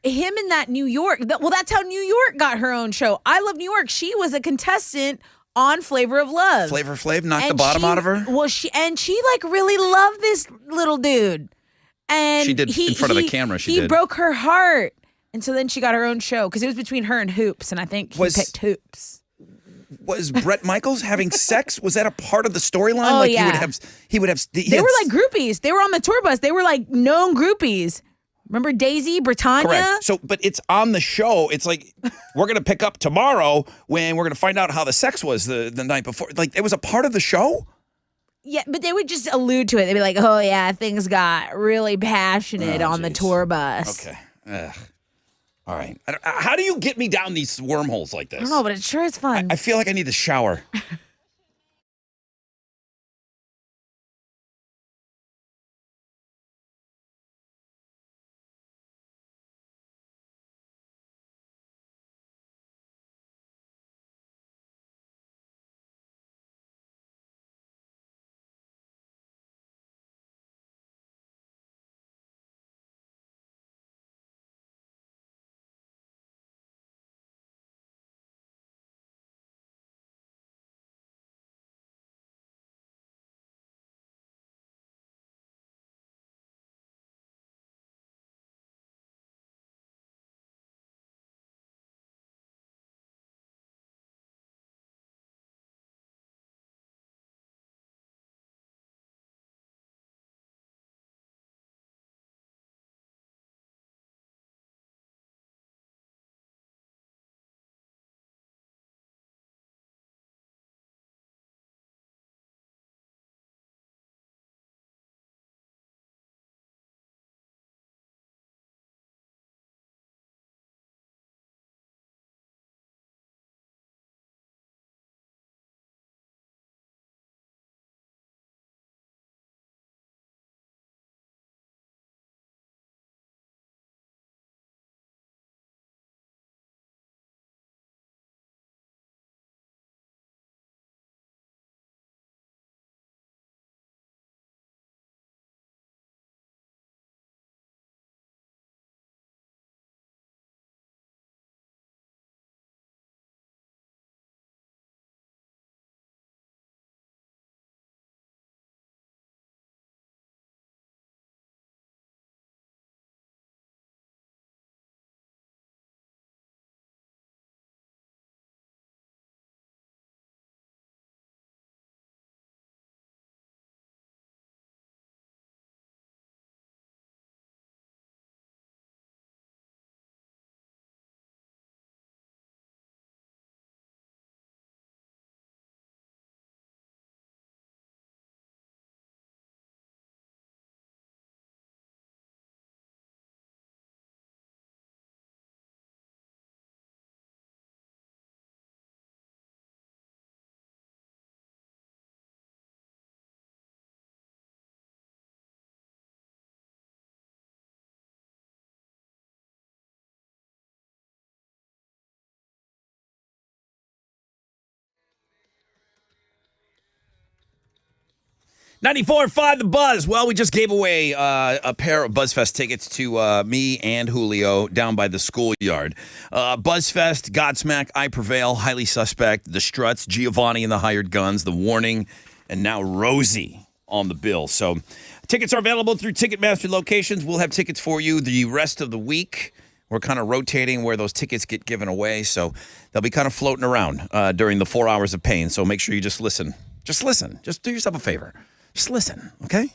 him in that New York. That's how New York got her own show. I Love New York. She was a contestant on Flavor of Love. Flavor Flav knocked the And bottom she- out of her? Well, she really loved this little dude. And She did in front of the camera, she he did. broke her heart. And so then she got her own show because it was between her and Hoops, and I think he picked Hoops. Was Bret Michaels having sex? Was that a part of the storyline? Oh, He would have. He They were like groupies. They were on the tour bus. They were like known groupies. Remember Daisy, Britannia? Correct. So, but it's on the show. It's like we're gonna pick up tomorrow when we're gonna find out how the sex was the night before. Like it was a part of the show. Yeah, but they would just allude to it. They'd be like, "Oh yeah, things got really passionate on the tour bus." Okay. Ugh. All right. How do you get me down these wormholes like this? I don't know, but it sure is fun. I feel like I need to shower. 94.5 The Buzz. Well, we just gave away a pair of BuzzFest tickets to me and Julio down by the schoolyard. BuzzFest, Godsmack, I Prevail, Highly Suspect, The Struts, Giovanni and the Hired Guns, The Warning, and now Rosie on the bill. So tickets are available through Ticketmaster locations. We'll have tickets for you the rest of the week. We're kind of rotating where those tickets get given away, so they'll be kind of floating around during the 4 hours of pain. So make sure you just listen. Just listen. Just do yourself a favor. Just listen, okay?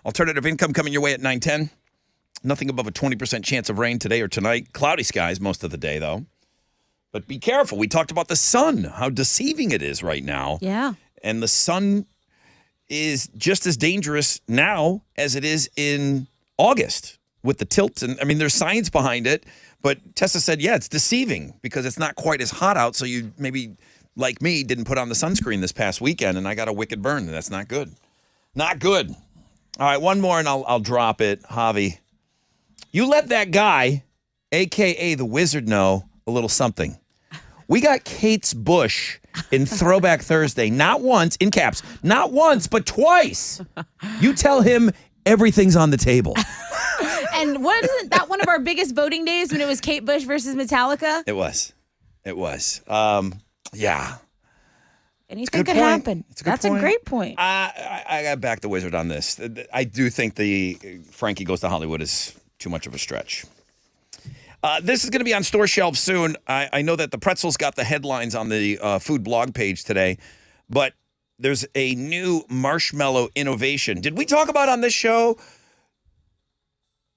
Alternative income coming your way at 9:10. Nothing above a 20% chance of rain today or tonight. Cloudy skies most of the day, though. But be careful. We talked about the sun, how deceiving it is right now. Yeah. And the sun is just as dangerous now as it is in August with the tilt. And I mean, there's science behind it. But Tessa said, yeah, it's deceiving because it's not quite as hot out. So you maybe, like me, didn't put on the sunscreen this past weekend, and I got a wicked burn. That's not good. Not good. All right, one more, and I'll drop it. Javi, you let that guy, a.k.a. the Wizard, know a little something. We got Kate's Bush in Throwback Thursday. Not once, in caps, not once, but twice. You tell him everything's on the table. And wasn't that one of our biggest voting days when it was Kate Bush versus Metallica? It was. Yeah. Anything could happen. That's point. a great point. I got to back the Wizard on this. I do think the Frankie Goes to Hollywood is too much of a stretch. This is going to be on store shelves soon. I know that the pretzels got the headlines on the food blog page today, but there's a new marshmallow innovation. Did we talk about on this show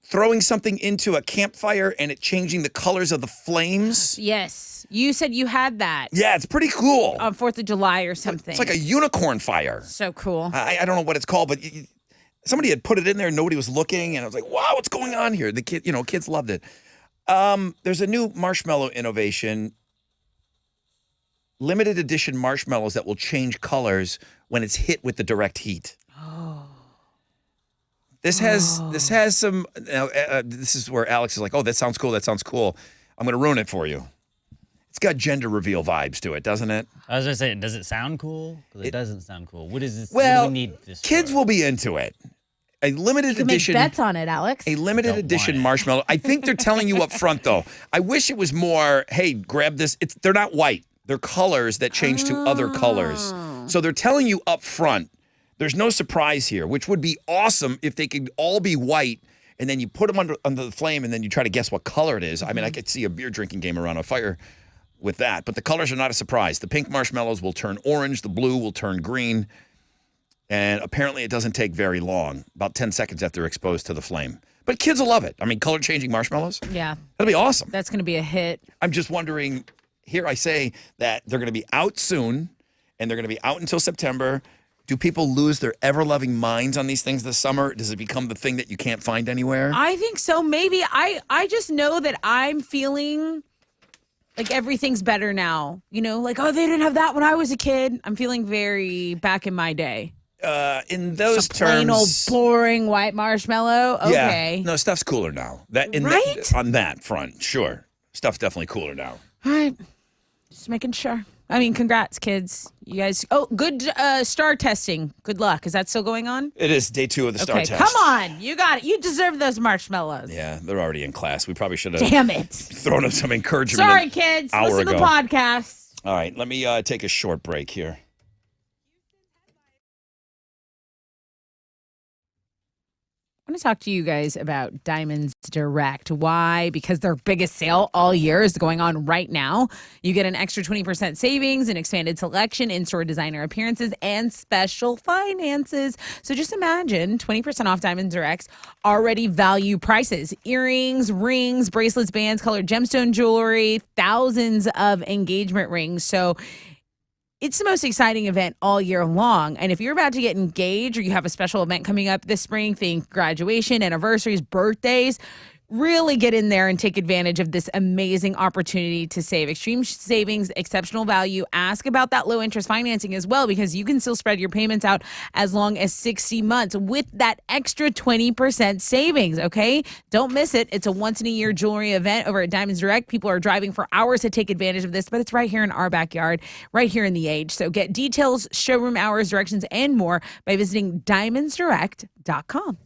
throwing something into a campfire and it changing the colors of the flames? Yes. You said you had that. Yeah, it's pretty cool. On 4th of July or something. It's like a unicorn fire. So cool. I don't know what it's called, but somebody had put it in there and nobody was looking, and I was like, wow, what's going on here? The kids loved it. There's a new marshmallow innovation. Limited edition marshmallows that will change colors when it's hit with the direct heat. This has some. This is where Alex is like, "Oh, that sounds cool. That sounds cool." I'm going to ruin it for you. It's got gender reveal vibes to it, doesn't it? I was going to say, does it sound cool? Because it doesn't sound cool. What is this? Well, what do we need this kids for? will be into it. A limited You can edition. make bets on it, Alex. A limited Don't edition want it. marshmallow. I think they're telling you up front, though. I wish it was more, hey, grab this. They're not white. They're colors that change to other colors. So they're telling you up front. There's no surprise here, which would be awesome if they could all be white, and then you put them under the flame, and then you try to guess what color it is. I mean, I could see a beer drinking game around a fire with that. But the colors are not a surprise. The pink marshmallows will turn orange. The blue will turn green. And apparently it doesn't take very long, about 10 seconds after exposed to the flame. But kids will love it. I mean, color-changing marshmallows? Yeah. That'll be awesome. That's going to be a hit. I'm just wondering, here I say that they're going to be out soon, and they're going to be out until September. Do people lose their ever-loving minds on these things this summer? Does it become the thing that you can't find anywhere? I think so. Maybe. I just know that I'm feeling like everything's better now. You know, like, oh, they didn't have that when I was a kid. I'm feeling very back in my day. In those Just plain old terms, boring white marshmallow. Okay. yeah, no, stuff's cooler now. Right? On that front, sure, stuff's definitely cooler now. All right. Just making sure. I mean, congrats, kids. You guys. Oh, good star testing. Good luck. Is that still going on? It is day 2 of the star Okay, test. come on. You got it. You deserve those marshmallows. Yeah, they're already in class. We probably should have Damn it. thrown them some encouragement. Sorry, kids. Hour Listen to ago. the podcast. All right, let me take a short break here. I want to talk to you guys about Diamonds Direct. Why? Because their biggest sale all year is going on right now. You get an extra 20% savings, an expanded selection, in-store designer appearances, and special finances. So just imagine 20% off Diamonds Direct's already value prices. Earrings, rings, bracelets, bands, colored gemstone jewelry, thousands of engagement rings. So it's the most exciting event all year long. And if you're about to get engaged or you have a special event coming up this spring, think graduation, anniversaries, birthdays, really get in there and take advantage of this amazing opportunity to save. Extreme savings, exceptional value. Ask about that low interest financing as well, because you can still spread your payments out as long as 60 months with that extra 20% savings, okay? Don't miss it. It's a once in a year jewelry event over at Diamonds Direct. People are driving for hours to take advantage of this, but it's right here in our backyard, right here in the Age. So get details, showroom hours, directions, and more by visiting diamondsdirect.com.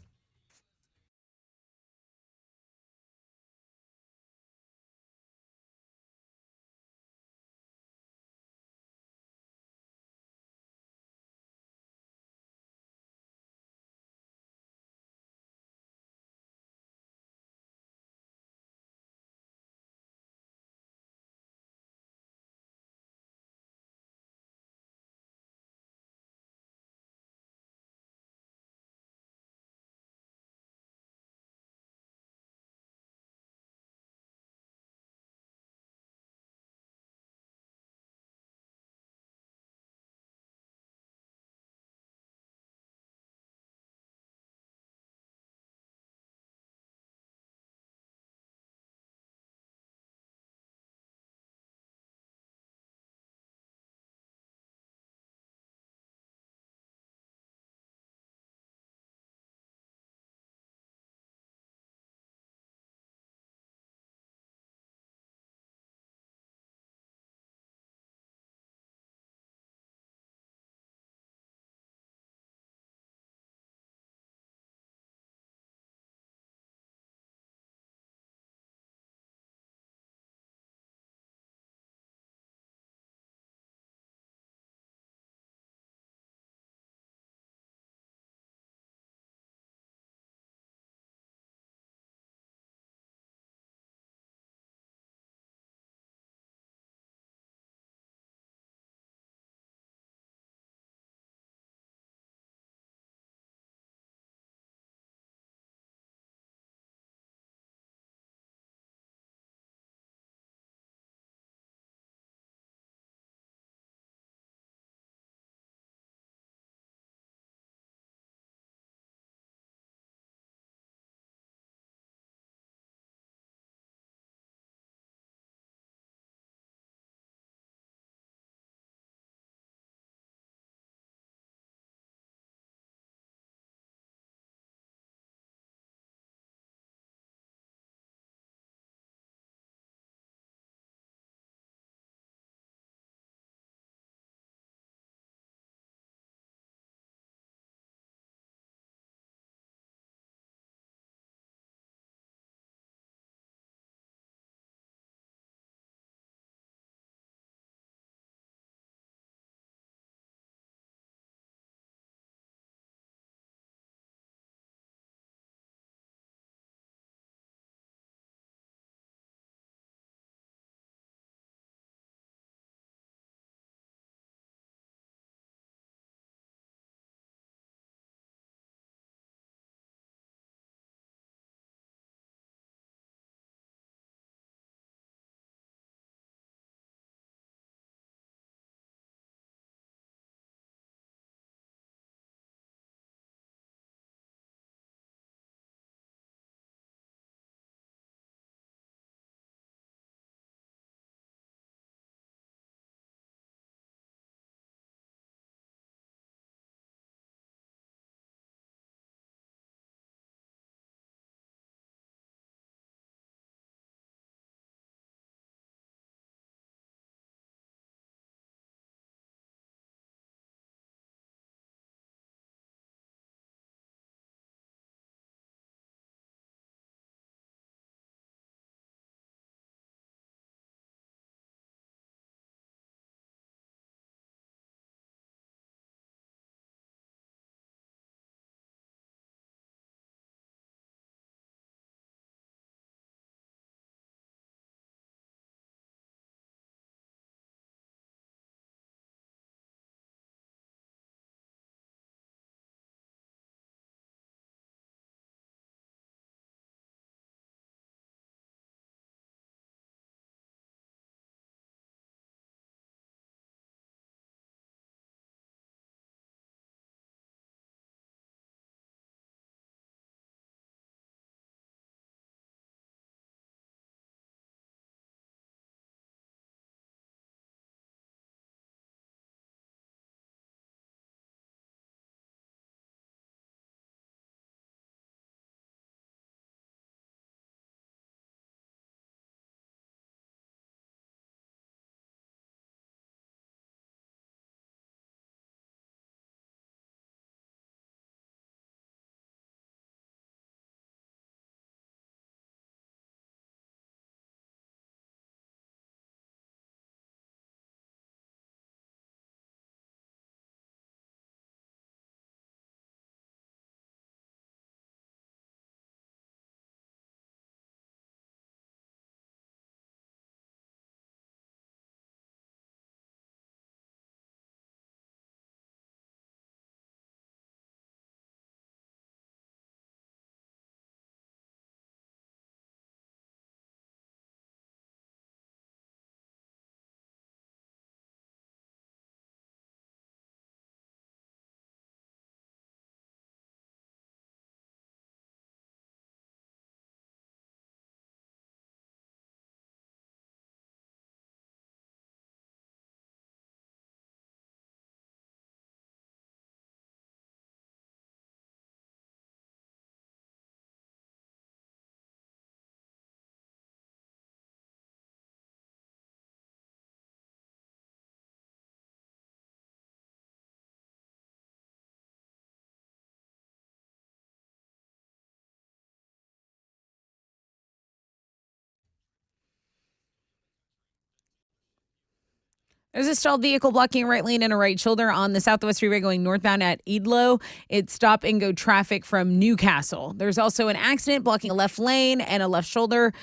There's a stalled vehicle blocking a right lane and a right shoulder on the Southwest Freeway going northbound at Edlow. It's stop and go traffic from Newcastle. There's also an accident blocking a left lane and a left shoulder.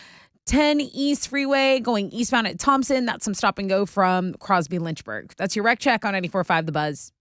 10 East Freeway going eastbound at Thompson. That's some stop and go from Crosby Lynchburg. That's your wreck check on 94.5 The Buzz.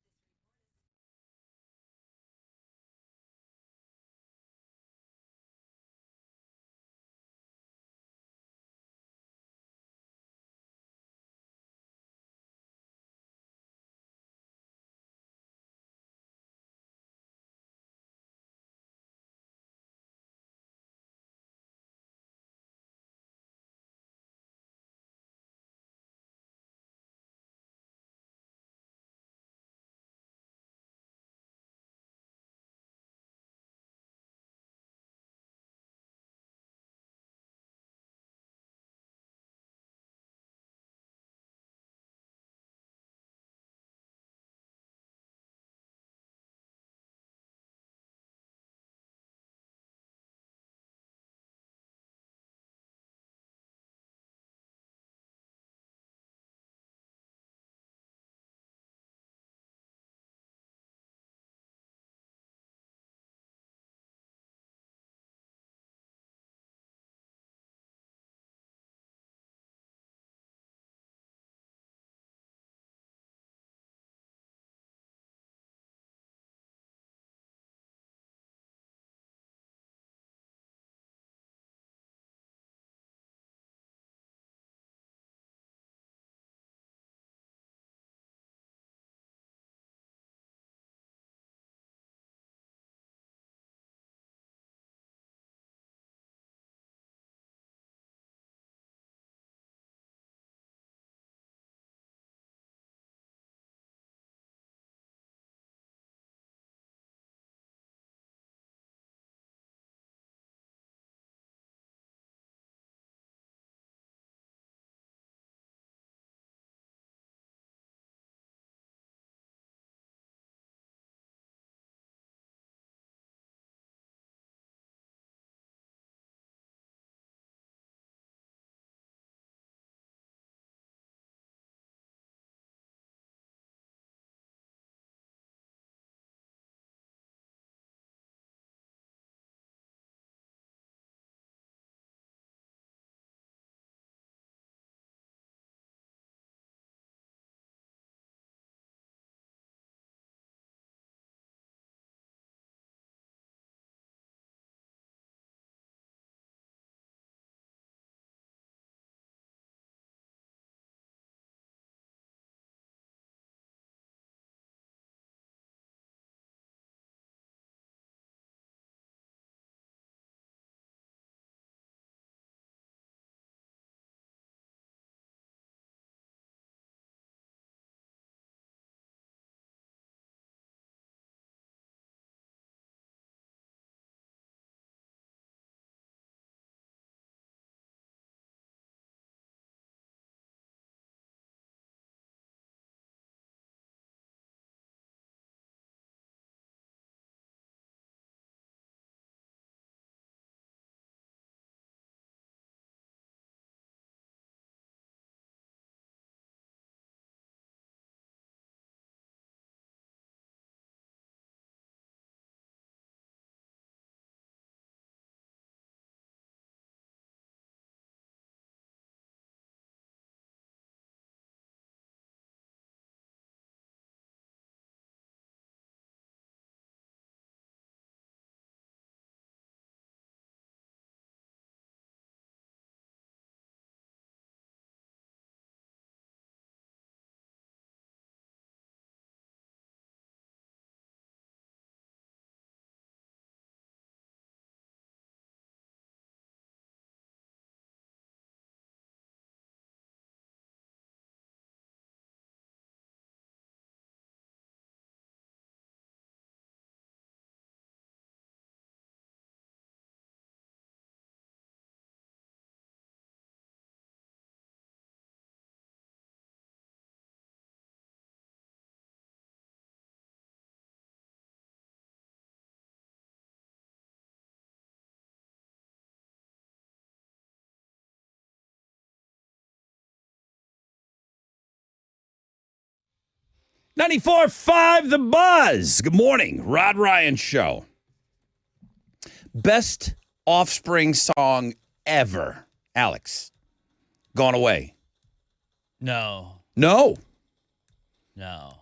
94.5 The Buzz. Good morning. Rod Ryan Show. Best Offspring song ever. Alex. Gone Away. No. No. No.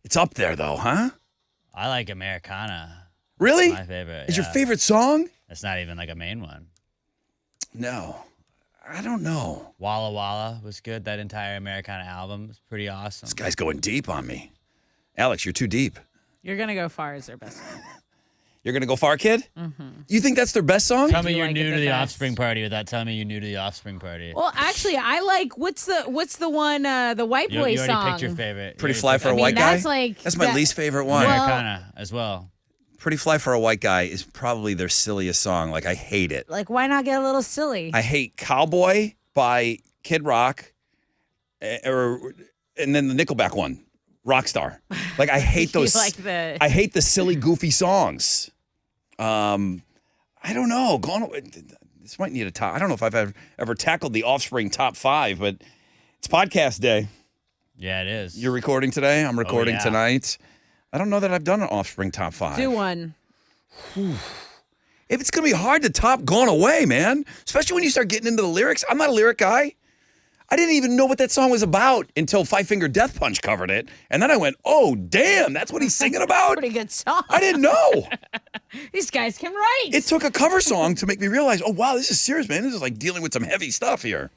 It's up there, though, huh? I like Americana. Really? My favorite. Is your yeah. favorite song? That's not even like a main one. No. I don't know. Walla Walla was good. That entire Americana album was pretty awesome. This guy's going deep on me. Alex, you're too deep. You're gonna go far as their best song. You're going to go far, kid? Mm-hmm. You think that's their best song? Tell me you you're like new it to the the best? Offspring party without telling me you're new to the Offspring party. Well, actually, I like what's the one the white you boy already song. picked your favorite. Pretty You Fly already for a picked- White Guy? that's like That's my least favorite one. Well- Americana as well. Pretty Fly for a White Guy is probably their silliest song. Like, I hate it. Like, why not get a little silly? I hate Cowboy by Kid Rock, and then the Nickelback one, Rockstar. Like, I hate You those. like the- I hate the silly, goofy songs. I don't know. This might need a top. I don't know if I've ever tackled the Offspring top 5, but it's podcast day. Yeah, it is. You're recording today. I'm recording yeah. tonight. I don't know that I've done an Offspring top 5. Do one. It's going to be hard to top Gone Away, man. Especially when you start getting into the lyrics. I'm not a lyric guy. I didn't even know what that song was about until Five Finger Death Punch covered it. And then I went, oh, damn, that's what he's singing about? Pretty good song. I didn't know. These guys can write. It took a cover song to make me realize, oh, wow, this is serious, man. This is like dealing with some heavy stuff here.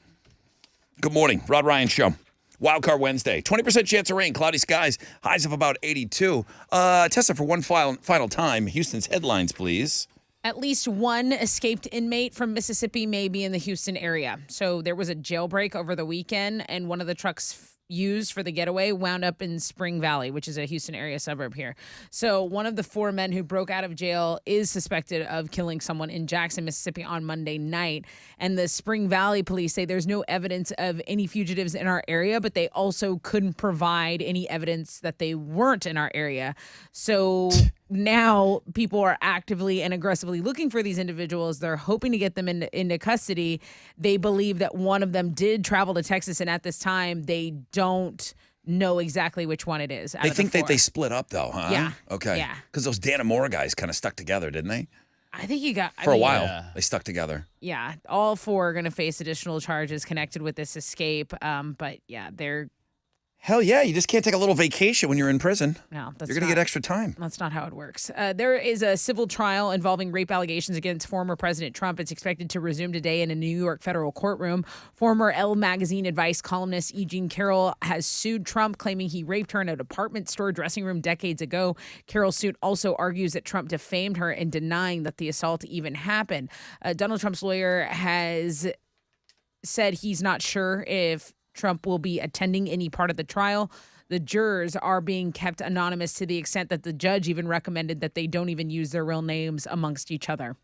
Good morning. Rod Ryan Show. Wildcard Wednesday. 20% chance of rain, cloudy skies, highs of about 82. Tessa, for one final time, Houston's headlines, please. At least one escaped inmate from Mississippi may be in the Houston area. So there was a jailbreak over the weekend, and one of the trucks used for the getaway wound up in Spring Valley, which is a Houston area suburb here. So one of the 4 men who broke out of jail is suspected of killing someone in Jackson, Mississippi on Monday night. And the Spring Valley police say there's no evidence of any fugitives in our area, but they also couldn't provide any evidence that they weren't in our area. So now people are actively and aggressively looking for these individuals. They're hoping to get them into custody. They believe that one of them did travel to Texas, and at this time, they don't know exactly which one it is. They think that they split up, though, huh? Yeah. Okay. Yeah. Because those Dannemora guys kind of stuck together, didn't they? I think you got For a while, yeah. they stuck together. Yeah, all 4 are going to face additional charges connected with this escape. But yeah, they're Hell yeah, you just can't take a little vacation when you're in prison. no. That's You're going to get extra time. That's not how it works. There is a civil trial involving rape allegations against former President Trump. It's expected to resume today in a New York federal courtroom. Former Elle magazine advice columnist E. Jean Carroll has sued Trump, claiming he raped her in a department store dressing room decades ago. Carroll's suit also argues that Trump defamed her in denying that the assault even happened. Donald Trump's lawyer has said he's not sure if Trump will be attending any part of the trial. The jurors are being kept anonymous to the extent that the judge even recommended that they don't even use their real names amongst each other.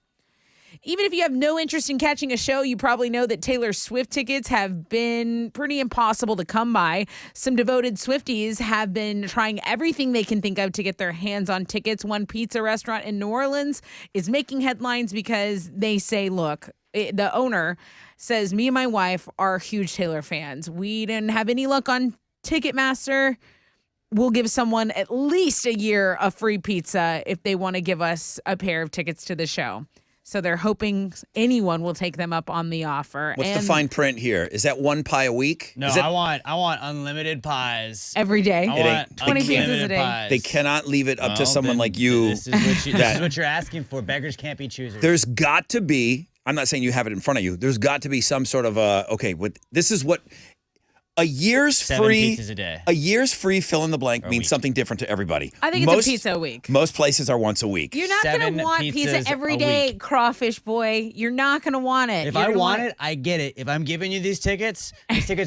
Even if you have no interest in catching a show, you probably know that Taylor Swift tickets have been pretty impossible to come by. Some devoted Swifties have been trying everything they can think of to get their hands on tickets. One pizza restaurant in New Orleans is making headlines because they say, look, the owner says, me and my wife are huge Taylor fans. We didn't have any luck on Ticketmaster. We'll give someone at least a year of free pizza if they want to give us a pair of tickets to the show. So they're hoping anyone will take them up on the offer. What's the fine print here? Is that 1 pie a week? No, Is that, I want unlimited pies. every day? I want 20 pizzas a unlimited day. pies. They cannot leave it up to Well, someone then like you. This is what you. This that- is what you're asking for. Beggars can't be choosers. There's got to be, I'm not saying you have it in front of you, there's got to be some sort of this is what a year's 7 free pizzas a day. A year's free fill in the blank Or a means week. something different to everybody. I think it's a pizza a week. Most places are once a week. You're not going 7 to want pizza pizzas every a day, week. crawfish boy. You're not going to want it. If You're I gonna want it, I get it. If I'm giving you these tickets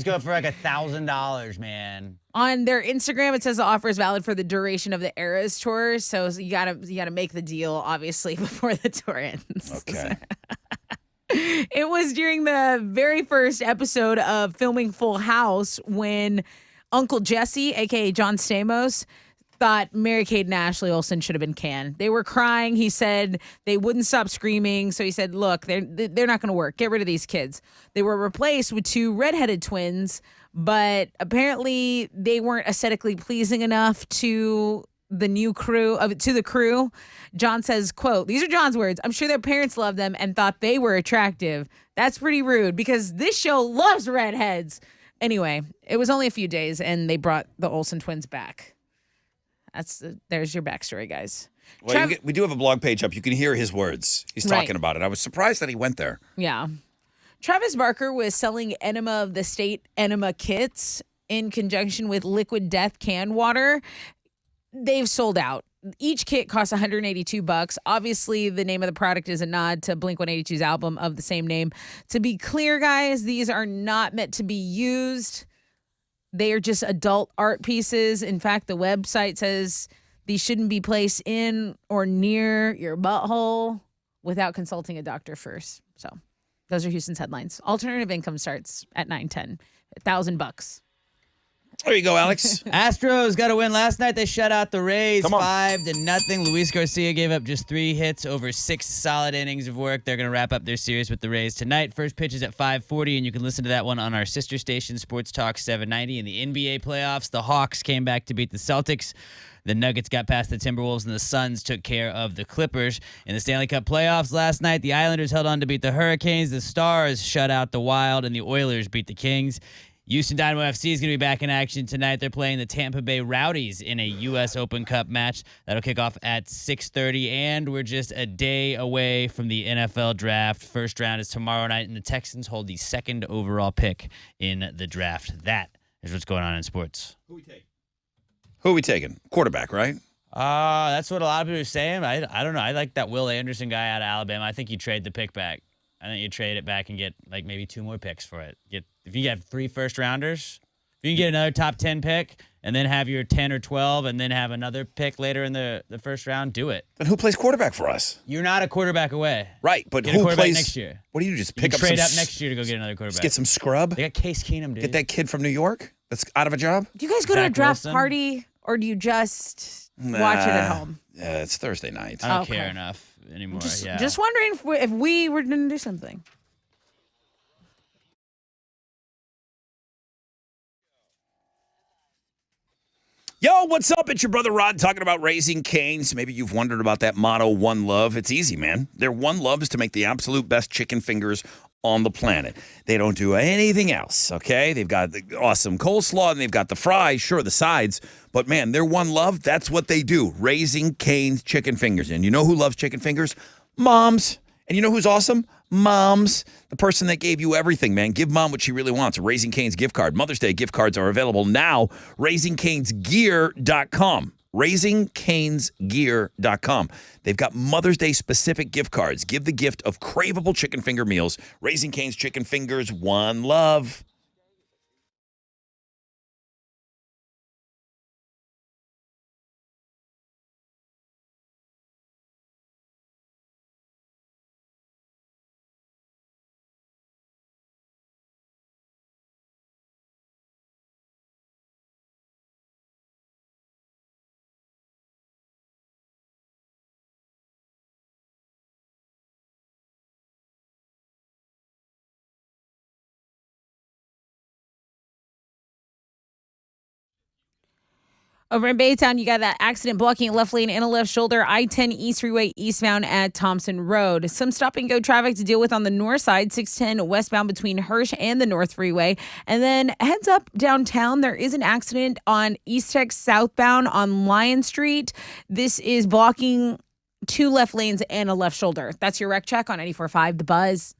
go for like $1,000, man. On their Instagram, it says the offer is valid for the duration of the Eras tour. So you gotta make the deal, obviously, before the tour ends. Okay. It was during the very first episode of filming Full House when Uncle Jesse, a.k.a. John Stamos, thought Mary-Kate and Ashley Olsen should have been canned. They were crying. He said they wouldn't stop screaming. So he said, look, they're not going to work. Get rid of these kids. They were replaced with 2 redheaded twins, but apparently they weren't aesthetically pleasing enough to the new crew, to the crew. John says, quote, these are John's words. I'm sure their parents loved them and thought they were attractive. That's pretty rude because this show loves redheads. Anyway, it was only a few days and they brought the Olsen twins back. There's your backstory, guys. Well, we do have a blog page up. You can hear his words. He's talking about it. I was surprised that he went there. Yeah. Travis Barker was selling Enema of the State enema kits in conjunction with Liquid Death canned water. They've sold out. Each kit costs $182. Obviously, the name of the product is a nod to Blink-182's album of the same name. To be clear, guys, these are not meant to be used. They are just adult art pieces. In fact, the website says these shouldn't be placed in or near your butthole without consulting a doctor first. So those are Houston's headlines. Alternative income starts at $910. $1,000. There you go, Alex. Astros got a win last night. They shut out the Rays Come on. 5-0. Luis Garcia gave up just 3 hits over 6 solid innings of work. They're going to wrap up their series with the Rays tonight. First pitch is at 5:40, and you can listen to that one on our sister station, Sports Talk 790. In the NBA playoffs, the Hawks came back to beat the Celtics. The Nuggets got past the Timberwolves, and the Suns took care of the Clippers. In the Stanley Cup playoffs last night, the Islanders held on to beat the Hurricanes. The Stars shut out the Wild, and the Oilers beat the Kings. Houston Dynamo FC is going to be back in action tonight. They're playing the Tampa Bay Rowdies in a U.S. Open Cup match. That'll kick off at 6:30, and we're just a day away from the NFL draft. First round is tomorrow night, and the Texans hold the 2nd overall pick in the draft. That is what's going on in sports. Who are we taking? Quarterback, right? That's what a lot of people are saying. I don't know. I like that Will Anderson guy out of Alabama. I think you trade the pick back. I think you trade it back and get like maybe 2 more picks for it. If you get 3 first-rounders, if you can get another top 10 pick and then have your 10 or 12 and then have another pick later in the first round, do it. Then who plays quarterback for us? You're not a quarterback away. Right, but Get who a quarterback plays next year? What do you do? Just You pick can up trade some up next year to go get another quarterback. Just get some scrub? They got Case Keenum, dude. Get that kid from New York that's out of a job? Do you guys go to a Zach draft Wilson? party or do you just watch it at home? Yeah, it's Thursday night. I don't Okay. care enough anymore. Just wondering if we were going to do something. Yo, what's up? It's your brother Rod talking about Raising Cane's. Maybe you've wondered about that motto, One Love. It's easy, man. Their one love is to make the absolute best chicken fingers on the planet. They don't do anything else, okay? They've got the awesome coleslaw and they've got the fries, sure, the sides. But, man, their one love, that's what they do. Raising Cane's chicken fingers. And you know who loves chicken fingers? Moms. And you know who's awesome? Moms. The person that gave you everything, man. Give mom what she really wants. A Raising Cane's gift card. Mother's Day gift cards are available now. RaisingCanesGear.com. RaisingCanesGear.com. They've got Mother's Day specific gift cards. Give the gift of craveable chicken finger meals. Raising Cane's chicken fingers. One love. Over in Baytown, you got that accident blocking a left lane and a left shoulder. I-10 East Freeway eastbound at Thompson Road. Some stop-and-go traffic to deal with on the north side, 610 westbound between Hirsch and the North Freeway. And then heads up downtown, there is an accident on East Tech southbound on Lion Street. This is blocking 2 left lanes and a left shoulder. That's your wreck check on 94.5 The Buzz.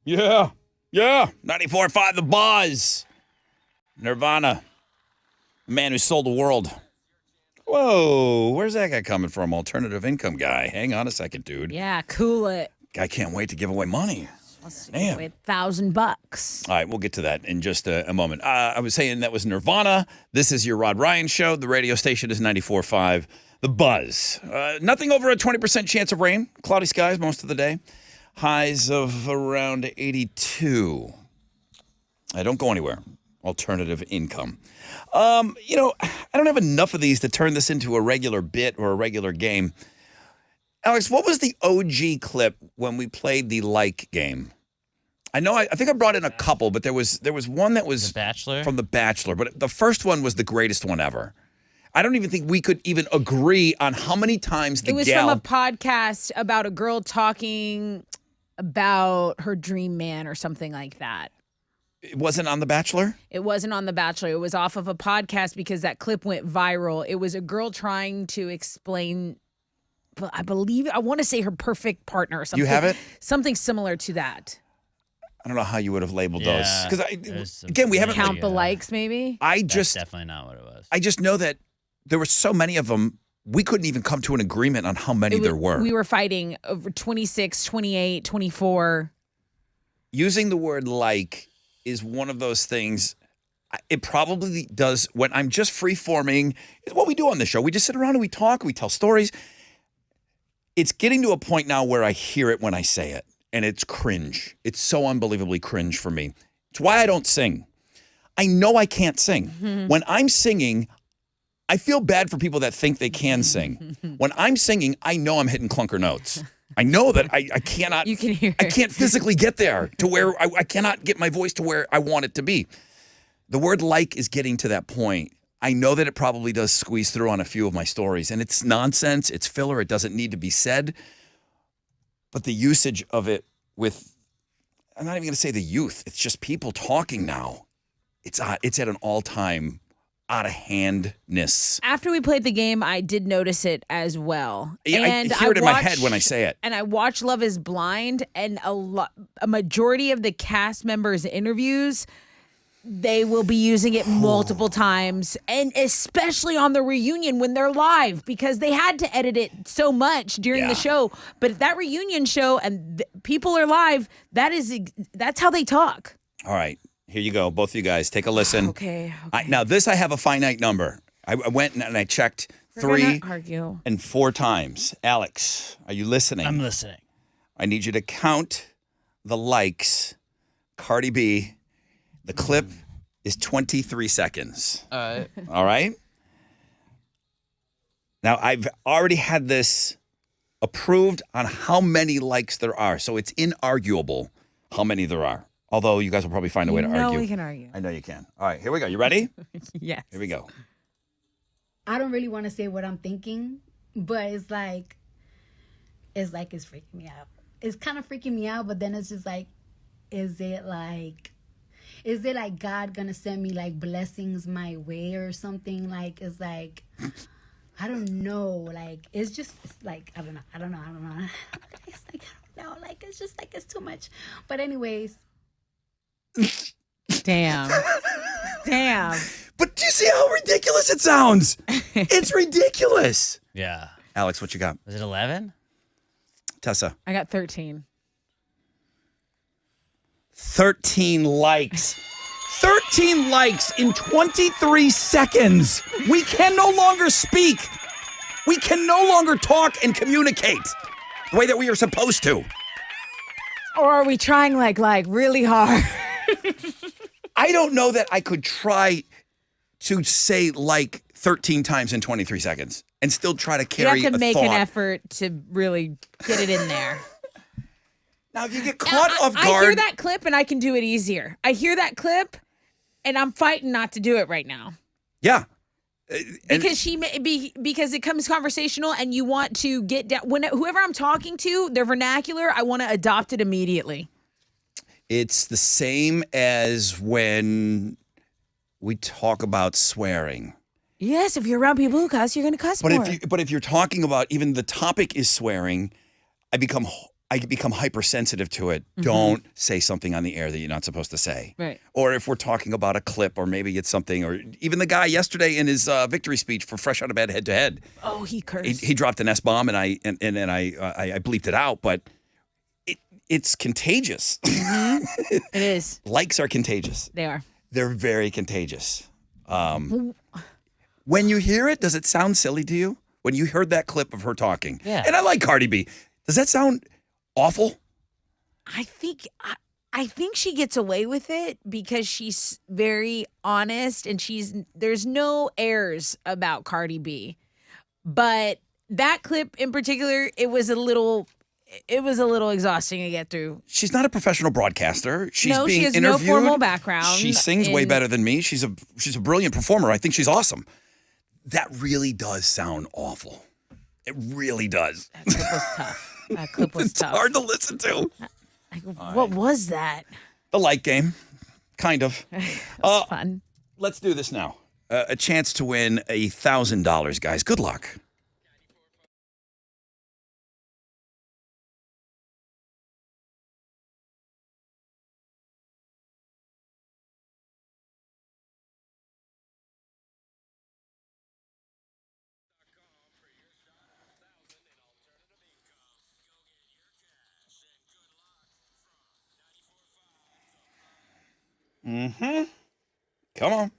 Yeah. 94.5 The Buzz. Nirvana. The man who sold the world. Whoa, where's that guy coming from? Alternative income guy. Hang on a second, dude. Yeah, cool it. Guy can't wait to give away money. Damn. With $1,000. All right, we'll get to that in just a moment. I was saying that was Nirvana. This is your Rod Ryan show. The radio station is 94.5 The Buzz. Nothing over a 20% chance of rain. Cloudy skies most of the day. Highs of around 82. I don't go anywhere. Alternative income. I don't have enough of these to turn this into a regular bit or a regular game. Alex, what was the OG clip when we played the like game? I know I think I brought in a couple, but there was one that was The Bachelor? from The Bachelor, but the first one was the greatest one ever. I don't even think we could even agree on how many times the It was gal. from a podcast about a girl talking about her dream man or something like that. It wasn't on The Bachelor? It wasn't on The Bachelor. It was off of a podcast because that clip went viral. It was a girl trying to explain, but I want to say her perfect partner or something. You have it? Something similar to that. I don't know how you would have labeled those. Yeah, Because there's again, we haven't. some- Count the likes, maybe. I That's just definitely not what it was. I just know that there were so many of them, we couldn't even come to an agreement on how many there were. We were fighting over 26, 28, 24. Using the word like is one of those things. It probably does when I'm just free forming. It's what we do on the show. We just sit around and we talk, we tell stories. It's getting to a point now where I hear it when I say it, and it's cringe. It's so unbelievably cringe for me. It's why I don't sing. I know I can't sing. When I'm singing, I feel bad for people that think they can sing. When I'm singing, I know I'm hitting clunker notes. I know that I cannot. You can hear I it. can't physically get there to where I cannot get my voice to where I want it to be. The word like is getting to that point. I know that it probably does squeeze through on a few of my stories, and it's nonsense. It's filler. It doesn't need to be said. But the usage of it with, I'm not even going to say the youth. It's just people talking now. It's at an all-time out of handness. After we played the game, I did notice it as well. Yeah, And I hear it in my head watched- when I say it. And I watched Love is Blind, and a majority of the cast members' interviews, they will be using it multiple times, and especially on the reunion when they're live, because they had to edit it so much during Yeah. the show. But that reunion show and people are live, that's how they talk. All right, here you go. Both of you guys, take a listen. Okay. Now, this I have a finite number. I went and I checked We're 3 gonna argue. and 4 times. Alex, are you listening? I'm listening. I need you to count the likes. Cardi B, the clip is 23 seconds. All right. All right? Now, I've already had this approved on how many likes there are, so it's inarguable how many there are. Although you guys will probably find a way to No, argue. we can argue. I know you can. All right, here we go. You ready? Yes. Here we go. I don't really want to say what I'm thinking, but it's freaking me out. It's kind of freaking me out, but then it's just like, is it like God gonna send me like blessings my way or something? Like, it's like, I don't know. Like, it's like, I don't know. It's like, I don't know. Like, it's just like, it's too much. But anyways. Damn. Damn. But do you see how ridiculous it sounds? It's ridiculous. Yeah. Alex, what you got? Was it 11? Tessa. I got 13. 13 likes. 13 likes in 23 seconds. We can no longer speak. We can no longer talk and communicate the way that we are supposed to. Or are we trying like really hard? I don't know that I could try to say like 13 times in 23 seconds and still try to You carry have to a make thought. an effort to really get it in there. Now, if you get caught off I guard, hear that clip and I can do it easier. I hear that clip and I'm fighting not to do it right now. yeah. And Because it comes conversational and you want to get down. Whoever I'm talking to, their vernacular, I want to adopt it immediately. it's the same as when we talk about swearing. Yes, if you're around people who cuss, you're going to cuss more. But if you're talking about even the topic is swearing, I become I become hypersensitive to it. Don't say something on the air that you're not supposed to say. Right. Or if we're talking about a clip, or maybe it's something, or even the guy yesterday in his victory speech for Fresh Out of Bed Head to Head. Oh, he cursed. He dropped an S bomb, and I bleeped it out, but it's contagious. It is. Likes are contagious. They are. They're very contagious. When you hear it, does it sound silly to you? When you heard that clip of her talking? Yeah. And I like Cardi B. Does that sound awful? I think she gets away with it because she's very honest and there's no airs about Cardi B. But that clip in particular, it was a little exhausting to get through. She's not a professional broadcaster. She's No, being she has interviewed. no formal background She sings way in- better than me. She's a brilliant performer. I think she's awesome. That really does sound awful. It really does. That clip was tough. That clip was It's tough. hard to listen to. Like, what was that? The light game, kind of. It was fun. Let's do this now. A chance to win $1,000, guys. Good luck. Come on.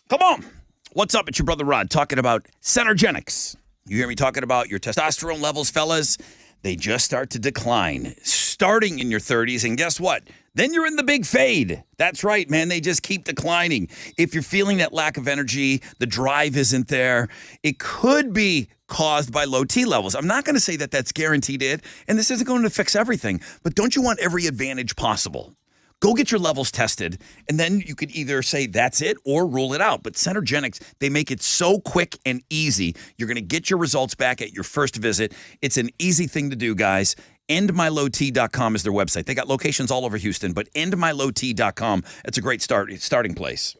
Come on. What's up? It's your brother Rod talking about Centergenics. You hear me talking about your testosterone levels, fellas? They just start to decline, starting in your 30s. And guess what? Then you're in the big fade. That's right, man. They just keep declining. If you're feeling that lack of energy, the drive isn't there, it could be caused by low T levels. I'm not going to say that that's guaranteed it, and this isn't going to fix everything, but don't you want every advantage possible? Go get your levels tested, and then you could either say that's it or rule it out. But Centergenics, they make it so quick and easy. You're going to get your results back at your first visit. It's an easy thing to do, guys. EndMyLowT.com is their website. They got locations all over Houston, but EndMyLowT.com, it's a great starting place.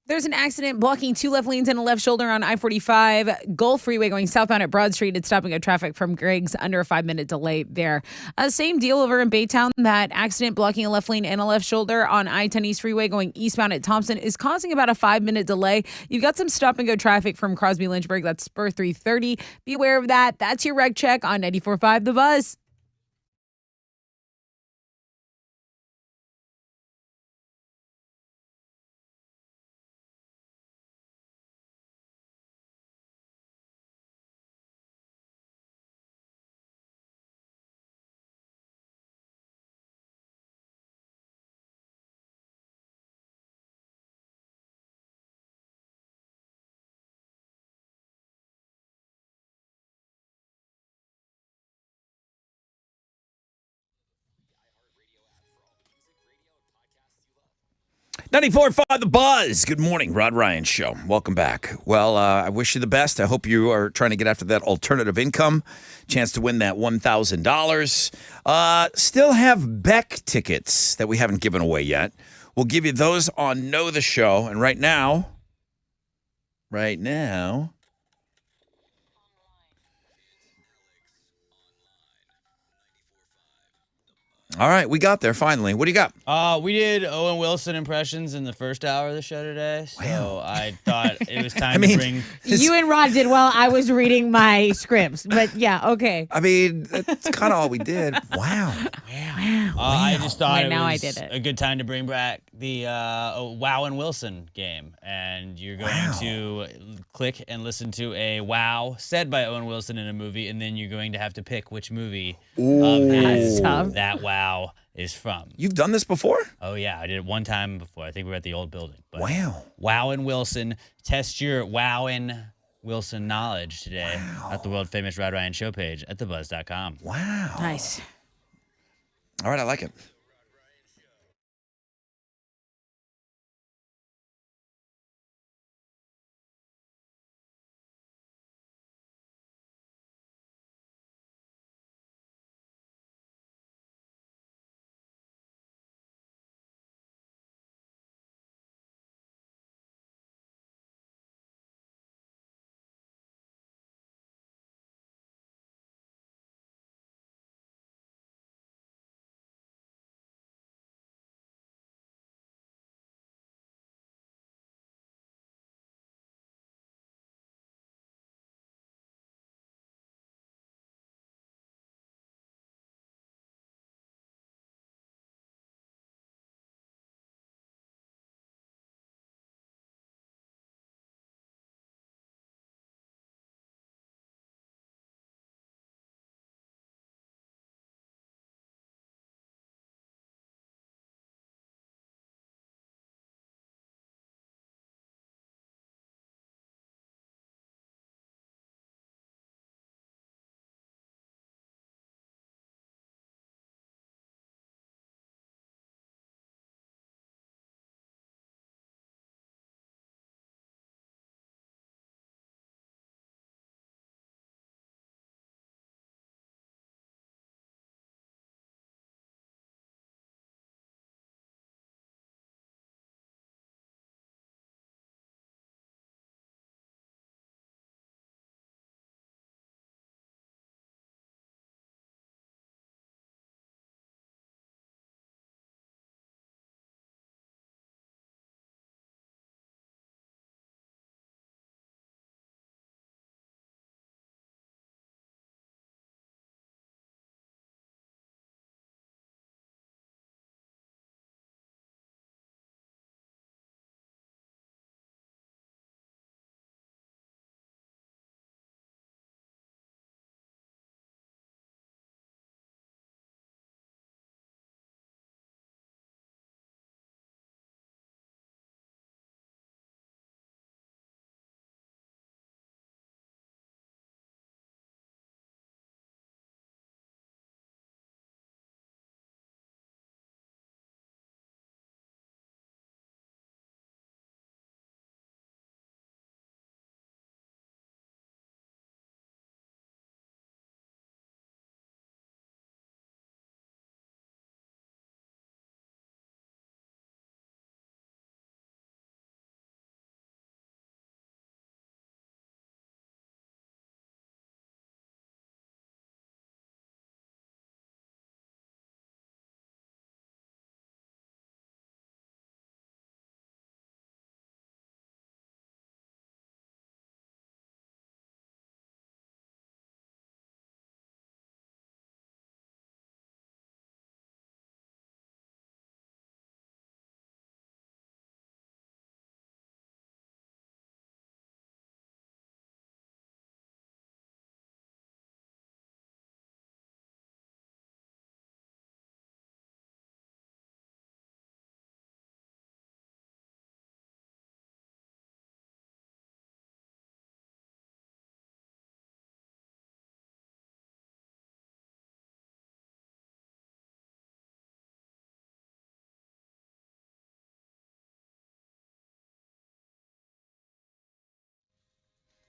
There's an accident blocking 2 left lanes and a left shoulder on I-45 Gulf Freeway going southbound at Broad Street. It's stopping at traffic from Greg's, under a 5-minute delay there. Same deal over in Baytown. That accident blocking a left lane and a left shoulder on I-10 East Freeway going eastbound at Thompson is causing about a 5-minute delay. You've got some stop and go traffic from Crosby Lynchburg. That's spur 330. Be aware of that. That's your wreck check on 94.5 The Buzz. Ninety-four five The Buzz. Good morning, Rod Ryan Show. Welcome back. Well, I wish you the best. I hope you are trying to get after that alternative income. Chance to win that $1,000. Still have Beck tickets that we haven't given away yet. We'll give you those on Know the Show. And right now, all right, we got there finally. What do you got? We did Owen Wilson impressions in the first hour of the show today, so I thought it was time to bring. You and Rod did well. I was reading my scripts, but yeah, okay. I mean, that's kind of all we did. Wow. I just thought Right, now I was did it. a good time to bring back the Wow and Wilson game, and you're going to click and listen to a wow said by Owen Wilson in a movie, and then you're going to have to pick which movie of his That's tough. that wow is from. You've done this before? Oh yeah, I did it one time before. I think we were at the old building. But Wow. Wow and Wilson. Test your Wow and Wilson knowledge today at the world famous Rod Ryan Show page at thebuzz.com. Wow. Nice. All right, I like it.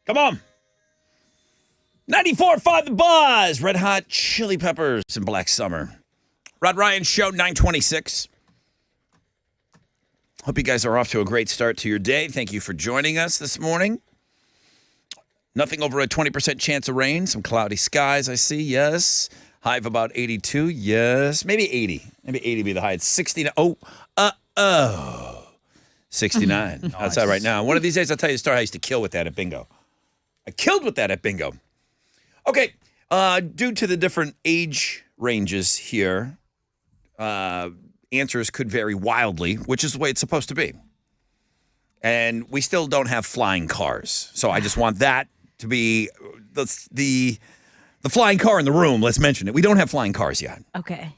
Come on. 94.5 The Buzz. Red Hot Chili Peppers and Black Summer. Rod Ryan Show, 926. Hope you guys are off to a great start to your day. Thank you for joining us this morning. Nothing over a 20% chance of rain. Some cloudy skies, I see. Yes. High of about 82. Yes. Maybe 80. Maybe 80 be the high. It's 69. 69. Nice. Outside right now. One of these days, I'll tell you the story I used to kill with that at bingo. I killed with that at bingo. Okay. Due to the different age ranges here, answers could vary wildly, which is the way it's supposed to be. And we still don't have flying cars. So I just want that to be the flying car in the room. Let's mention it. We don't have flying cars yet. Okay.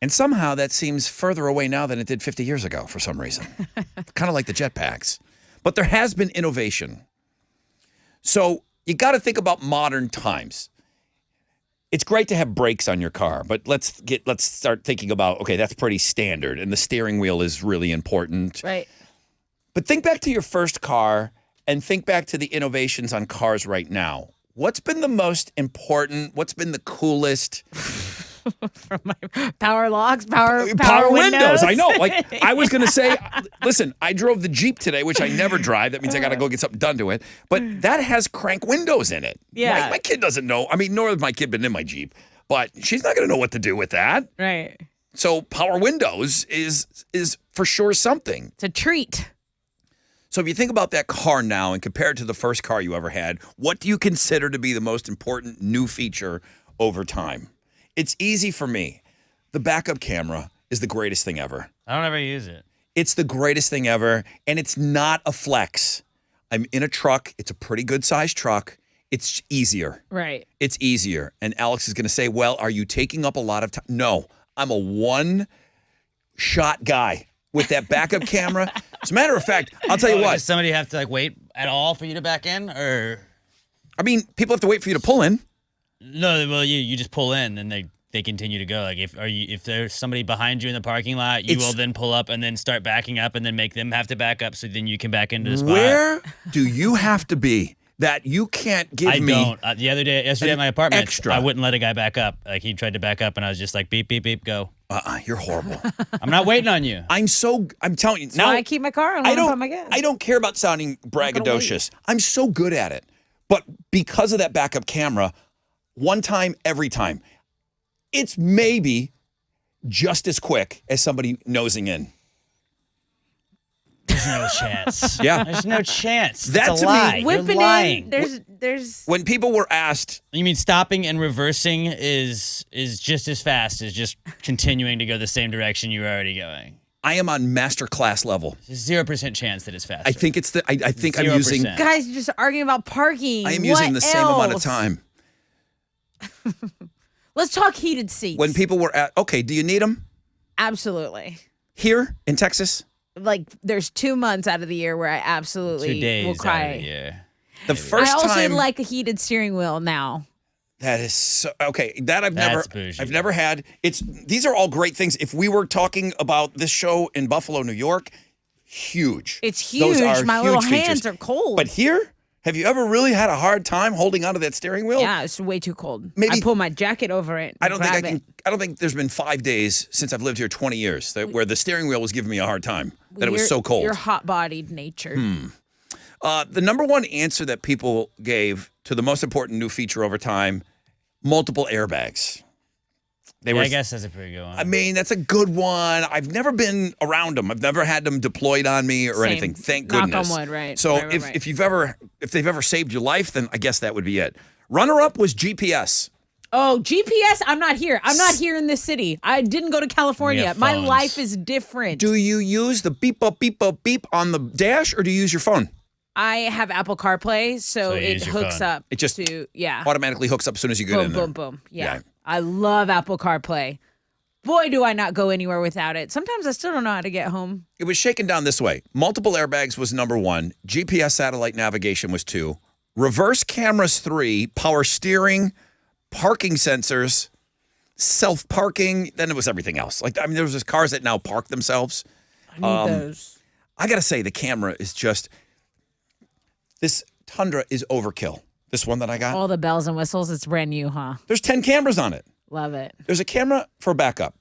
And somehow that seems further away now than it did 50 years ago for some reason. Kind of like the jetpacks. But there has been innovation. So you got to think about modern times. It's great to have brakes on your car, but let's start thinking about, okay, that's pretty standard, and the steering wheel is really important. Right. But think back to your first car and think back to the innovations on cars right now. What's been the most important? What's been the coolest? From my power locks, power windows. I know. Like I was going to say, listen, I drove the Jeep today, which I never drive. That means I got to go get something done to it. But that has crank windows in it. Yeah. My kid doesn't know. I mean, nor has my kid been in my Jeep, but she's not going to know what to do with that. Right. So power windows is for sure something. It's a treat. So if you think about that car now and compare it to the first car you ever had, what do you consider to be the most important new feature over time? It's easy for me. The backup camera is the greatest thing ever. I don't ever use it. It's the greatest thing ever, and it's not a flex. I'm in a truck. It's a pretty good-sized truck. It's easier. Right. It's easier. And Alex is going to say, well, are you taking up a lot of time? No, I'm a one-shot guy with that backup camera. As a matter of fact, I'll tell you what. Does somebody have to wait at all for you to back in, or? I mean, people have to wait for you to pull in. No, well, you just pull in and they continue to go. Like if there's somebody behind you in the parking lot, you will then pull up and then start backing up and then make them have to back up so then you can back into the spot. Where do you have to be that you can't give me? I don't. Yesterday at my apartment, extra. I wouldn't let a guy back up. Like he tried to back up and I was just like beep beep beep go. You're horrible. I'm not waiting on you. I'm telling you. So now I keep my car on. I don't care about sounding braggadocious. I'm so good at it. But because of that backup camera, one time, every time, it's maybe just as quick as somebody nosing in. There's no chance. Yeah. There's no chance. That's a lie. Whipping You're lying. in. There's. When people were asked, you mean stopping and reversing is just as fast as just continuing to go the same direction you were already going. I am on master class level. There's 0% chance that it's faster. I think it's I think 0%. I'm using. Guys, you're just arguing about parking. I am using the same amount of time. Let's talk heated seats. When people were okay, do you need them? Absolutely. Here in Texas? Like, there's 2 months out of the year where I absolutely 2 days will cry. out of the year. The first I also time like a heated steering wheel now. That is so okay. That I've bougie. never had. These are all great things. If we were talking about this show in Buffalo, New York, huge. It's huge. Those are My huge little features. hands are cold. But here, have you ever really had a hard time holding onto that steering wheel? Yeah, it's way too cold. Maybe- I pull my jacket over it. I don't think I grab can. it. I don't think there's been 5 days since I've lived here 20 years where the steering wheel was giving me a hard time. That it was so cold. You're hot-bodied nature. The number one answer that people gave to the most important new feature over time: multiple airbags. I guess that's a pretty good one. I mean, that's a good one. I've never been around them. I've never had them deployed on me or Same. anything. Thank Knock goodness. on wood, right. So Right. if they've ever saved your life, then I guess that would be it. Runner up was GPS. Oh, GPS, I'm not here. I'm not here in this city. I didn't go to California. have My phones. life is different. Do you use the beep up beep up beep on the dash, or do you use your phone? I have Apple CarPlay, so you it use your hooks phone. up It just to, yeah. Automatically hooks up as soon as you get Boom, in there. boom, boom. Yeah. Yeah. I love Apple CarPlay. Boy, do I not go anywhere without it. Sometimes I still don't know how to get home. It was shaken down this way. Multiple airbags was number 1. GPS satellite navigation was 2. Reverse cameras 3. Power steering, parking sensors, self-parking. Then it was everything else. There was just cars that now park themselves. I need those. I got to say, the camera is just... This Tundra is overkill. This one that I got. All the bells and whistles. It's brand new, huh? There's 10 cameras on it. Love it. There's a camera for backup.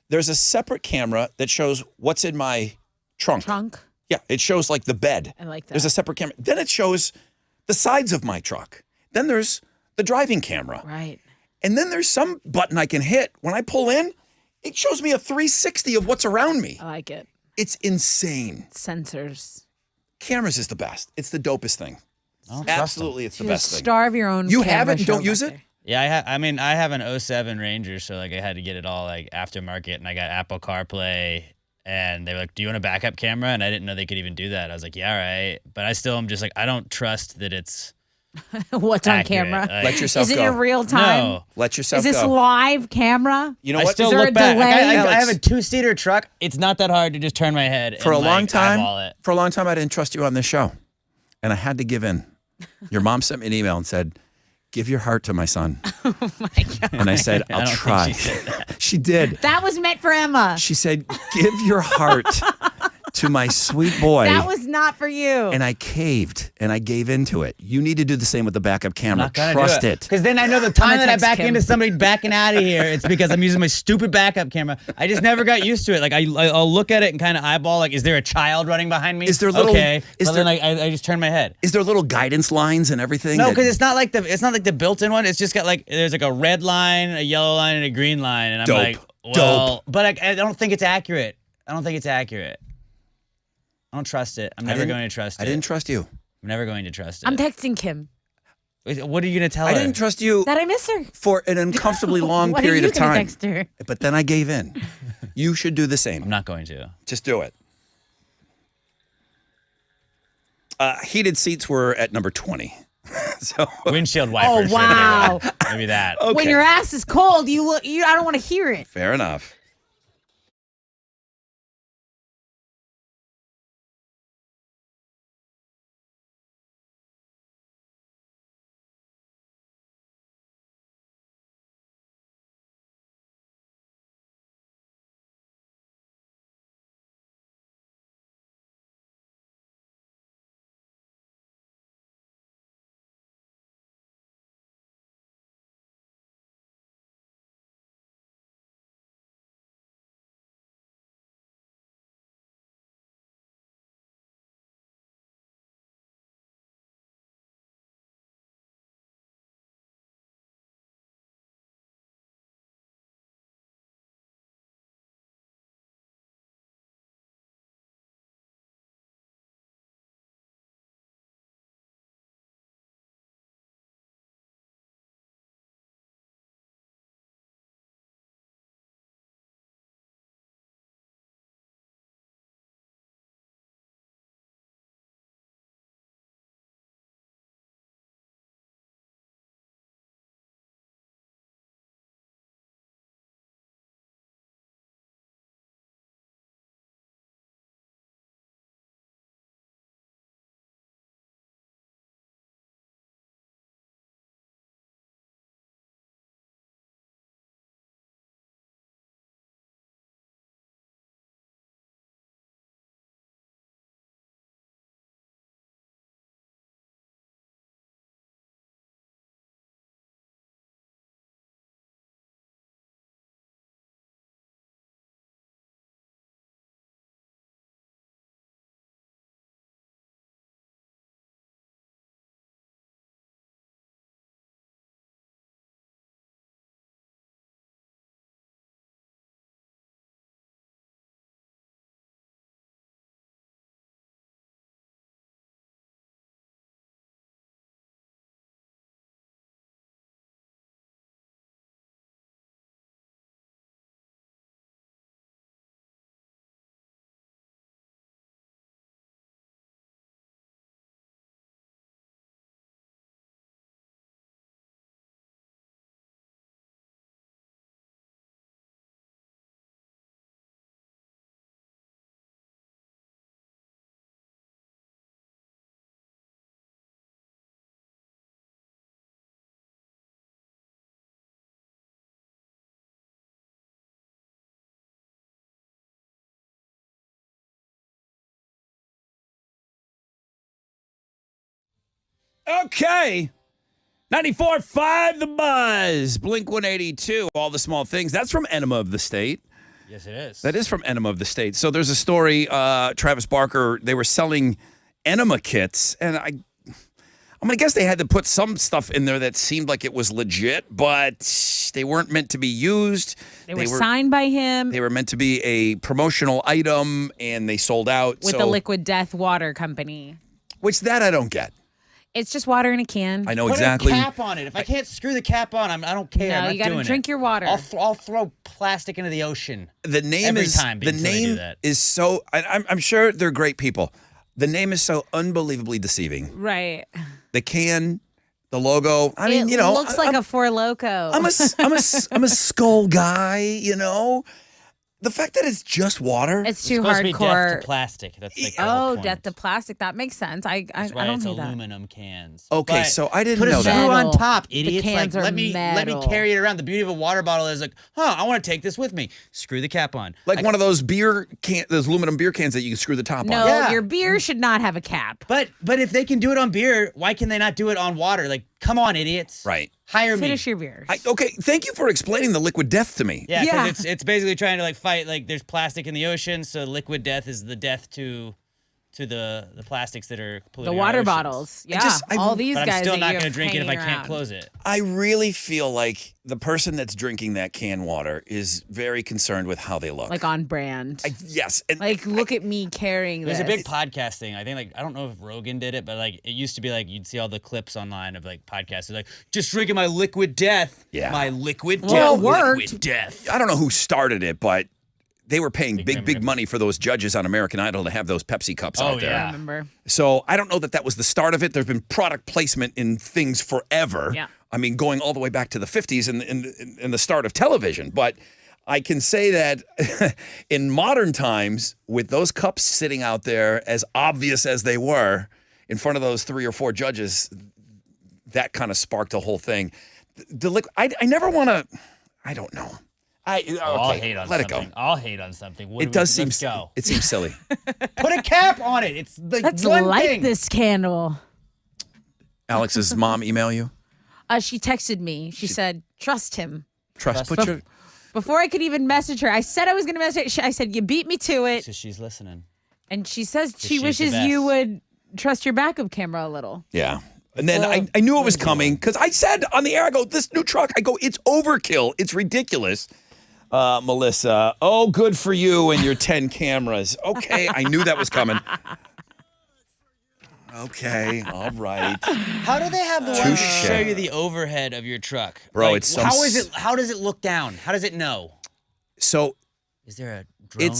There's a separate camera that shows what's in my trunk. Yeah, it shows like the bed. I like that. There's a separate camera. Then it shows the sides of my truck. Then there's the driving camera. Right. And then there's some button I can hit. When I pull in, it shows me a 360 of what's around me. I like it. It's insane. Sensors. Cameras is the best. It's the dopest thing. Absolutely, it's the You're best a thing. star of your own. You have camera it and don't show use back it? there. Yeah, I have an 07 Ranger, so like I had to get it all like aftermarket, and I got Apple CarPlay, and they were like, "Do you want a backup camera?" And I didn't know they could even do that. I was like, "Yeah, all right," but I still am just like, I don't trust that it's What's on accurate. camera? Like, Let yourself Is it go. in real time? No. Let yourself Is this go. live camera? You know I what? still Is there look a back. delay? I Alex, have a 2-seater truck. It's not that hard to just turn my head For and, a long like, eyeball time, it. for a long time, I didn't trust you on this show, and I had to give in. Your mom sent me an email and said, "Give your heart to my son." Oh my God. And I said, I "I'll don't try." think she said that. She did. That was meant for Emma. She said, "Give your heart to my sweet boy." That was not for you. And I caved and I gave into it. You need to do the same with the backup camera. Not gonna Trust do it. Because then I know the time that I text back Kim. into somebody backing out of here, it's because I'm using my stupid backup camera. I just never got used to it. Like I'll look at it and kind of eyeball, like, is there a child running behind me? Is there little- okay? is But there- then I just turn my head. Is there little guidance lines and everything? No, that- because it's not like the built-in one. It's just got like there's like a red line, a yellow line, and a green line, and I'm Dope. like, well, but I don't think it's accurate. I don't think it's accurate. I don't trust it. I'm never going to trust it. I didn't trust you. I'm never going to trust it. I'm texting Kim What are you going to tell her? I didn't trust you that I miss her. for an uncomfortably long What period are you of gonna time. text her? But then I gave in. You should do the I'm same. not going to. Just do it. Heated seats were at number 20. So Windshield wipers. Oh, wow. Maybe that. When your ass is cold, I don't want to hear it. fair enough. Okay. 94.5 The Buzz. Blink 182. All the small things. That's from Enema of the State. Yes, it is. That is from Enema of the State. So there's a story, Travis Barker, they were selling enema kits, and I'm going to guess they had to put some stuff in there that seemed like it was legit, but they weren't meant to be used. They were signed by him They were meant to be a promotional item, and they sold out. with the Liquid Death Water Company. Which that I don't get. It's just water in a can. I know Put exactly. a cap on it. If I can't screw the cap on, I don't care. I'm No, not you got to doing drink it. your water. I'll throw plastic into the ocean. The name Every is time the until they do name that. is so. I'm sure they're great people. The name is so unbelievably deceiving. Right. The can, the logo. I mean, it looks like a Four Loko. I'm a skull guy. You know, the fact that it's just water. It's too supposed to be hardcore. death to plastic. That's like the whole point. Death to plastic. That makes sense. I That's why don't it's know that. aluminum cans. Okay, But so I didn't put know a that. screw on Metal. top, The idiots. cans Like are let me metal. carry it around. The beauty of a water bottle is like, I want to take this with me. Screw the cap on. Like one of those those aluminum beer cans that you can screw the top No, on. Yeah. your beer should not have a cap. But if they can do it on beer, why can they not do it on water? Like, come on, idiots. Right. Hire Finish me. your beer. Okay, thank you for explaining the liquid death to me. Yeah, Yeah. because it's basically trying to like fight like there's plastic in the ocean, so liquid death is the death to the plastics that are The polluting our water oceans. bottles. Yeah. All these But guys I'm still that not you going to have drink it if I hanging can't around. close it. I really feel like the person that's drinking that canned water is very concerned with how they look. Like on brand. Yes. And Like, look at me carrying There's this. a big podcast thing. I think like I don't know if Rogan did it, but like it used to be like you'd see all the clips online of like podcasts. They're like just drinking my liquid death. Yeah. My liquid Well, death. it worked. Liquid death. I don't know who started it, but they were paying Big big money for those judges on American Idol to have those Pepsi cups out there. yeah. Remember? So I don't know that was the start of it. There's been product placement in things forever. Yeah. I mean, going all the way back to the 50s and in the start of television. But I can say that in modern times, with those cups sitting out there, as obvious as they were, in front of those 3 or 4 judges, that kind of sparked the whole thing. I never want to. I don't know. I'll hate on let it something. go. I'll hate on something. It does seem. Let's go. It seems silly. Put a cap on it. It's the Let's one light thing. this candle. Alex's mom email you. She texted me. She said, trust him. Trust. Put your. Before I could even message her, I said I was going to message her. I said, you beat me to it. So she's listening. And she says she she's the wishes best. you would trust your backup camera a little. Yeah. And then I knew it was coming because I said on the air, I go, this new truck, I go, it's overkill. It's ridiculous. Melissa, oh, good for you and your 10 cameras. Okay, I knew that was coming. Okay, all right. How do they have the ones that Touche. show you the overhead of your truck? Bro, Like, it's some how is it? How does it look down? How does it know? So Is there a drone?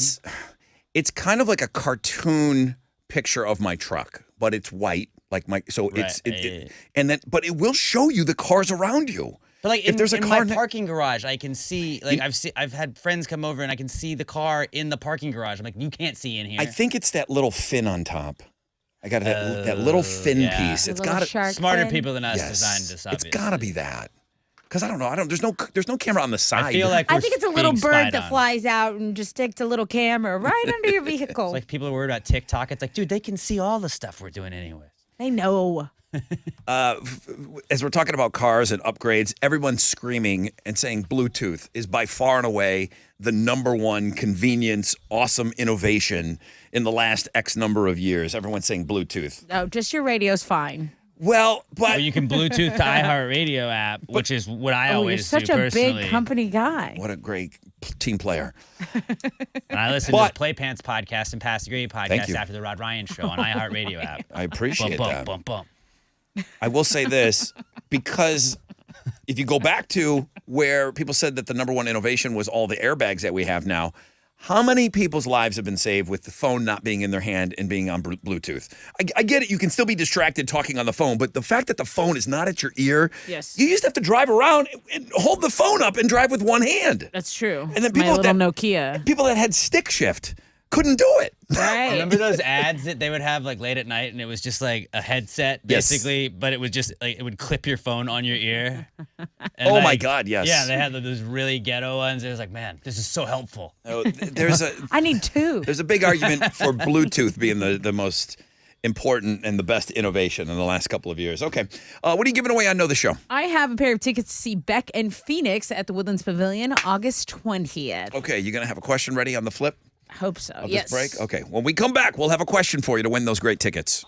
it's kind of like a cartoon picture of my truck, but it's white. Like Right, but it will show you the cars around you. But like if in, there's a in car my parking garage, I can see like I've had friends come over and I can see the car in the parking garage. I'm like, you can't see in here. I think it's that little fin on top. I got that little fin yeah. piece. The It's little got shark Smarter fin. people than us Yes, designed this. it's Obviously. got to be that. Because I don't know. There's no camera on the side. I feel like I we're think it's a little being bird spied that on. flies out and just sticks a little camera right under your vehicle. It's like people are worried about TikTok. It's like, dude, they can see all the stuff we're doing anyways. They know. As we're talking about cars and upgrades, everyone's screaming and saying Bluetooth is by far and away the #1 convenience, awesome innovation in the last X number of years. Everyone's saying Bluetooth. No, just your radio's fine. Well, but Or you can Bluetooth the iHeartRadio app, which is what I Oh, you're always such do a personally. big company guy. what a great team player. And I listen But- to the Playpants podcast and Pass the Grade Thank podcast you. after the Rod Ryan show on iHeartRadio app. I appreciate bump, that. bump, bump, bump. I will say this because if you go back to where people said that the #1 innovation was all the airbags that we have now, how many people's lives have been saved with the phone not being in their hand and being on Bluetooth? I get it. You can still be distracted talking on the phone, but the fact that the phone is not at your ear, Yes. you used to have to drive around and hold the phone up and drive with one hand. That's true. And then My people little that- Nokia. People that had stick shift couldn't do it. Right. Remember those ads that they would have like late at night, and it was just like a headset, Yes. basically, but it was just like it would clip your phone on your ear. And, Oh my like, God, yes. Yeah, they had those really ghetto ones. It was like, man, this is so helpful. Oh, there's a I need two. There's a big argument for Bluetooth being the most important and the best innovation in the last couple of years. Okay. What are you giving away on Know the Show? I have a pair of tickets to see Beck and Phoenix at the Woodlands Pavilion August 20th. Okay. You going to have a question ready on the flip Hope so. of Yes. this break? Okay. When we come back, we'll have a question for you to win those great tickets.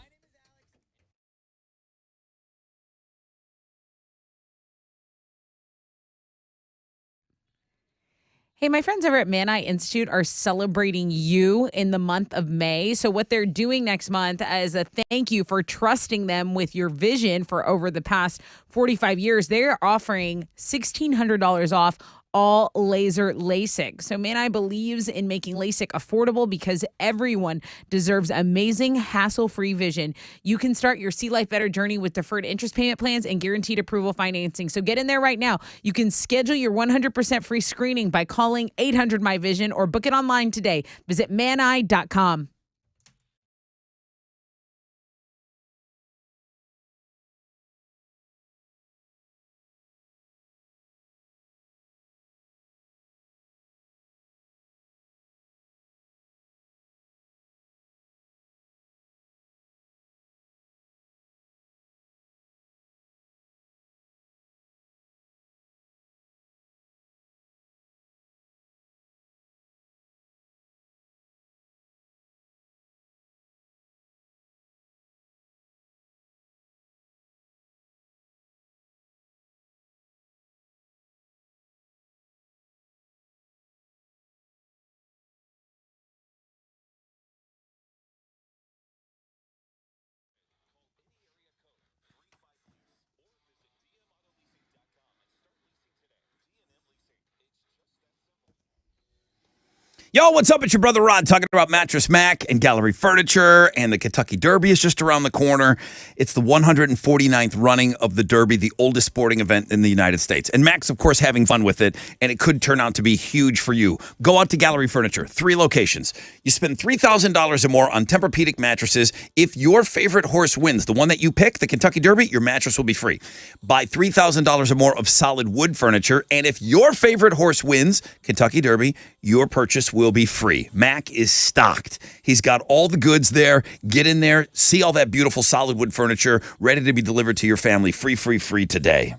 Hey, my friends over at Man Eye Institute are celebrating you in the month of May. So, what they're doing next month as a thank you for trusting them with your vision for over the past 45 years, they're offering $1,600 off all laser LASIK. So, Man Eye believes in making LASIK affordable because everyone deserves amazing, hassle-free vision. You can start your See Life Better journey with deferred interest payment plans and guaranteed approval financing. So get in there right now. You can schedule your 100% free screening by calling 800 My Vision or book it online today. Visit maneye.com. Yo, what's up? It's your brother Rod talking about Mattress Mac and Gallery Furniture, and the Kentucky Derby is just around the corner. It's the 149th running of the Derby, the oldest sporting event in the United States. And Mac's, of course, having fun with it, and it could turn out to be huge for you. Go out to Gallery Furniture, 3 locations. You spend $3,000 or more on Tempur-Pedic mattresses. If your favorite horse wins, the one that you pick, the Kentucky Derby, your mattress will be free. Buy $3,000 or more of solid wood furniture, and if your favorite horse wins, Kentucky Derby, your purchase will be free. Mac is stocked. He's got all the goods there. Get in there, see all that beautiful solid wood furniture ready to be delivered to your family free today.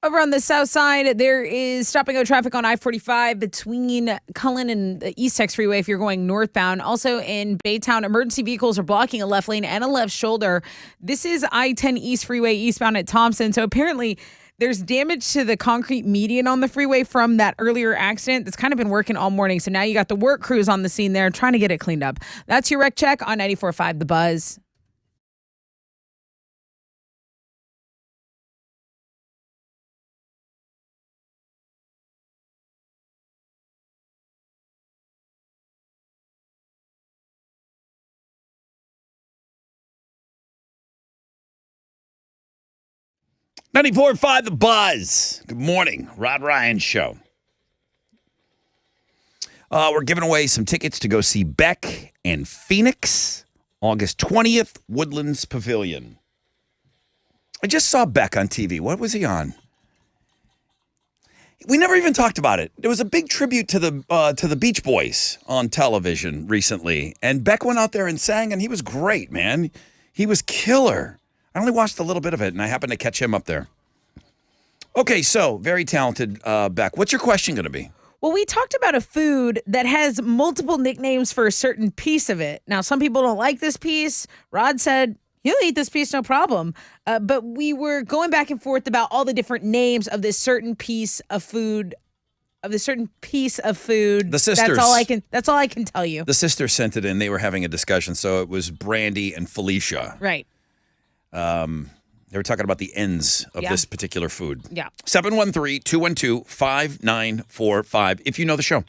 Over on the south side, there is stop and go traffic on I-45 between Cullen and the East Tex Freeway if you're going northbound. Also in Baytown, emergency vehicles are blocking a left lane and a left shoulder. This is I-10 East Freeway eastbound at Thompson. So apparently there's damage to the concrete median on the freeway from that earlier accident that's kind of been working all morning. So now you got the work crews on the scene there trying to get it cleaned up. That's your wreck check on 94.5 The Buzz. .94.5 The Buzz. Good morning. Rod Ryan Show. We're giving away some tickets to go see Beck and Phoenix, August 20th, Woodlands Pavilion. I just saw Beck on TV. What was he on? We never even talked about it. There was a big tribute to the Beach Boys on television recently, and Beck went out there and sang, and he was great, man. He was killer. I only watched a little bit of it, and I happened to catch him up there. Okay, so very talented Beck. What's your question going to be? Well, we talked about a food that has multiple nicknames for a certain piece of it. Now, some people don't like this piece. Rod said, he'll eat this piece, no problem. But we were going back and forth about all the different names of this certain piece of food. The sisters. That's all I can tell you. The sisters sent it in. They were having a discussion. So it was Brandy and Felicia. Right. They were talking about the ends of this particular food. Yeah. 713-212-5945 if you know the show.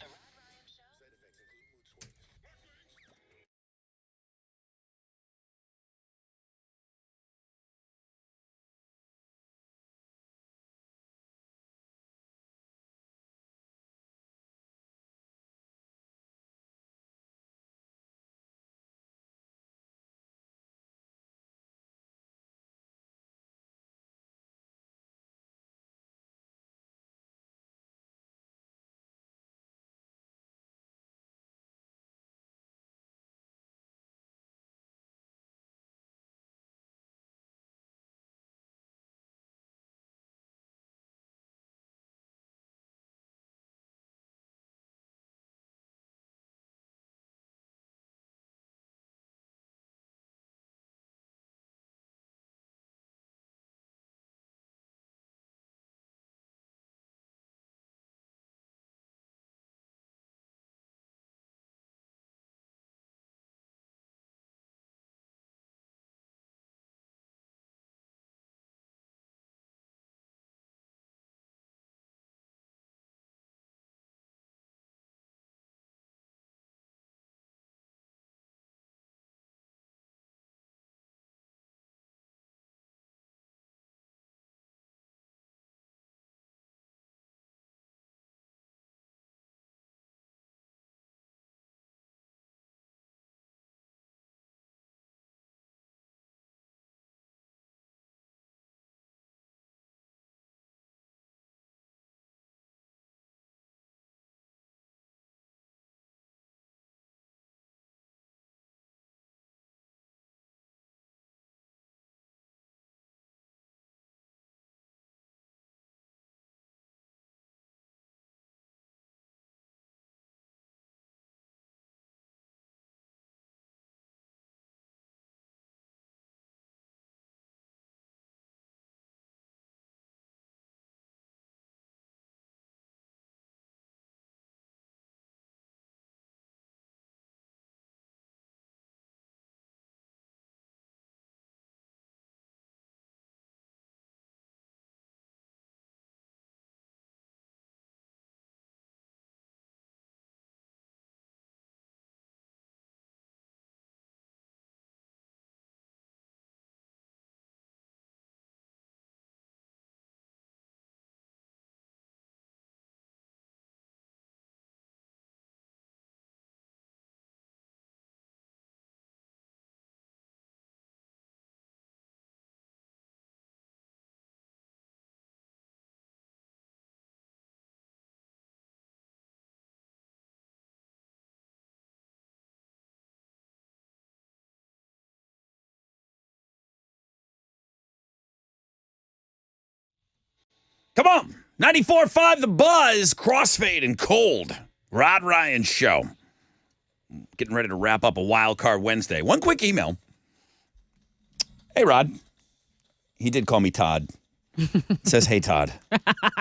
Come on. 94.5 The Buzz, Crossfade and Cold. Rod Ryan Show. Getting ready to wrap up a Wild Card Wednesday. One quick email. Hey, Rod. He did call me Todd. It says, hey, Todd.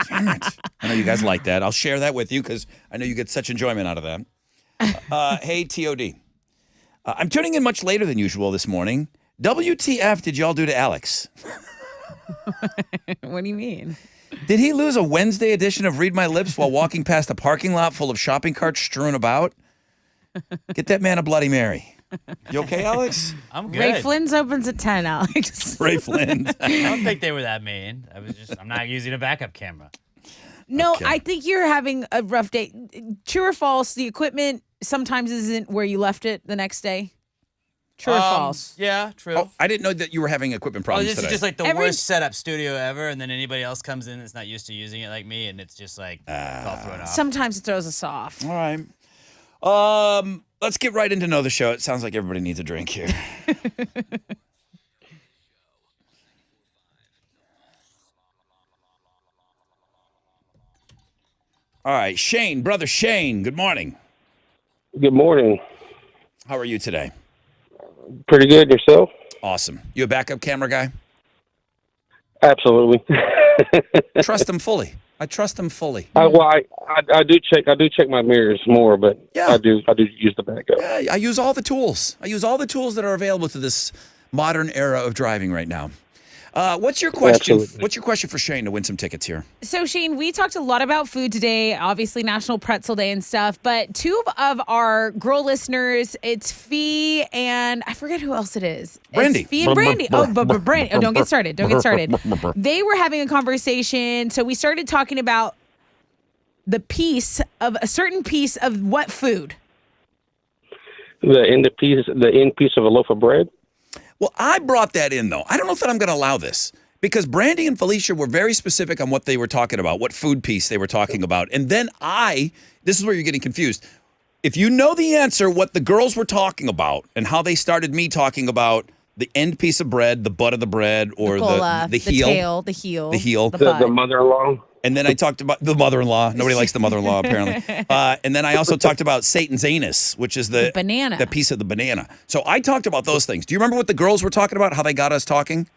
Damn it. I know you guys like that. I'll share that with you because I know you get such enjoyment out of that. Hey, TOD. I'm tuning in much later than usual this morning. WTF did y'all do to Alex? What do you mean? Did he lose a Wednesday edition of Read My Lips while walking past a parking lot full of shopping carts strewn about? Get that man a Bloody Mary. You okay, Alex? I'm good. Ray Flynn's opens at 10, Alex. Ray Flynn. I don't think they were that mean. I'm not using a backup camera. No, Okay. I think you're having a rough day. True or false, the equipment sometimes isn't where you left it the next day? True or false? Yeah, true. Oh, I didn't know that you were having equipment Oh, problems this today. is just like the Every- worst setup studio ever, and then anybody else comes in that's not used to using it like me, and it's just like all thrown off. Sometimes it throws us off. All right. Let's get right into Know the Show. It sounds like everybody needs a drink here. All right, Shane, brother Shane, good morning. Good morning. How are you today? Pretty good. Yourself? Awesome. You a backup camera guy? Absolutely. Trust him fully. I trust him fully. I do check my mirrors more, but Yeah. I do use the backup. I use all the tools. I use all the tools that are available to this modern era of driving right now. What's your question? Absolutely. What's your question for Shane to win some tickets here? So, Shane, we talked a lot about food today, obviously National Pretzel Day and stuff, but two of our girl listeners, it's Fee and I forget who else it is. Brandy. It's Fee and Brandy. Oh, but Brandy. Oh, don't get started. Don't get started. They were having a conversation. So we started talking about a certain piece of what food? The end piece of a loaf of bread. Well, I brought that in, though. I don't know if that I'm going to allow this because Brandy and Felicia were very specific on what they were talking about, what food piece they were talking about. And then this is where you're getting confused. If you know the answer, what the girls were talking about and how they started me talking about the end piece of bread, the butt of the bread, or the heel. Tail, the heel. The heel. The butt. The mother-in-law. And then I talked about the mother-in-law. Nobody likes the mother-in-law, apparently. And then I also talked about Satan's anus, which is the banana. the piece of the banana. So I talked about those things. Do you remember what the girls were talking about, how they got us talking?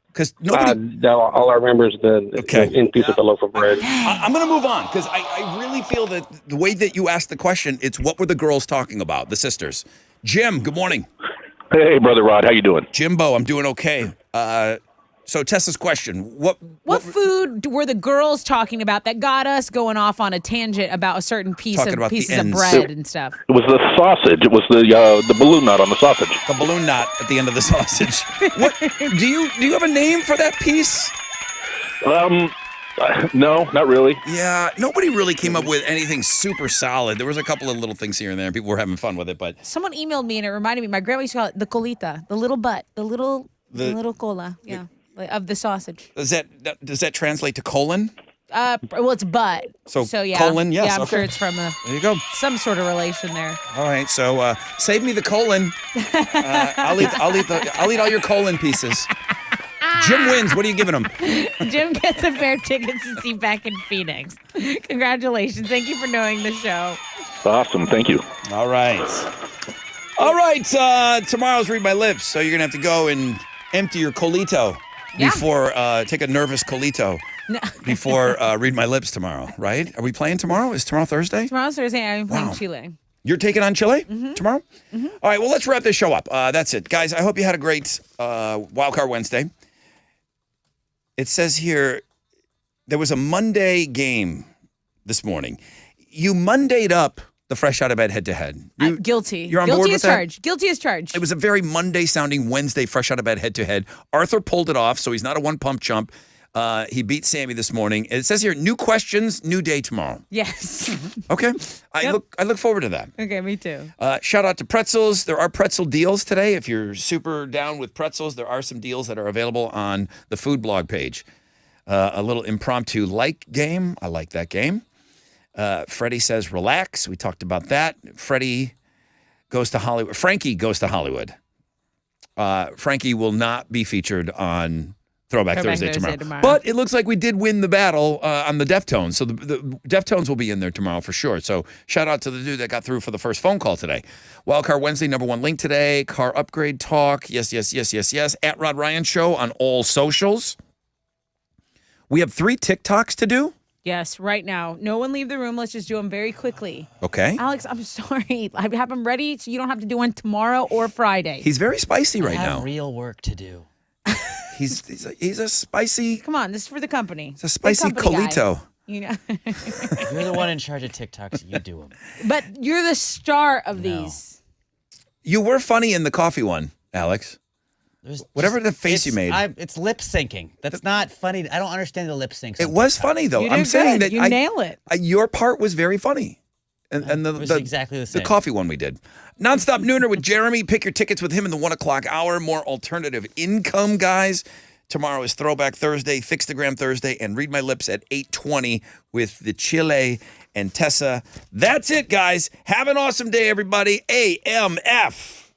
Because nobody... All I remember is the end piece of the loaf of bread. I'm going to move on because I really feel that the way that you asked the question, it's what were the girls talking about, the sisters. Jim, good morning. Hey, Brother Rod, how you doing? Jimbo, I'm doing okay. So Tessa's question, What food were the girls talking about that got us going off on a tangent about a certain pieces of bread and stuff? It was the sausage. It was the balloon knot on the sausage. The balloon knot at the end of the sausage. What do you have a name for that piece? No, not really. Yeah, nobody really came up with anything super solid. There was a couple of little things here and there, and people were having fun with it, but Someone emailed me and it reminded me. My grandma used to call it the colita, the little butt, the little cola, yeah, of the sausage. does that translate to colon? Well, it's butt. So yeah, colon, yes, Yeah, I'm okay. sure it's from There you go. some sort of relation there. All right, so save me the colon. I'll eat all your colon pieces. Jim wins. What are you giving him? Jim gets a pair of tickets to see Back in Phoenix. Congratulations. Thank you for knowing the show. Awesome. Thank you. All right. Tomorrow's Read My Lips, so you're going to have to go and empty your colito before, take a nervous colito before Read My Lips tomorrow, right? Are we playing tomorrow? Is tomorrow Thursday? Tomorrow's Thursday. I'm playing Wow. Chile. You're taking on Chile tomorrow? Mm-hmm. All right, well, let's wrap this show up. That's it. Guys, I hope you had a great Wildcard Wednesday. It says here, there was a Monday game this morning. You Mondayed up the Fresh Out of Bed head-to-head. Guilty. You're on Guilty board with as that? charged. Guilty as charged. It was a very Monday-sounding Wednesday Fresh Out of Bed head-to-head. Arthur pulled it off, so he's not a one-pump chump. He beat Sammy this morning. It says here, new questions, new day tomorrow. Yes. Okay. I look forward to that. Okay, me too. Shout out to Pretzels. There are pretzel deals today. If you're super down with pretzels, there are some deals that are available on the food blog page. A little impromptu like game. I like that game. Freddie says relax. We talked about that. Freddie goes to Hollywood. Frankie goes to Hollywood. Frankie will not be featured on Throwback Thursday tomorrow. But it looks like we did win the battle on the Deftones. So the Deftones will be in there tomorrow for sure. So shout out to the dude that got through for the first phone call today. Wildcard Wednesday, number one link today. Car upgrade talk. Yes. At Rod Ryan Show on all socials. We have 3 TikToks to do. Yes, right now. No one leave the room. Let's just do them very quickly. Okay. Alex, I'm sorry. I have them ready so you don't have to do one tomorrow or Friday. He's very spicy right I have now. real work to do. He's a spicy. Come on, this is for the company. It's a spicy Colito. Guy. You know. You're the one in charge of TikToks. You do them. But you're the star of these. You were funny in the coffee one, Alex. Whatever the face you made. It's lip syncing. That's not funny. I don't understand the lip sync. It was funny though. You I'm did saying good. that you nail it. Your part was very funny. And it was exactly the same. The coffee one we did. Nonstop Nooner with Jeremy. Pick your tickets with him in the 1 o'clock hour. More alternative income, guys. Tomorrow is Throwback Thursday, Fixtagram Thursday, and Read My Lips at 8:20 with the Chile and Tessa. That's it, guys. Have an awesome day, everybody. AMF.